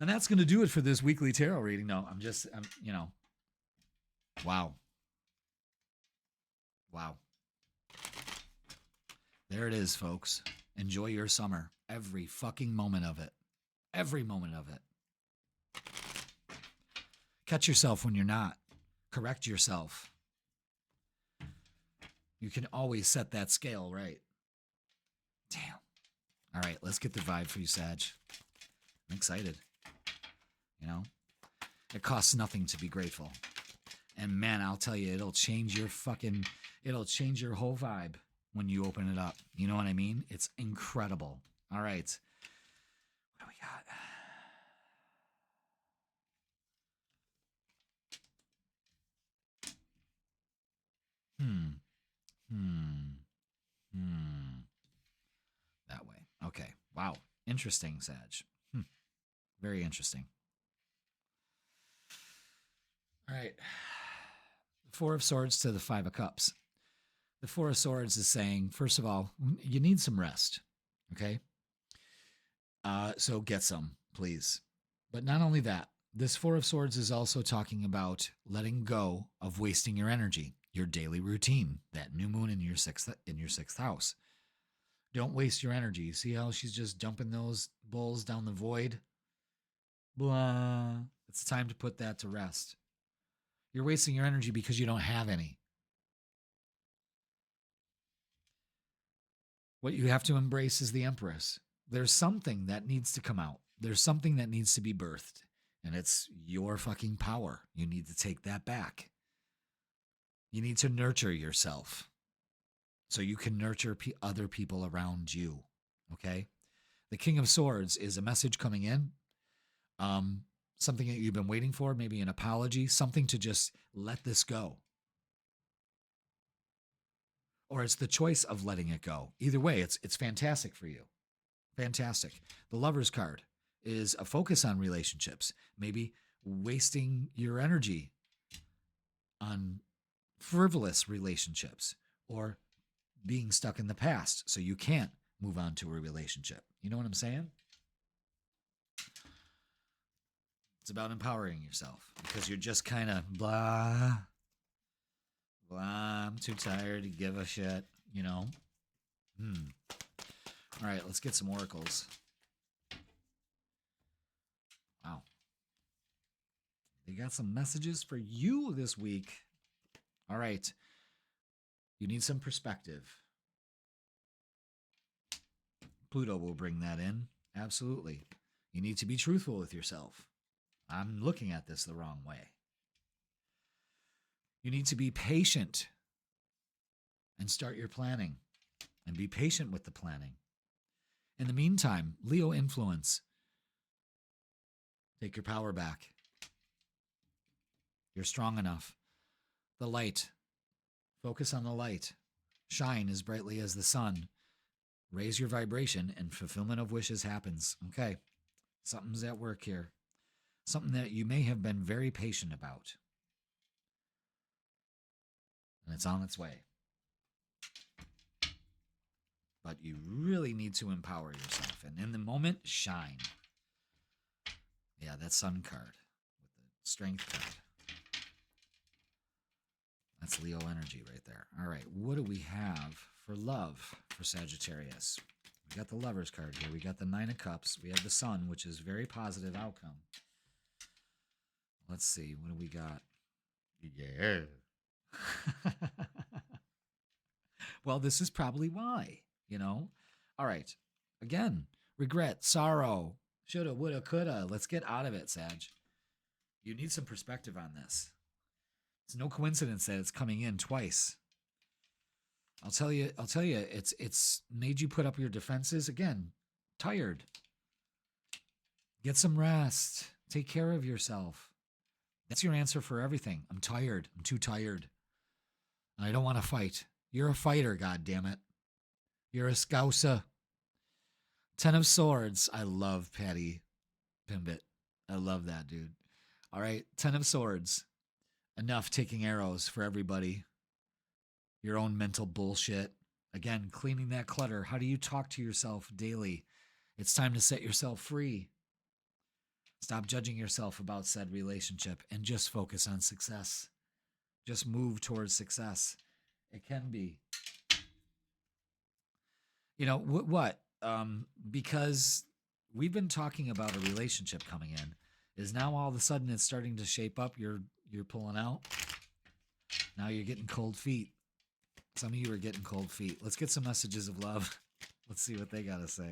And that's going to do it for this weekly tarot reading. No, wow. Wow. There it is, folks. Enjoy your summer. Every fucking moment of it. Every moment of it. Catch yourself when you're not. Correct yourself. You can always set that scale right. Damn. All right, let's get the vibe for you, Sag. I'm excited. It costs nothing to be grateful. And man, I'll tell you, it'll change your whole vibe when you open it up. You know what I mean? It's incredible. All right. What do we got? That way. Okay. Wow. Interesting, Sag. Very interesting. All right. Four of Swords to the Five of Cups. The Four of Swords is saying, first of all, you need some rest. Okay. So get some, please. But not only that, this Four of Swords is also talking about letting go of wasting your energy, your daily routine, that new moon in your sixth house. Don't waste your energy. See how she's just dumping those bulls down the void? Blah. It's time to put that to rest. You're wasting your energy because you don't have any. What you have to embrace is the Empress. There's something that needs to come out. There's something that needs to be birthed. And it's your fucking power. You need to take that back. You need to nurture yourself so you can nurture other people around you. Okay? The King of Swords is a message coming in. Something that you've been waiting for, maybe an apology, something to just let this go. Or it's the choice of letting it go. Either way, it's fantastic for you. Fantastic. The Lover's card is a focus on relationships, maybe wasting your energy on frivolous relationships or being stuck in the past so you can't move on to a relationship. You know what I'm saying? It's about empowering yourself because you're just kind of blah, I'm too tired to give a shit, All right, let's get some oracles. Wow. They got some messages for you this week. All right. You need some perspective. Pluto will bring that in. Absolutely. You need to be truthful with yourself. I'm looking at this the wrong way. You need to be patient and start your planning and be patient with the planning. In the meantime, Leo influence. Take your power back. You're strong enough. The light. Focus on the light. Shine as brightly as the sun. Raise your vibration and fulfillment of wishes happens. Okay. Something's at work here. Something that you may have been very patient about. And it's on its way. But you really need to empower yourself. And in the moment, shine. Yeah, that Sun card with the Strength card. That's Leo energy right there. All right, what do we have for love for Sagittarius? We got the Lover's card here. We got the Nine of Cups. We have the Sun, which is very positive outcome. Let's see. What do we got? Yeah. Well, this is probably why, All right. Again, regret, sorrow, shoulda, woulda, coulda. Let's get out of it, Sag. You need some perspective on this. It's no coincidence that it's coming in twice. I'll tell you, it's made you put up your defenses. Again, tired. Get some rest. Take care of yourself. That's your answer for everything. I'm tired. I'm too tired. And I don't want to fight. You're a fighter, goddammit. You're a scouser. 10 of Swords. I love Patty Pimbit. I love that, dude. All right, 10 of Swords. Enough taking arrows for everybody. Your own mental bullshit. Again, cleaning that clutter. How do you talk to yourself daily? It's time to set yourself free. Stop judging yourself about said relationship and just focus on success. Just move towards success. It can be. You know, what? Because we've been talking about a relationship coming in. Is now all of a sudden it's starting to shape up? You're pulling out. Now you're getting cold feet. Some of you are getting cold feet. Let's get some messages of love. Let's see what they got to say.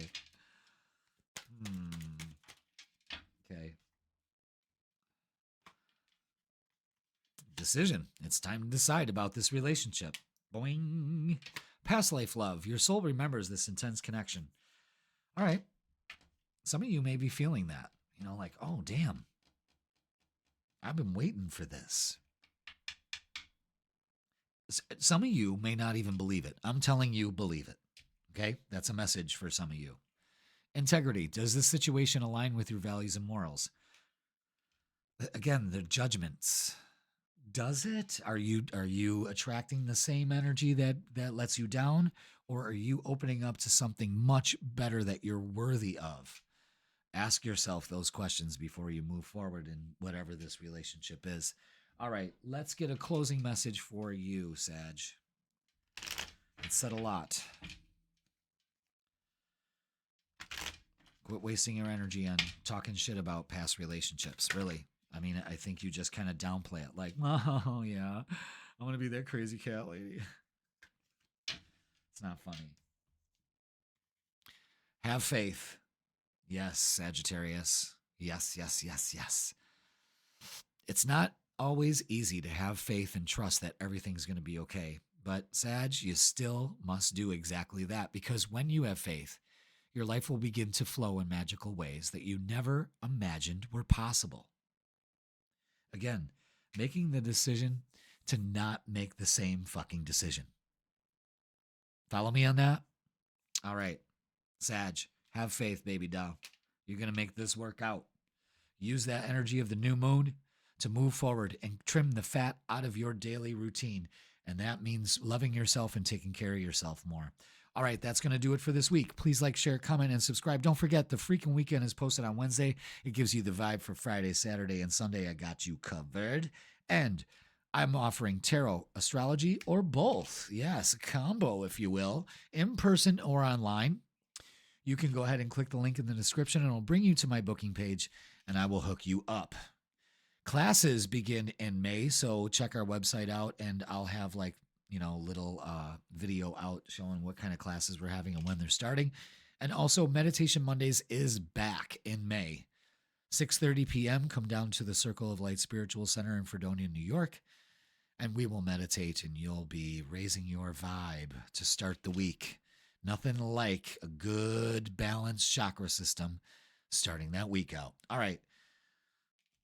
Okay. Decision. It's time to decide about this relationship. Boing. Past life love. Your soul remembers this intense connection. All right. Some of you may be feeling that. You know, like, oh, damn. I've been waiting for this. Some of you may not even believe it. I'm telling you, believe it. Okay? That's a message for some of you. Integrity. Does this situation align with your values and morals? Again, the judgments. Does it? Are you attracting the same energy that lets you down? Or are you opening up to something much better that you're worthy of? Ask yourself those questions before you move forward in whatever this relationship is. All right, let's get a closing message for you, Sag. It said a lot. Quit wasting your energy on talking shit about past relationships, really. I mean, I think you just kind of downplay it. Like, oh, yeah, I'm going to be that crazy cat lady. It's not funny. Have faith. Yes, Sagittarius. Yes, yes, yes, yes. It's not always easy to have faith and trust that everything's going to be okay. But, Sag, you still must do exactly that, because when you have faith, your life will begin to flow in magical ways that you never imagined were possible. Again, making the decision to not make the same fucking decision. Follow me on that? All right. Sag, have faith, baby doll. You're going to make this work out. Use that energy of the new moon to move forward and trim the fat out of your daily routine. And that means loving yourself and taking care of yourself more. All right, that's going to do it for this week. Please like, share, comment, and subscribe. Don't forget, the freaking weekend is posted on Wednesday. It gives you the vibe for Friday, Saturday, and Sunday. I got you covered. And I'm offering tarot, astrology, or both. Yes, a combo, if you will, in person or online. You can go ahead and click the link in the description, and it'll bring you to my booking page, and I will hook you up. Classes begin in May, so check our website out, and I'll have little video out showing what kind of classes we're having and when they're starting. And also, Meditation Mondays is back in May. 6:30 p.m. Come down to the Circle of Light Spiritual Center in Fredonia, New York, and we will meditate, and you'll be raising your vibe to start the week. Nothing like a good, balanced chakra system starting that week out. All right.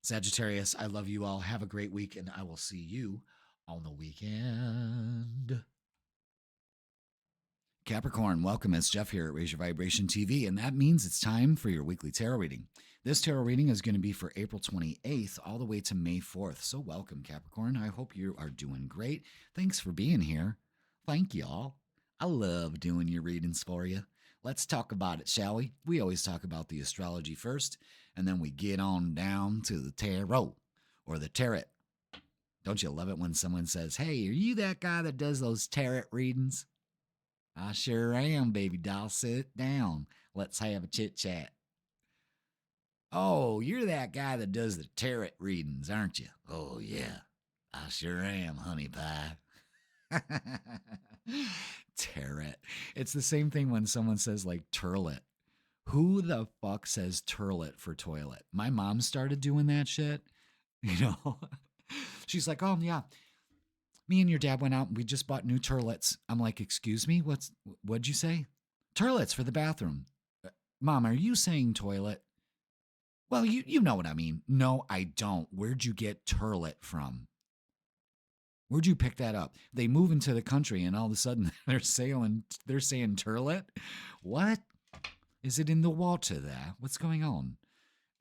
Sagittarius, I love you all. Have a great week, and I will see you on the weekend. Capricorn, welcome. It's Jeff here at Raise Your Vibration TV, and that means it's time for your weekly tarot reading. This tarot reading is going to be for April 28th all the way to May 4th. So welcome, Capricorn. I hope you are doing great. Thanks for being here. Thank y'all. I love doing your readings for you. Let's talk about it, shall we? We always talk about the astrology first, and then we get on down to the tarot or the tarot. Don't you love it when someone says, hey, are you that guy that does those tarot readings? I sure am, baby doll. Sit down. Let's have a chit-chat. Oh, you're that guy that does the tarot readings, aren't you? Oh, yeah. I sure am, honey pie. Tarot. It's the same thing when someone says like turlet. Who the fuck says turlet for toilet? My mom started doing that shit. You know, she's like, oh, yeah. Me and your dad went out and we just bought new turlets. I'm like, excuse me? What'd you say? Turlets for the bathroom. Mom, are you saying toilet? Well, you know what I mean. No, I don't. Where'd you get turlet from? Where'd you pick that up? They move into the country and all of a sudden they're saying turlet? What? Is it in the water there? What's going on?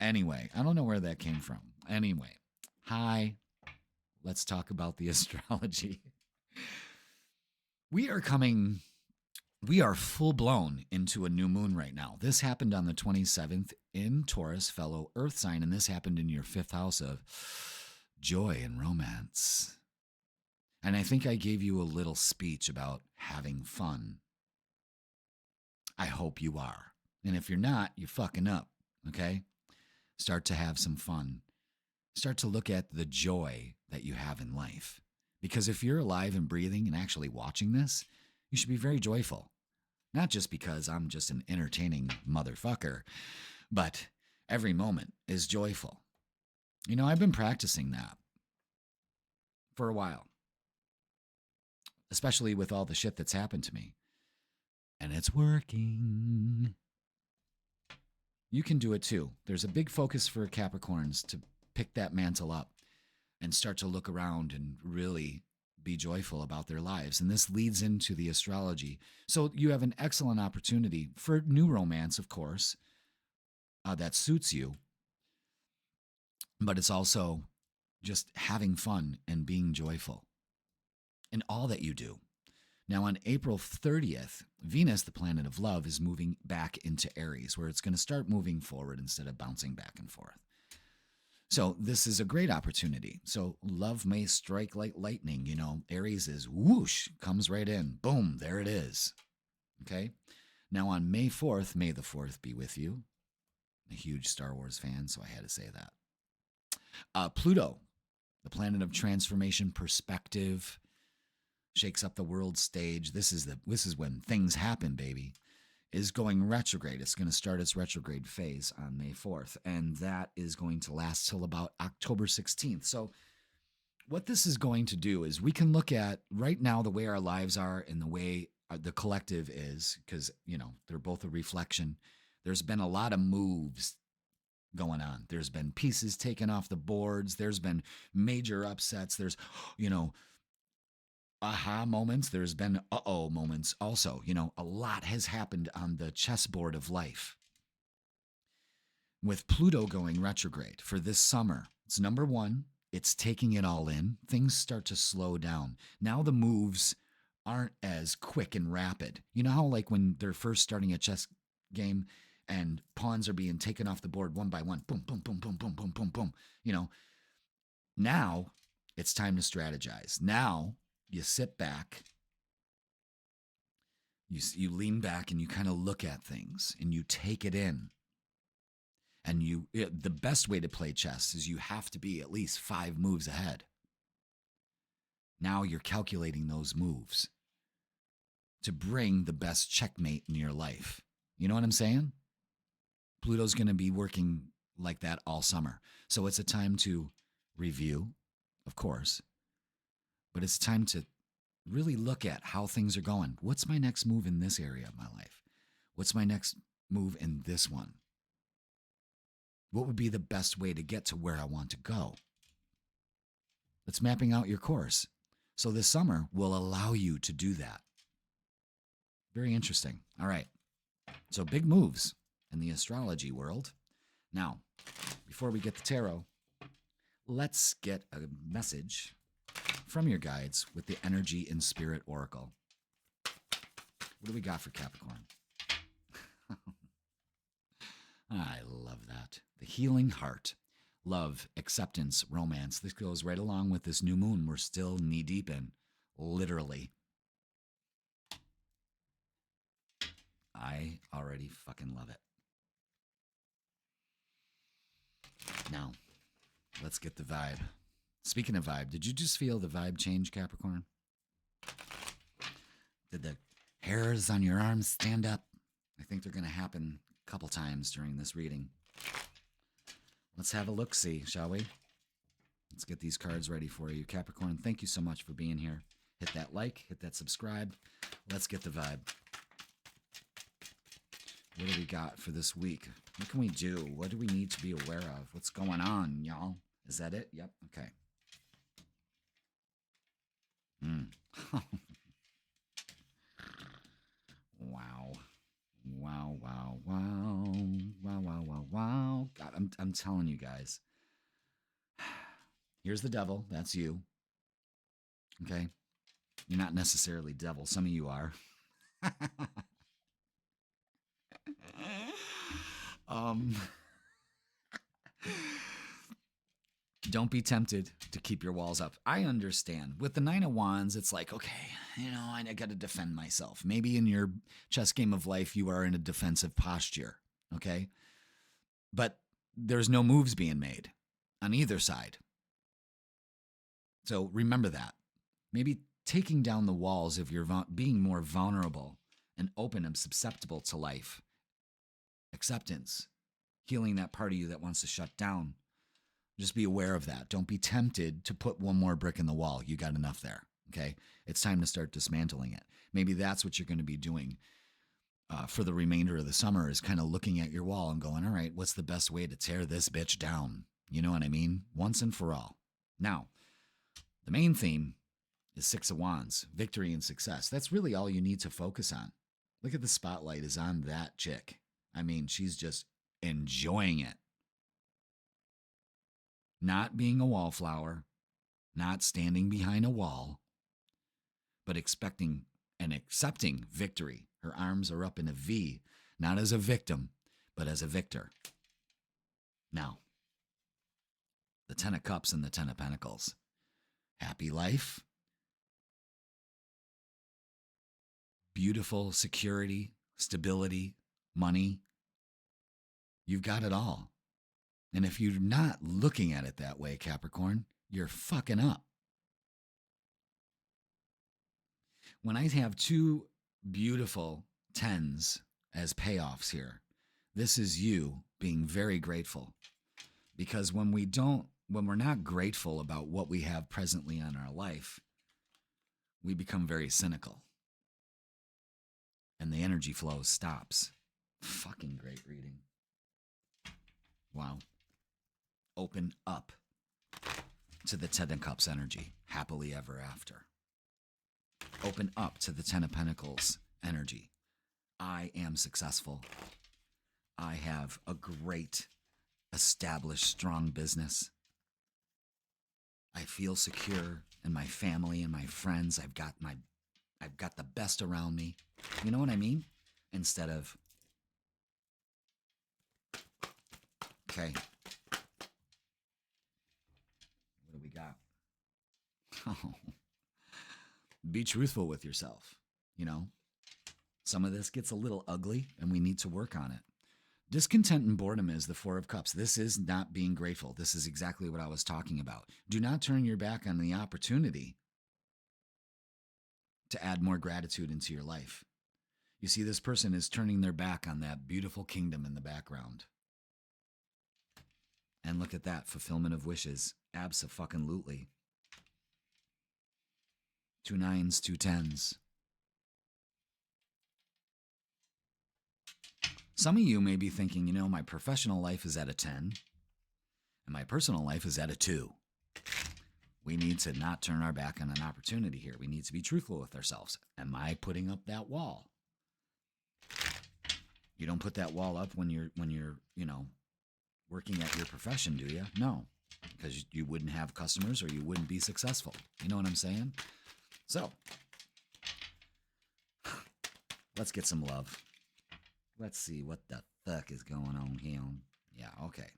Anyway, I don't know where that came from. Anyway, hi. Let's talk about the astrology. We are full blown into a new moon right now. This happened on the 27th in Taurus, fellow earth sign, and this happened in your 5th house of joy and romance. And I think I gave you a little speech about having fun. I hope you are. And if you're not, you're fucking up, okay? Start to have some fun. Start to look at the joy that you have in life. Because if you're alive and breathing and actually watching this, you should be very joyful. Not just because I'm just an entertaining motherfucker, but every moment is joyful. You know, I've been practicing that for a while, especially with all the shit that's happened to me. And it's working. You can do it too. There's a big focus for Capricorns to pick that mantle up and start to look around and really be joyful about their lives. And this leads into the astrology. So you have an excellent opportunity for new romance, of course, that suits you. But it's also just having fun and being joyful in all that you do. Now, on April 30th, Venus, the planet of love, is moving back into Aries, where it's going to start moving forward instead of bouncing back and forth. So this is a great opportunity. So love may strike like lightning. You know, Aries is whoosh, comes right in. Boom, there it is. Okay. Now on May 4th, may the 4th be with you. I'm a huge Star Wars fan, so I had to say that. Pluto, the planet of transformation, perspective, shakes up the world stage. This is when things happen, baby. Is going retrograde. It's going to start its retrograde phase on May 4th, and that is going to last till about October 16th. So what this is going to do is we can look at right now the way our lives are and the way the collective is, because, you know, they're both a reflection. There's been a lot of moves going on. There's been pieces taken off the boards. There's been major upsets. There's, you know, aha moments. There's been uh-oh moments also. You know, a lot has happened on the chessboard of life. With Pluto going retrograde for this summer, it's number one, it's taking it all in. Things start to slow down. Now the moves aren't as quick and rapid. You know how like when they're first starting a chess game and pawns are being taken off the board one by one, boom, boom, boom, boom, boom, boom, boom, boom. You know, now it's time to strategize. Now you sit back, you lean back and you kind of look at things and you take it in. And the best way to play chess is you have to be at least 5 moves ahead. Now you're calculating those moves to bring the best checkmate in your life. You know what I'm saying? Pluto's going to be working like that all summer. So it's a time to review, of course, but it's time to really look at how things are going. What's my next move in this area of my life? What's my next move in this one? What would be the best way to get to where I want to go? It's mapping out your course. So this summer will allow you to do that. Very interesting. All right. So big moves in the astrology world. Now, before we get the tarot, let's get a message from your guides with the Energy and Spirit Oracle. What do we got for Capricorn? I love that. The healing heart, love, acceptance, romance. This goes right along with this new moon we're still knee deep in, literally. I already fucking love it. Now, let's get the vibe. Speaking of vibe, did you just feel the vibe change, Capricorn? Did the hairs on your arms stand up? I think they're going to happen a couple times during this reading. Let's have a look-see, shall we? Let's get these cards ready for you. Capricorn, thank you so much for being here. Hit that like, hit that subscribe. Let's get the vibe. What do we got for this week? What can we do? What do we need to be aware of? What's going on, y'all? Is that it? Yep. Okay. Wow. Wow, wow, wow. Wow, wow, wow, wow. God, I'm telling you guys. Here's the devil. That's you. Okay? You're not necessarily devil. Some of you are. um Don't be tempted to keep your walls up. I understand. With the Nine of Wands, it's like, okay, I got to defend myself. Maybe in your chess game of life, you are in a defensive posture, okay? But there's no moves being made on either side. So remember that. Maybe taking down the walls if you're being more vulnerable and open and susceptible to life, acceptance, healing that part of you that wants to shut down. Just be aware of that. Don't be tempted to put one more brick in the wall. You got enough there, okay? It's time to start dismantling it. Maybe that's what you're going to be doing for the remainder of the summer, is kind of looking at your wall and going, all right, what's the best way to tear this bitch down? You know what I mean? Once and for all. Now, the main theme is Six of Wands, victory and success. That's really all you need to focus on. Look at the spotlight is on that chick. I mean, she's just enjoying it. Not being a wallflower, not standing behind a wall, but expecting and accepting victory. Her arms are up in a V, not as a victim, but as a victor. Now, the Ten of Cups and the Ten of Pentacles. Happy life, beautiful security, stability, money. You've got it all. And if you're not looking at it that way, Capricorn, you're fucking up. When I have two beautiful tens as payoffs here, this is you being very grateful. Because when we're not grateful about what we have presently in our life, we become very cynical. And the energy flow stops. Fucking great reading. Wow. Open up to the Ten of Cups energy, happily ever after. Open up to the Ten of Pentacles energy. I am successful. I have a great, established, strong business. I feel secure in my family and my friends. I've got the best around me. You know what I mean? Instead of, okay, what do we got? Oh, be truthful with yourself. Some of this gets a little ugly and we need to work on it. Discontent and boredom is the Four of Cups. This is not being grateful. This is exactly what I was talking about. Do not turn your back on the opportunity to add more gratitude into your life. You see, this person is turning their back on that beautiful kingdom in the background. And look at that, fulfillment of wishes. Abso-fucking-lutely. 2 9s, 2 10s. Some of you may be thinking, my professional life is at a 10 and my personal life is at a 2. We need to not turn our back on an opportunity here. We need to be truthful with ourselves. Am I putting up that wall? You don't put that wall up when you're working at your profession, do you? No, because you wouldn't have customers or you wouldn't be successful. You know what I'm saying? So, let's get some love. Let's see what the fuck is going on here. Yeah, okay.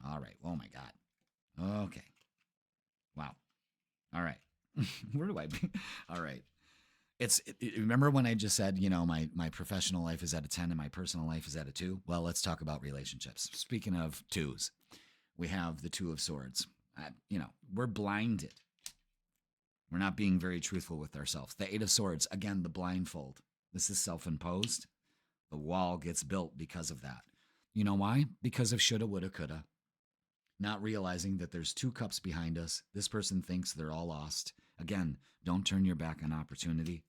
All right. Oh, my God. Okay. Wow. All right. Where do I be? All right. Remember when I just said, my professional life is at a 10 and my personal life is at a 2? Well, let's talk about relationships. Speaking of 2s, we have the 2 of Swords. We're blinded. We're not being very truthful with ourselves. The 8 of Swords, again, the blindfold. This is self-imposed. The wall gets built because of that. You know why? Because of shoulda, woulda, coulda. Not realizing that there's 2 cups behind us. This person thinks they're all lost. Again, don't turn your back on opportunity.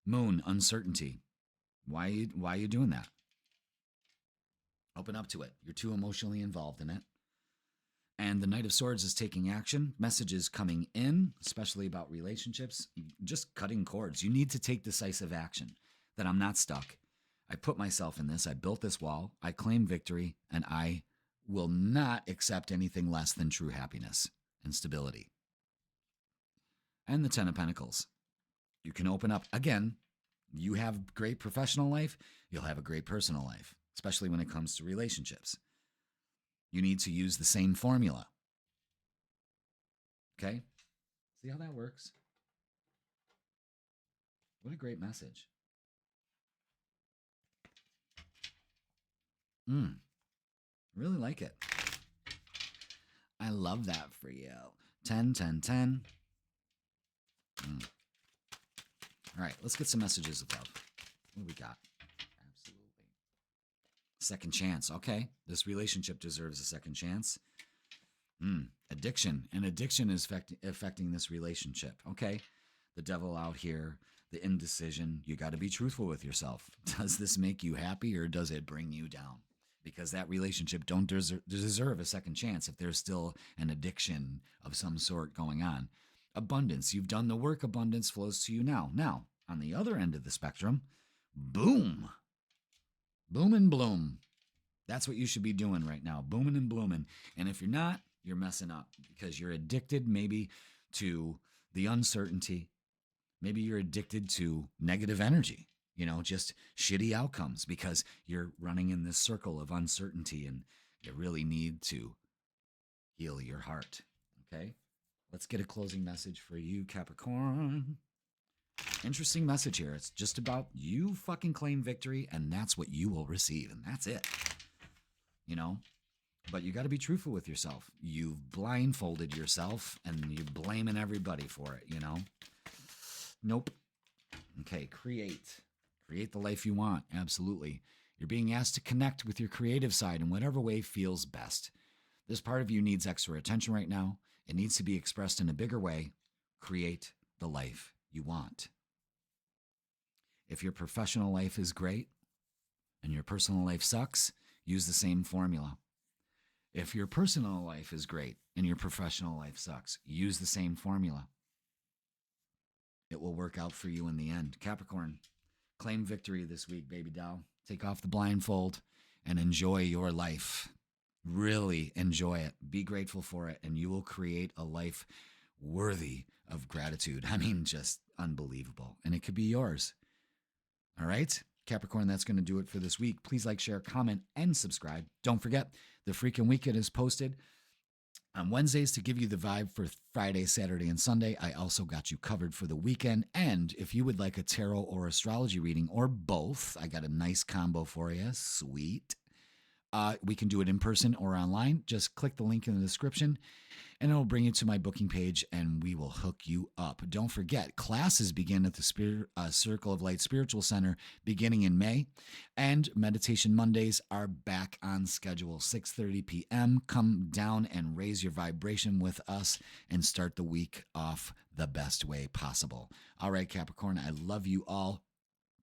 Moon, uncertainty. Why are you doing that? Open up to it. You're too emotionally involved in it. And the Knight of Swords is taking action. Messages coming in, especially about relationships, just cutting cords. You need to take decisive action. That I'm not stuck. I put myself in this. I built this wall. I claim victory, and I will not accept anything less than true happiness and stability. And the Ten of Pentacles. You can open up. Again, you have a great professional life. You'll have a great personal life, especially when it comes to relationships. You need to use the same formula. Okay? See how that works? What a great message. Really like it. I love that for you. 10, 10, 10. All right, let's get some messages of love. What do we got? Absolutely. Second chance. Okay, this relationship deserves a second chance. Addiction. And addiction is affecting this relationship. Okay, the devil out here, the indecision. You got to be truthful with yourself. Does this make you happy or does it bring you down? Because that relationship don't deserve a second chance if there's still an addiction of some sort going on. Abundance. You've done the work. Abundance flows to you now. Now, on the other end of the spectrum, boom. Boom and bloom. That's what you should be doing right now. Booming and blooming. And if you're not, you're messing up because you're addicted maybe to the uncertainty. Maybe you're addicted to negative energy, just shitty outcomes because you're running in this circle of uncertainty and you really need to heal your heart. Okay? Let's get a closing message for you, Capricorn. Interesting message here. It's just about you fucking claim victory and that's what you will receive. And that's it. But you got to be truthful with yourself. You've blindfolded yourself and you're blaming everybody for it, Nope. Okay, create. Create the life you want. Absolutely. You're being asked to connect with your creative side in whatever way feels best. This part of you needs extra attention right now. It needs to be expressed in a bigger way. Create the life you want. If your professional life is great and your personal life sucks, use the same formula. If your personal life is great and your professional life sucks, use the same formula. It will work out for you in the end. Capricorn, claim victory this week, baby doll. Take off the blindfold and enjoy your life. Really enjoy it. Be grateful for it, and you will create a life worthy of gratitude. I mean, just unbelievable. And it could be yours. All right? Capricorn, that's going to do it for this week. Please like, share, comment, and subscribe. Don't forget, the Freakin' Weekend is posted on Wednesdays to give you the vibe for Friday, Saturday, and Sunday. I also got you covered for the weekend. And if you would like a tarot or astrology reading or both, I got a nice combo for you. Sweet. We can do it in person or online. Just click the link in the description and it'll bring you to my booking page and we will hook you up. Don't forget, classes begin at the Circle of Light Spiritual Center beginning in May, and Meditation Mondays are back on schedule, 6:30 p.m. Come down and raise your vibration with us and start the week off the best way possible. All right, Capricorn, I love you all.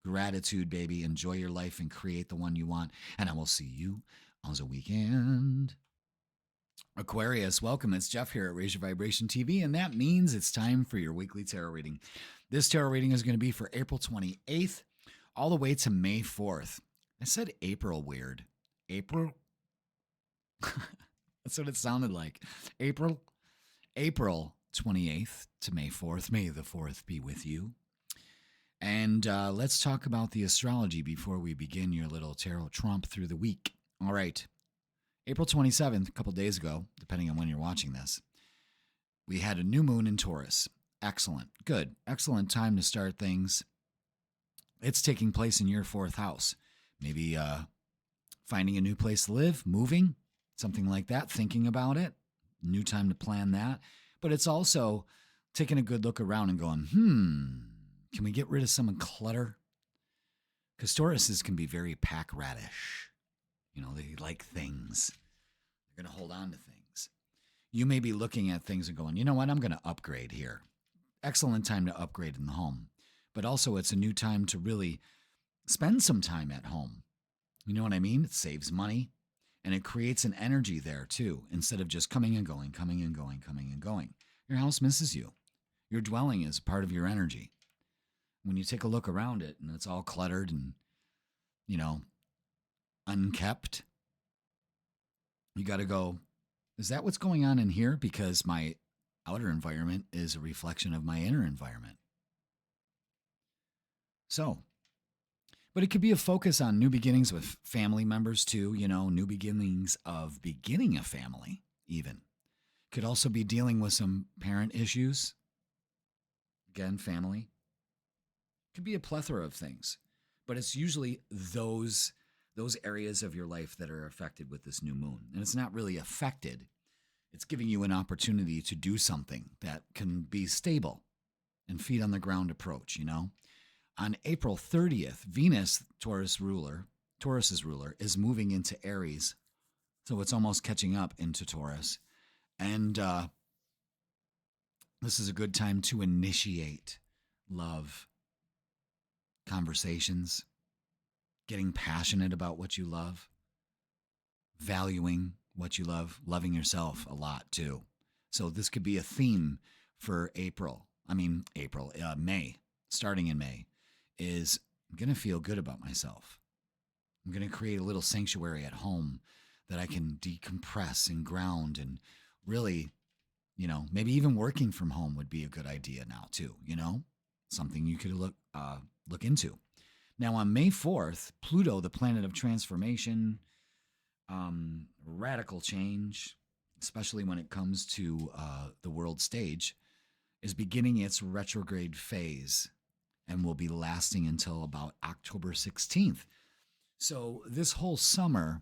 Gratitude, baby. Enjoy your life and create the one you want. And I will see you on the weekend. Aquarius, welcome. It's Jeff here at Raise Your Vibration TV, and that means it's time for your weekly tarot reading. This tarot reading is going to be for April 28th all the way to May 4th. I said April weird. April? That's what it sounded like. April 28th to May 4th. May the 4th be with you. And let's talk about the astrology before we begin your little tarot trump through the week. All right. April 27th, a couple days ago, depending on when you're watching this, we had a new moon in Taurus. Excellent. Good. Excellent time to start things. It's taking place in your 4th house. Maybe finding a new place to live, moving, something like that, thinking about it. New time to plan that. But it's also taking a good look around and going, can we get rid of some clutter? Because Tauruses can be very pack ratish. They like things. They're going to hold on to things. You may be looking at things and going, you know what, I'm going to upgrade here. Excellent time to upgrade in the home. But also it's a new time to really spend some time at home. You know what I mean? It saves money. And it creates an energy there too, instead of just coming and going, coming and going, coming and going. Your house misses you. Your dwelling is part of your energy. When you take a look around it and it's all cluttered and, you know, unkept, you got to go, is that what's going on in here? Because my outer environment is a reflection of my inner environment. So, but it could be a focus on new beginnings with family members too, you know, new beginnings of beginning a family even. Could also be dealing with some parent issues. Again, family. Could be a plethora of things, but it's usually those areas of your life that are affected with this new moon. And it's not really affected. It's giving you an opportunity to do something that can be stable and feet on the ground approach, you know? On April 30th, Venus, Taurus's ruler, is moving into Aries. So it's almost catching up into Taurus. And this is a good time to initiate love, conversations, getting passionate about what you love, valuing what you love, loving yourself a lot too. So this could be a theme for May, starting in May, is I'm going to feel good about myself. I'm going to create a little sanctuary at home that I can decompress and ground and really, you know, maybe even working from home would be a good idea now too, you know, something you could look into. Now on May 4th, Pluto, the planet of transformation, radical change, especially when it comes to the world stage, is beginning its retrograde phase and will be lasting until about October 16th. So this whole summer,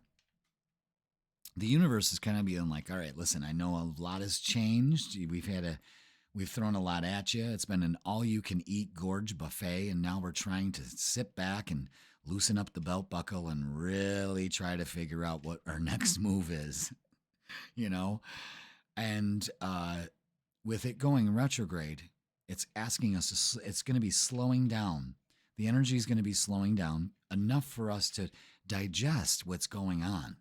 the universe is kind of being like, all right, listen, I know a lot has changed. We've thrown a lot at you. It's been an all-you-can-eat gorge buffet, and now we're trying to sit back and loosen up the belt buckle and really try to figure out what our next move is, you know? And with it going retrograde, it's asking us, it's going to be slowing down. The energy is going to be slowing down enough for us to digest what's going on.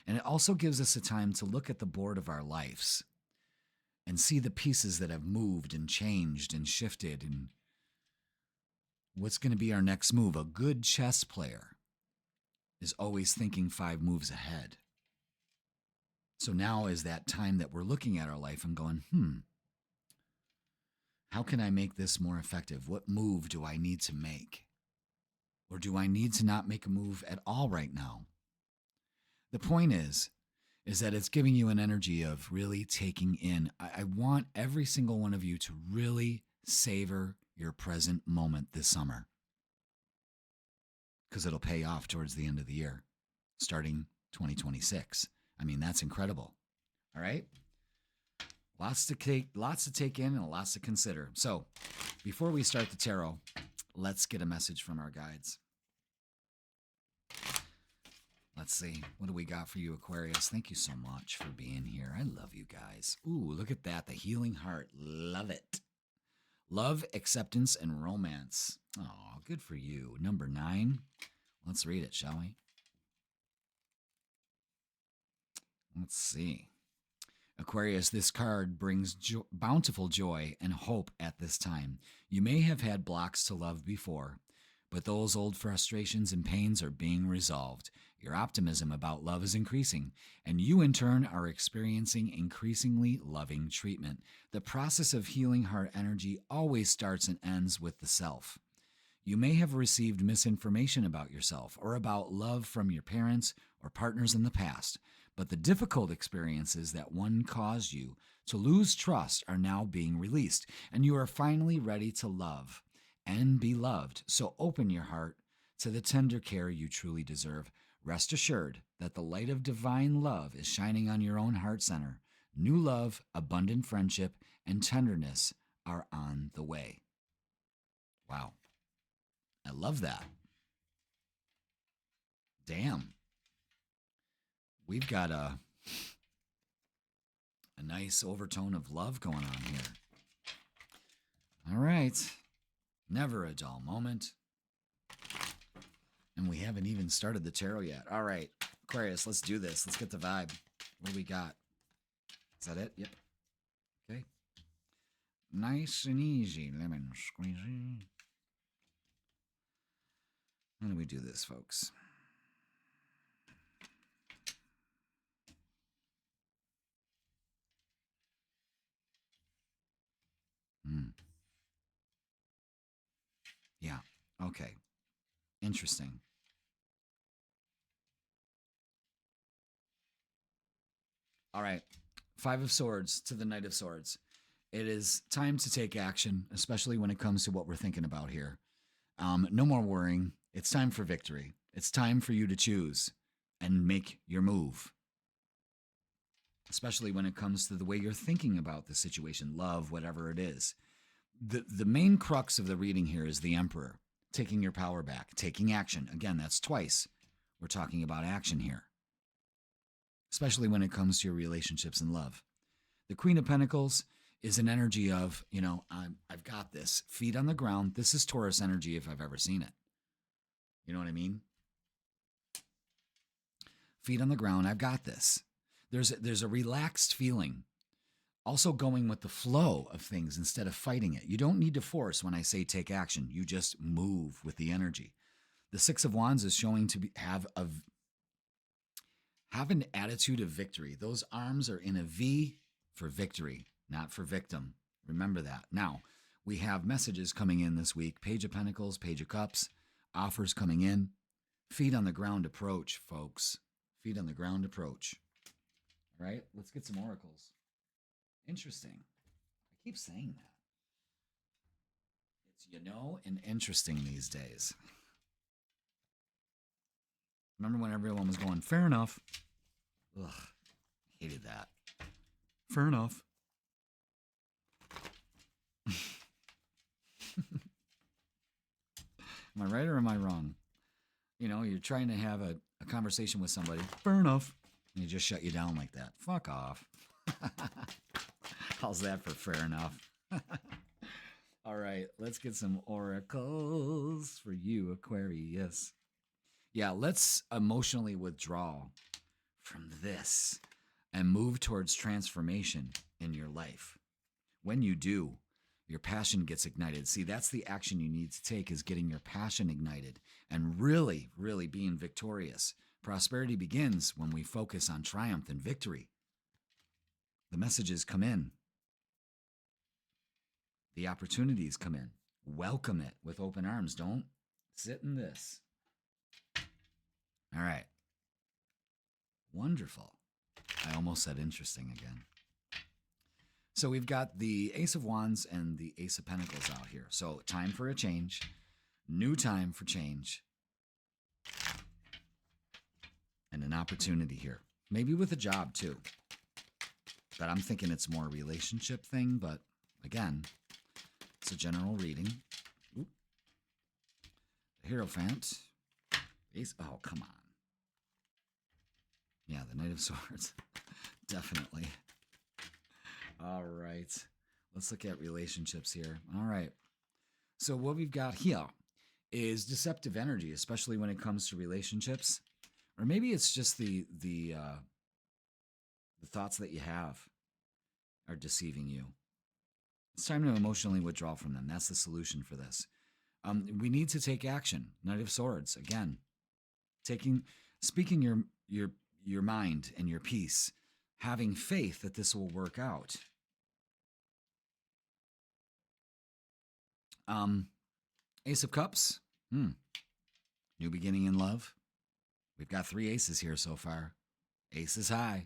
And it also gives us a time to look at the board of our lives and see the pieces that have moved and changed and shifted and what's going to be our next move. A good chess player is always thinking 5 moves ahead. So now is that time that we're looking at our life and going, how can I make this more effective? What move do I need to make? Or do I need to not make a move at all right now? The point is that it's giving you an energy of really taking in. I want every single one of you to really savor your present moment this summer, because it'll pay off towards the end of the year, starting 2026. I mean, that's incredible. All right? Lots to take in and lots to consider. So before we start the tarot, let's get a message from our guides. Let's see. What do we got for you, Aquarius? Thank you so much for being here. I love you guys. Ooh, look at that. The healing heart. Love it. Love, acceptance, and romance. Oh, good for you. Number 9. Let's read it, shall we? Let's see. Aquarius, this card brings bountiful joy and hope at this time. You may have had blocks to love before, but those old frustrations and pains are being resolved. Your optimism about love is increasing, and you in turn are experiencing increasingly loving treatment. The process of healing heart energy always starts and ends with the self. You may have received misinformation about yourself or about love from your parents or partners in the past, but the difficult experiences that one caused you to lose trust are now being released, and you are finally ready to love and be loved. So open your heart to the tender care you truly deserve. Rest assured that the light of divine love is shining on your own heart center. New love, abundant friendship, and tenderness are on the way. Wow. I love that. Damn. We've got a nice overtone of love going on here. All right. Never a dull moment. And we haven't even started the tarot yet. All right. Aquarius, let's do this. Let's get the vibe. What do we got? Is that it? Yep. Okay. Nice and easy, lemon squeezy. How do we do this, folks? Yeah. Okay. Interesting. All right. Five of Swords to the Knight of Swords. It is time to take action, especially when it comes to what we're thinking about here. No more worrying. It's time for victory. It's time for you to choose and make your move, especially when it comes to the way you're thinking about the situation, love, whatever it is. The main crux of the reading here is the Emperor, taking your power back, taking action. Again, that's twice. We're talking about action here, especially when it comes to your relationships and love. The Queen of Pentacles is an energy of, I've got this. Feet on the ground. This is Taurus energy if I've ever seen it. You know what I mean? Feet on the ground. I've got this. There's a relaxed feeling. Also going with the flow of things instead of fighting it. You don't need to force when I say take action. You just move with the energy. The Six of Wands is showing to have an attitude of victory. Those arms are in a V for victory, not for victim. Remember that. Now, we have messages coming in this week. Page of Pentacles, Page of Cups, offers coming in. Feet on the ground approach, folks. Feet on the ground approach. All right, let's get some oracles. Interesting. I keep saying that. It's, and interesting these days. Remember when everyone was going, fair enough? Ugh, hated that. Fair enough. Am I right or am I wrong? You're trying to have a conversation with somebody. Fair enough. And they just shut you down like that. Fuck off. How's that for fair enough? All right, let's get some oracles for you, Aquarius. Yeah, let's emotionally withdraw from this and move towards transformation in your life. When you do, your passion gets ignited. See, that's the action you need to take, is getting your passion ignited and really, really being victorious. Prosperity begins when we focus on triumph and victory. The messages come in. The opportunities come in. Welcome it with open arms. Don't sit in this. All right. Wonderful. I almost said interesting again. So we've got the Ace of Wands and the Ace of Pentacles out here. So time for a change. New time for change. And an opportunity here. Maybe with a job too. But I'm thinking it's more a relationship thing. But again, it's a general reading. Oop. The Hierophant. Ace. Oh, come on. Yeah, the Knight of Swords. Definitely. All right. Let's look at relationships here. All right. So what we've got here is deceptive energy, especially when it comes to relationships. Or maybe it's just the thoughts that you have are deceiving you. It's time to emotionally withdraw from them. That's the solution for this. We need to take action. Knight of Swords, again. Speaking your mind and your peace, having faith that this will work out. Ace of Cups. New beginning in love. We've got 3 aces here so far. Ace is high.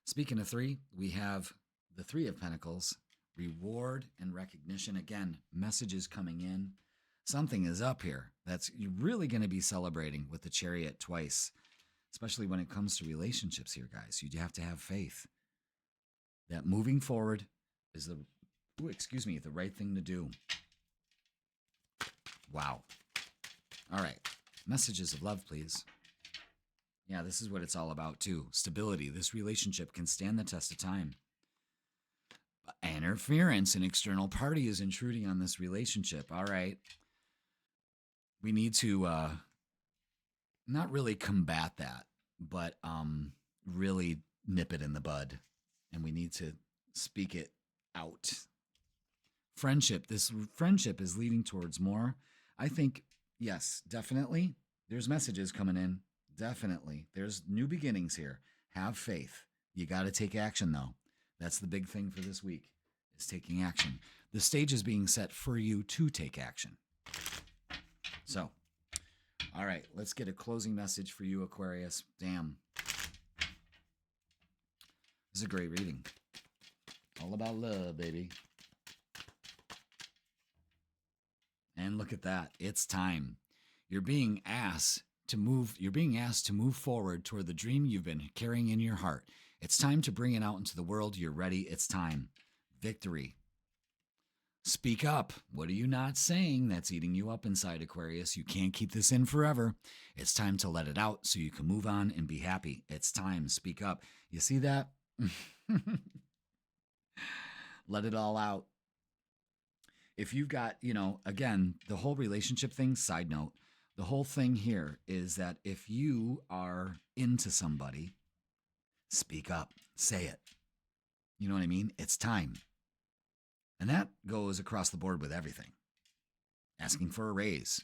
Speaking of 3, we have the 3 of Pentacles. Reward and recognition. Again, messages coming in. Something is up here. You're really going to be celebrating with the Chariot twice, especially when it comes to relationships here, guys. You have to have faith that moving forward is the right thing to do. Wow. All right. Messages of love, please. Yeah, this is what it's all about, too. Stability. This relationship can stand the test of time. Interference, an external party is intruding on this relationship. All right. We need to not really combat that. but really nip it in the bud, and we need to speak it out. Friendship. This friendship is leading towards more. I think, yes, definitely. There's messages coming in. Definitely. There's new beginnings here. Have faith. You got to take action, though. That's the big thing for this week, is taking action. The stage is being set for you to take action. So, all right, let's get a closing message for you, Aquarius. Damn. This is a great reading. All about love, baby. And look at that. It's time. You're being asked to move. You're being asked to move forward toward the dream you've been carrying in your heart. It's time to bring it out into the world. You're ready. It's time. Victory. Speak up. What are you not saying that's eating you up inside, Aquarius? You can't keep this in forever. It's time to let it out so you can move on and be happy. It's time. Speak up. You see that? Let it all out. If you've got, again, the whole relationship thing, side note, the whole thing here is that if you are into somebody, speak up, say it. You know what I mean? It's time. And that goes across the board with everything. Asking for a raise,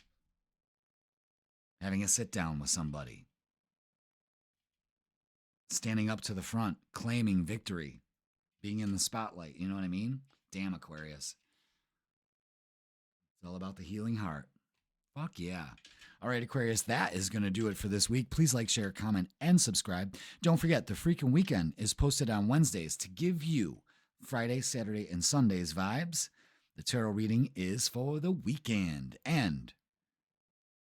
having a sit down with somebody, standing up to the front, claiming victory, being in the spotlight. You know what I mean? Damn, Aquarius. It's all about the healing heart. Fuck yeah. All right, Aquarius, that is going to do it for this week. Please like, share, comment, and subscribe. Don't forget, the freaking weekend is posted on Wednesdays to give you Friday, Saturday, and Sunday's vibes. The tarot reading is for the weekend. And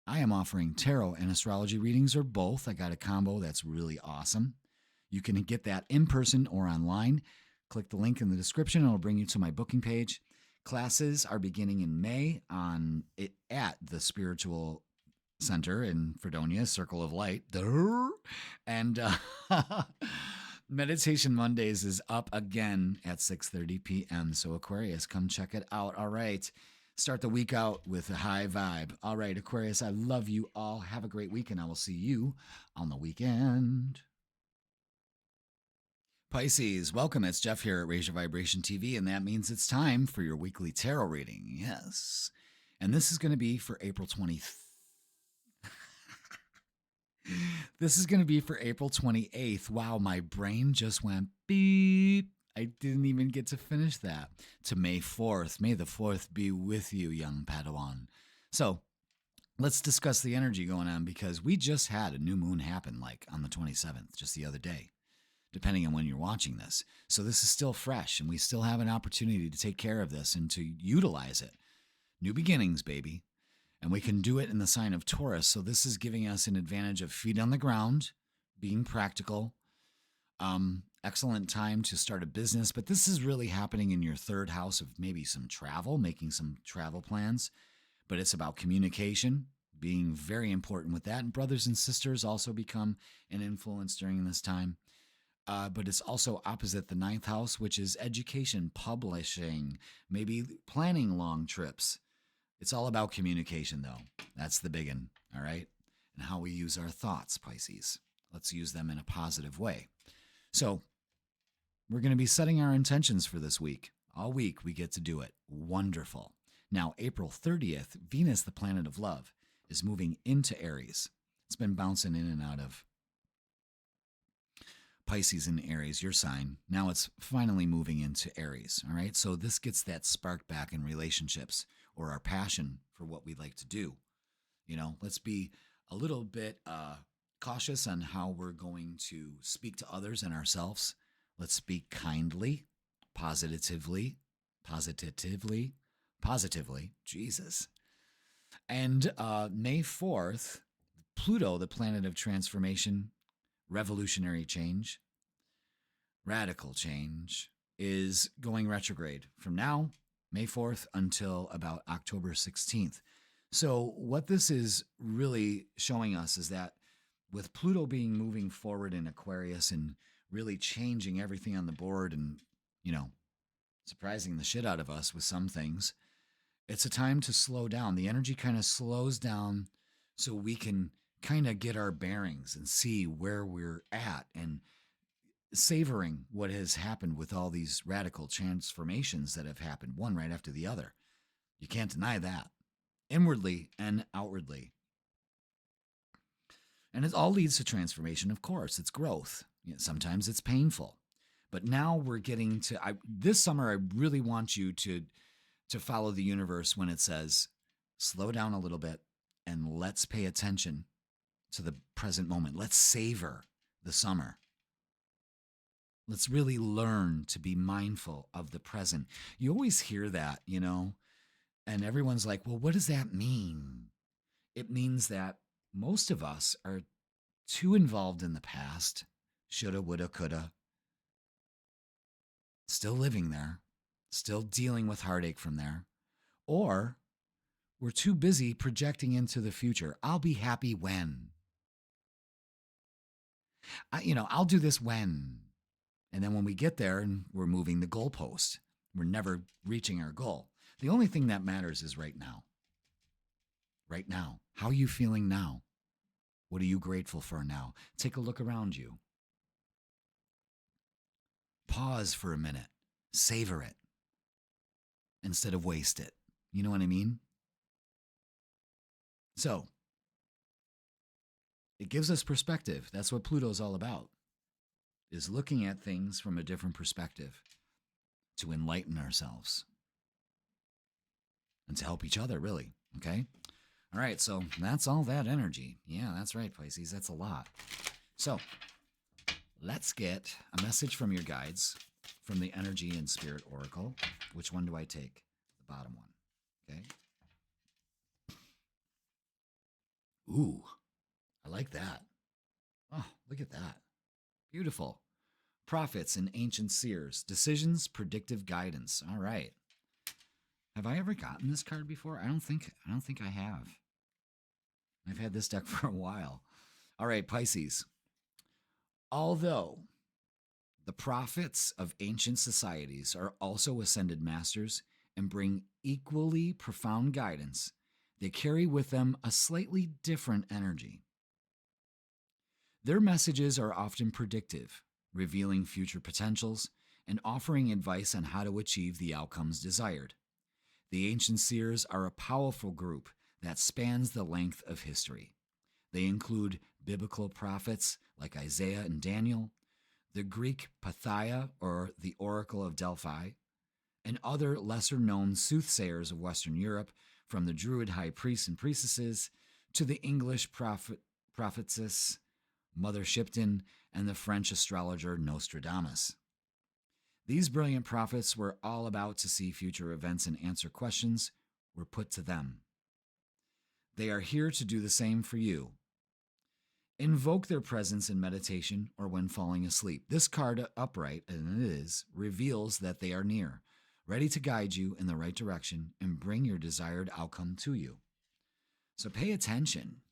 I am offering tarot and astrology readings, or both. I got a combo that's really awesome. You can get that in person or online. Click the link in the description. It'll bring you to my booking page. Classes are beginning in May at the Spiritual Center in Fredonia, Circle of Light. And Meditation Mondays is up again at 6:30 p.m. So Aquarius, come check it out. All right. Start the week out with a high vibe. All right, Aquarius, I love you all. Have a great week, and I will see you on the weekend. Pisces, welcome. It's Jeff here at Raise Your Vibration TV, and that means it's time for your weekly tarot reading. Yes. And this is going to be for April 20th. This is going to be for April 28th. Wow, my brain just went beep. I didn't even get to finish that. To May 4th. May the 4th be with you, young Padawan. So let's discuss the energy going on, because we just had a new moon happen like on the 27th, just the other day, depending on when you're watching this. So this is still fresh, and we still have an opportunity to take care of this and to utilize it. New beginnings, baby. And we can do it in the sign of Taurus. So this is giving us an advantage of feet on the ground, being practical. Excellent time to start a business. But this is really happening in your third house of maybe some travel, making some travel plans. But it's about communication, being very important with that. And brothers and sisters also become an influence during this time. But it's also opposite the ninth house, which is education, publishing, maybe planning long trips. It's all about communication, though. That's the big one, all right? And how we use our thoughts, Pisces. Let's use them in a positive way. So we're going to be setting our intentions for this week. All week, we get to do it. Wonderful. Now, April 30th, Venus, the planet of love, is moving into Aries. It's been bouncing in and out of Pisces and Aries, your sign. Now it's finally moving into Aries, all right? So this gets that spark back in relationships, or our passion for what we like to do. Let's be a little bit cautious on how we're going to speak to others and ourselves. Let's speak kindly, positively, Jesus. And May 4th, Pluto, the planet of transformation, revolutionary change, radical change, is going retrograde from now, May 4th, until about October 16th. So what this is really showing us is that with Pluto moving forward in Aquarius and really changing everything on the board and, surprising the shit out of us with some things, it's a time to slow down. The energy kind of slows down so we can kind of get our bearings and see where we're at and savoring what has happened with all these radical transformations that have happened, one right after the other. You can't deny that, inwardly and outwardly. And it all leads to transformation, of course. It's growth. Sometimes it's painful. But now we're getting to this summer. I really want you to follow the universe when it says, slow down a little bit and let's pay attention to the present moment. Let's savor the summer. Let's really learn to be mindful of the present. You always hear that, and everyone's like, well, what does that mean? It means that most of us are too involved in the past, shoulda, woulda, coulda, still living there, still dealing with heartache from there, or we're too busy projecting into the future. I'll be happy when. I'll do this when. And then when we get there and we're moving the goalpost, we're never reaching our goal. The only thing that matters is right now. Right now. How are you feeling now? What are you grateful for now? Take a look around you. Pause for a minute. Savor it instead of waste it. You know what I mean? So, it gives us perspective. That's what Pluto's all about, is looking at things from a different perspective to enlighten ourselves and to help each other, really. Okay? All right, so that's all that energy. Yeah, that's right, Pisces. That's a lot. So, let's get a message from your guides from the Energy and Spirit Oracle. Which one do I take? The bottom one. Okay? Ooh, I like that. Oh, look at that. Beautiful. Prophets and ancient seers. Decisions, predictive guidance. All right. Have I ever gotten this card before? I don't think I have. I've had this deck for a while. All right, Pisces. Although the prophets of ancient societies are also ascended masters and bring equally profound guidance, they carry with them a slightly different energy. Their messages are often predictive, revealing future potentials and offering advice on how to achieve the outcomes desired. The ancient seers are a powerful group that spans the length of history. They include biblical prophets like Isaiah and Daniel, the Greek Pythia or the Oracle of Delphi, and other lesser-known soothsayers of Western Europe, from the Druid high priests and priestesses to the English prophetess Mother Shipton and the French astrologer Nostradamus. These brilliant prophets were all about to see future events and answer questions were put to them. They are here to do the same for you. Invoke their presence in meditation or when falling asleep. This card, upright, and it is, reveals that they are near, ready to guide you in the right direction and bring your desired outcome to you. So pay attention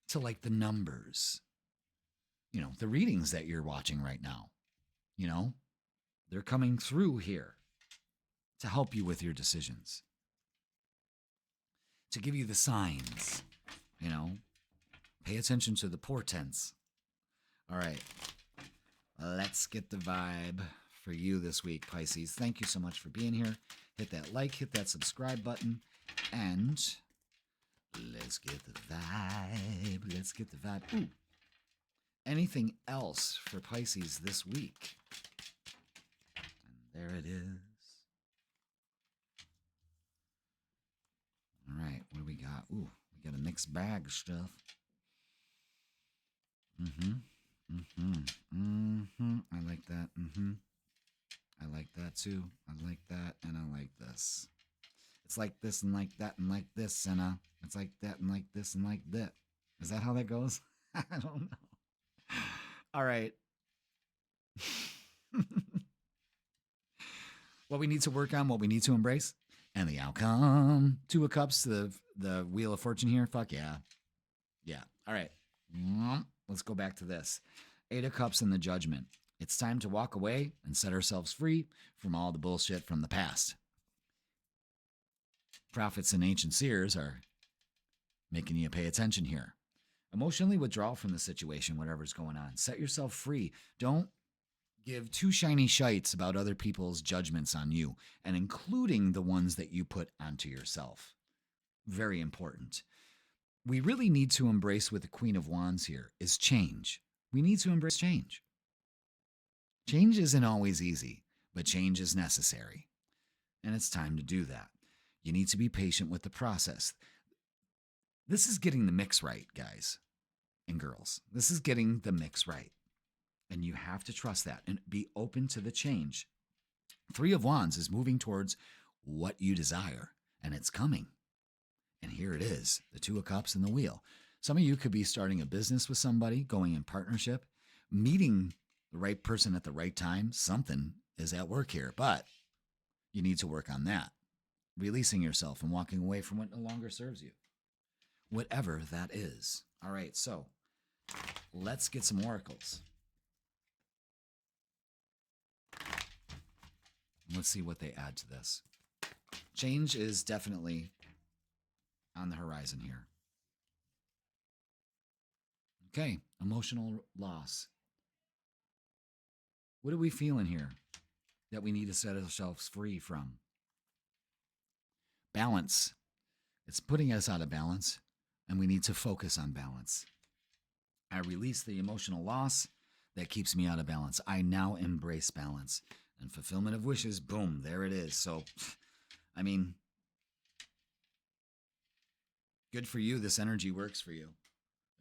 to the numbers, the readings that you're watching right now. They're coming through here to help you with your decisions, to give you the signs, Pay attention to the portents. All right. Let's get the vibe for you this week, Pisces. Thank you so much for being here. Hit that like, hit that subscribe button, and let's get the vibe. Let's get the vibe. Ooh. Anything else for Pisces this week? And there it is. All right. What do we got? Ooh, we got a mixed bag of stuff. I like that. I like that too. I like that, and I like this. It's like this and like that and like this, and it's like that and like this and like that. Is that how that goes? I don't know. All right. What we need to work on, what we need to embrace, and the outcome. Two of Cups, the Wheel of Fortune here. Fuck yeah. Yeah. All right. Let's go back to this. Eight of Cups and the Judgment. It's time to walk away and set ourselves free from all the bullshit from the past. Prophets and ancient seers are making you pay attention here. Emotionally withdraw from the situation, whatever's going on. Set yourself free. Don't give two shiny shites about other people's judgments on you, and including the ones that you put onto yourself. Very important. We really need to embrace with the Queen of Wands here is change. We need to embrace change. Change isn't always easy, but change is necessary. And it's time to do that. You need to be patient with the process. This is getting the mix right, guys and girls. This is getting the mix right. And you have to trust that and be open to the change. Three of Wands is moving towards what you desire, and it's coming. And here it is, the Two of Cups and the Wheel. Some of you could be starting a business with somebody, going in partnership, meeting the right person at the right time. Something is at work here, but you need to work on that. Releasing yourself and walking away from what no longer serves you. Whatever that is. All right, so let's get some oracles. Let's see what they add to this. Change is definitely on the horizon here. Okay, emotional loss. What are we feeling here that we need to set ourselves free from? Balance. It's putting us out of balance, and we need to focus on balance. I release the emotional loss that keeps me out of balance. I now embrace balance. And fulfillment of wishes, boom, there it is. So, I mean, good for you. This energy works for you.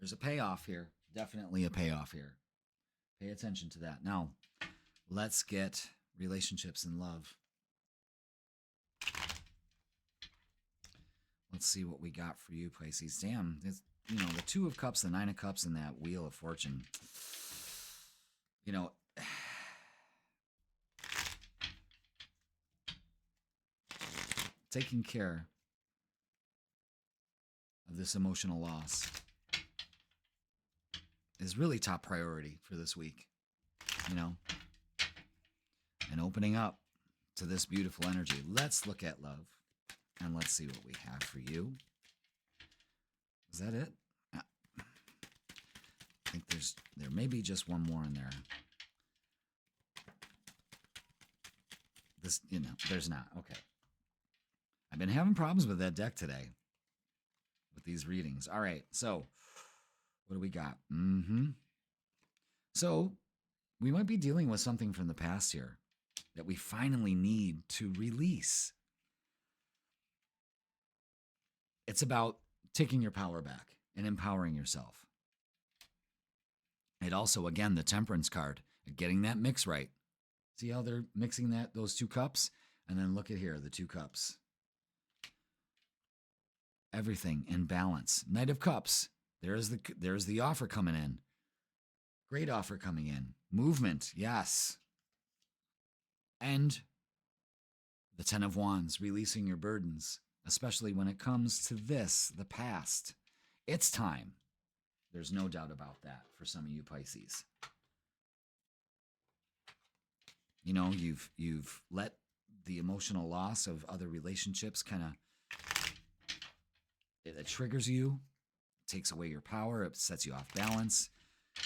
There's a payoff here. Definitely a payoff here. Pay attention to that. Now, let's get relationships and love. Let's see what we got for you, Pisces. Damn, it's, the Two of Cups, the Nine of Cups, and that Wheel of Fortune. Taking care of this emotional loss is really top priority for this week, and opening up to this beautiful energy. Let's look at love, and let's see what we have for you. Is that it? I think there may be just one more in there. There's not. Okay. I've been having problems with that deck today, with these readings. All right, so what do we got? So we might be dealing with something from the past here that we finally need to release. It's about taking your power back and empowering yourself. It also, again, the Temperance card, getting that mix right. See how they're mixing those two cups? And then look at here, the two cups. Everything in balance. Knight of Cups. There's the offer coming in. Great offer coming in. Movement, yes. And the Ten of Wands, releasing your burdens, especially when it comes to this, the past. It's time. There's no doubt about that for some of you Pisces. You've let the emotional loss of other relationships kind of, it triggers you, takes away your power, it sets you off balance.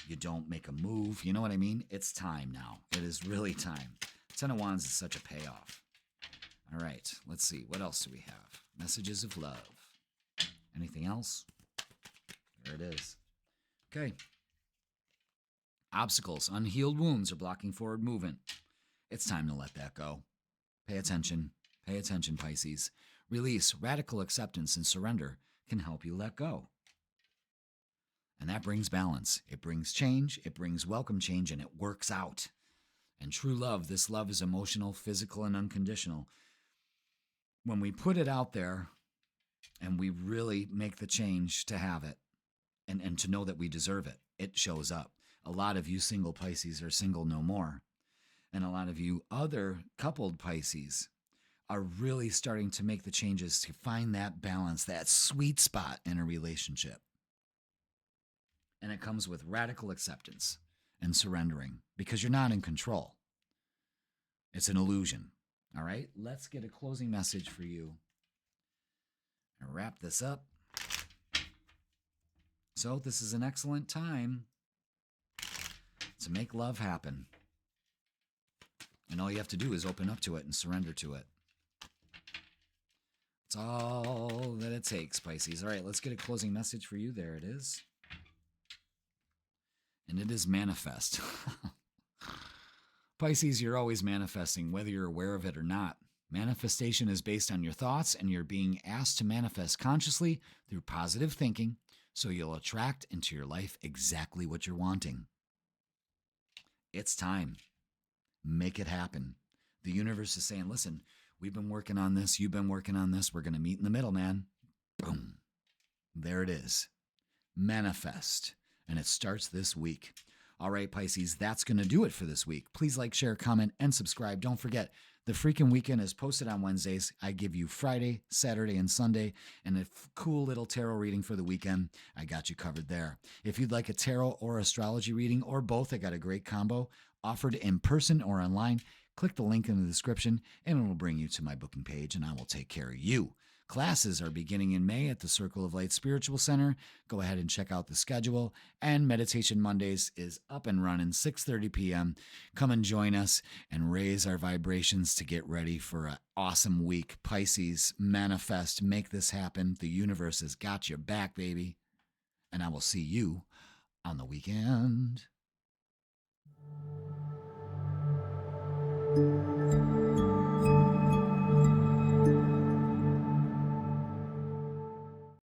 You don't make a move. You know what I mean? It's time now. It is really time. Ten of Wands is such a payoff. All right, let's see. What else do we have? Messages of love. Anything else? There it is. Okay. Obstacles, unhealed wounds are blocking forward movement. It's time to let that go. Pay attention. Pay attention, Pisces. Release, radical acceptance, and surrender can help you let go. And that brings balance. It brings change. It brings welcome change, and it works out. And true love, this love is emotional, physical, and unconditional. When we put it out there and we really make the change to have it and to know that we deserve it, it shows up. A lot of you single Pisces are single no more. And a lot of you other coupled Pisces are really starting to make the changes to find that balance, that sweet spot in a relationship. And it comes with radical acceptance and surrendering because you're not in control. It's an illusion. All right, let's get a closing message for you and wrap this up. So this is an excellent time to make love happen. And all you have to do is open up to it and surrender to it. It's all that it takes, Pisces. All right, let's get a closing message for you. There it is. And it is manifest. Pisces, you're always manifesting, whether you're aware of it or not. Manifestation is based on your thoughts, and you're being asked to manifest consciously through positive thinking, so you'll attract into your life exactly what you're wanting. It's time. Make it happen. The universe is saying, listen, we've been working on this. You've been working on this. We're going to meet in the middle, man. Boom. There it is. Manifest. And it starts this week. All right, Pisces, that's going to do it for this week. Please like, share, comment, and subscribe. Don't forget, the freaking weekend is posted on Wednesdays. I give you Friday, Saturday, and Sunday, and a cool little tarot reading for the weekend. I got you covered there. If you'd like a tarot or astrology reading, or both, I got a great combo offered in person or online. Click the link in the description, and it will bring you to my booking page, and I will take care of you. Classes are beginning in May at the Circle of Light Spiritual Center. Go ahead and check out the schedule. And Meditation Mondays is up and running, 6:30 p.m. Come and join us and raise our vibrations to get ready for an awesome week. Pisces, manifest, make this happen. The universe has got your back, baby. And I will see you on the weekend.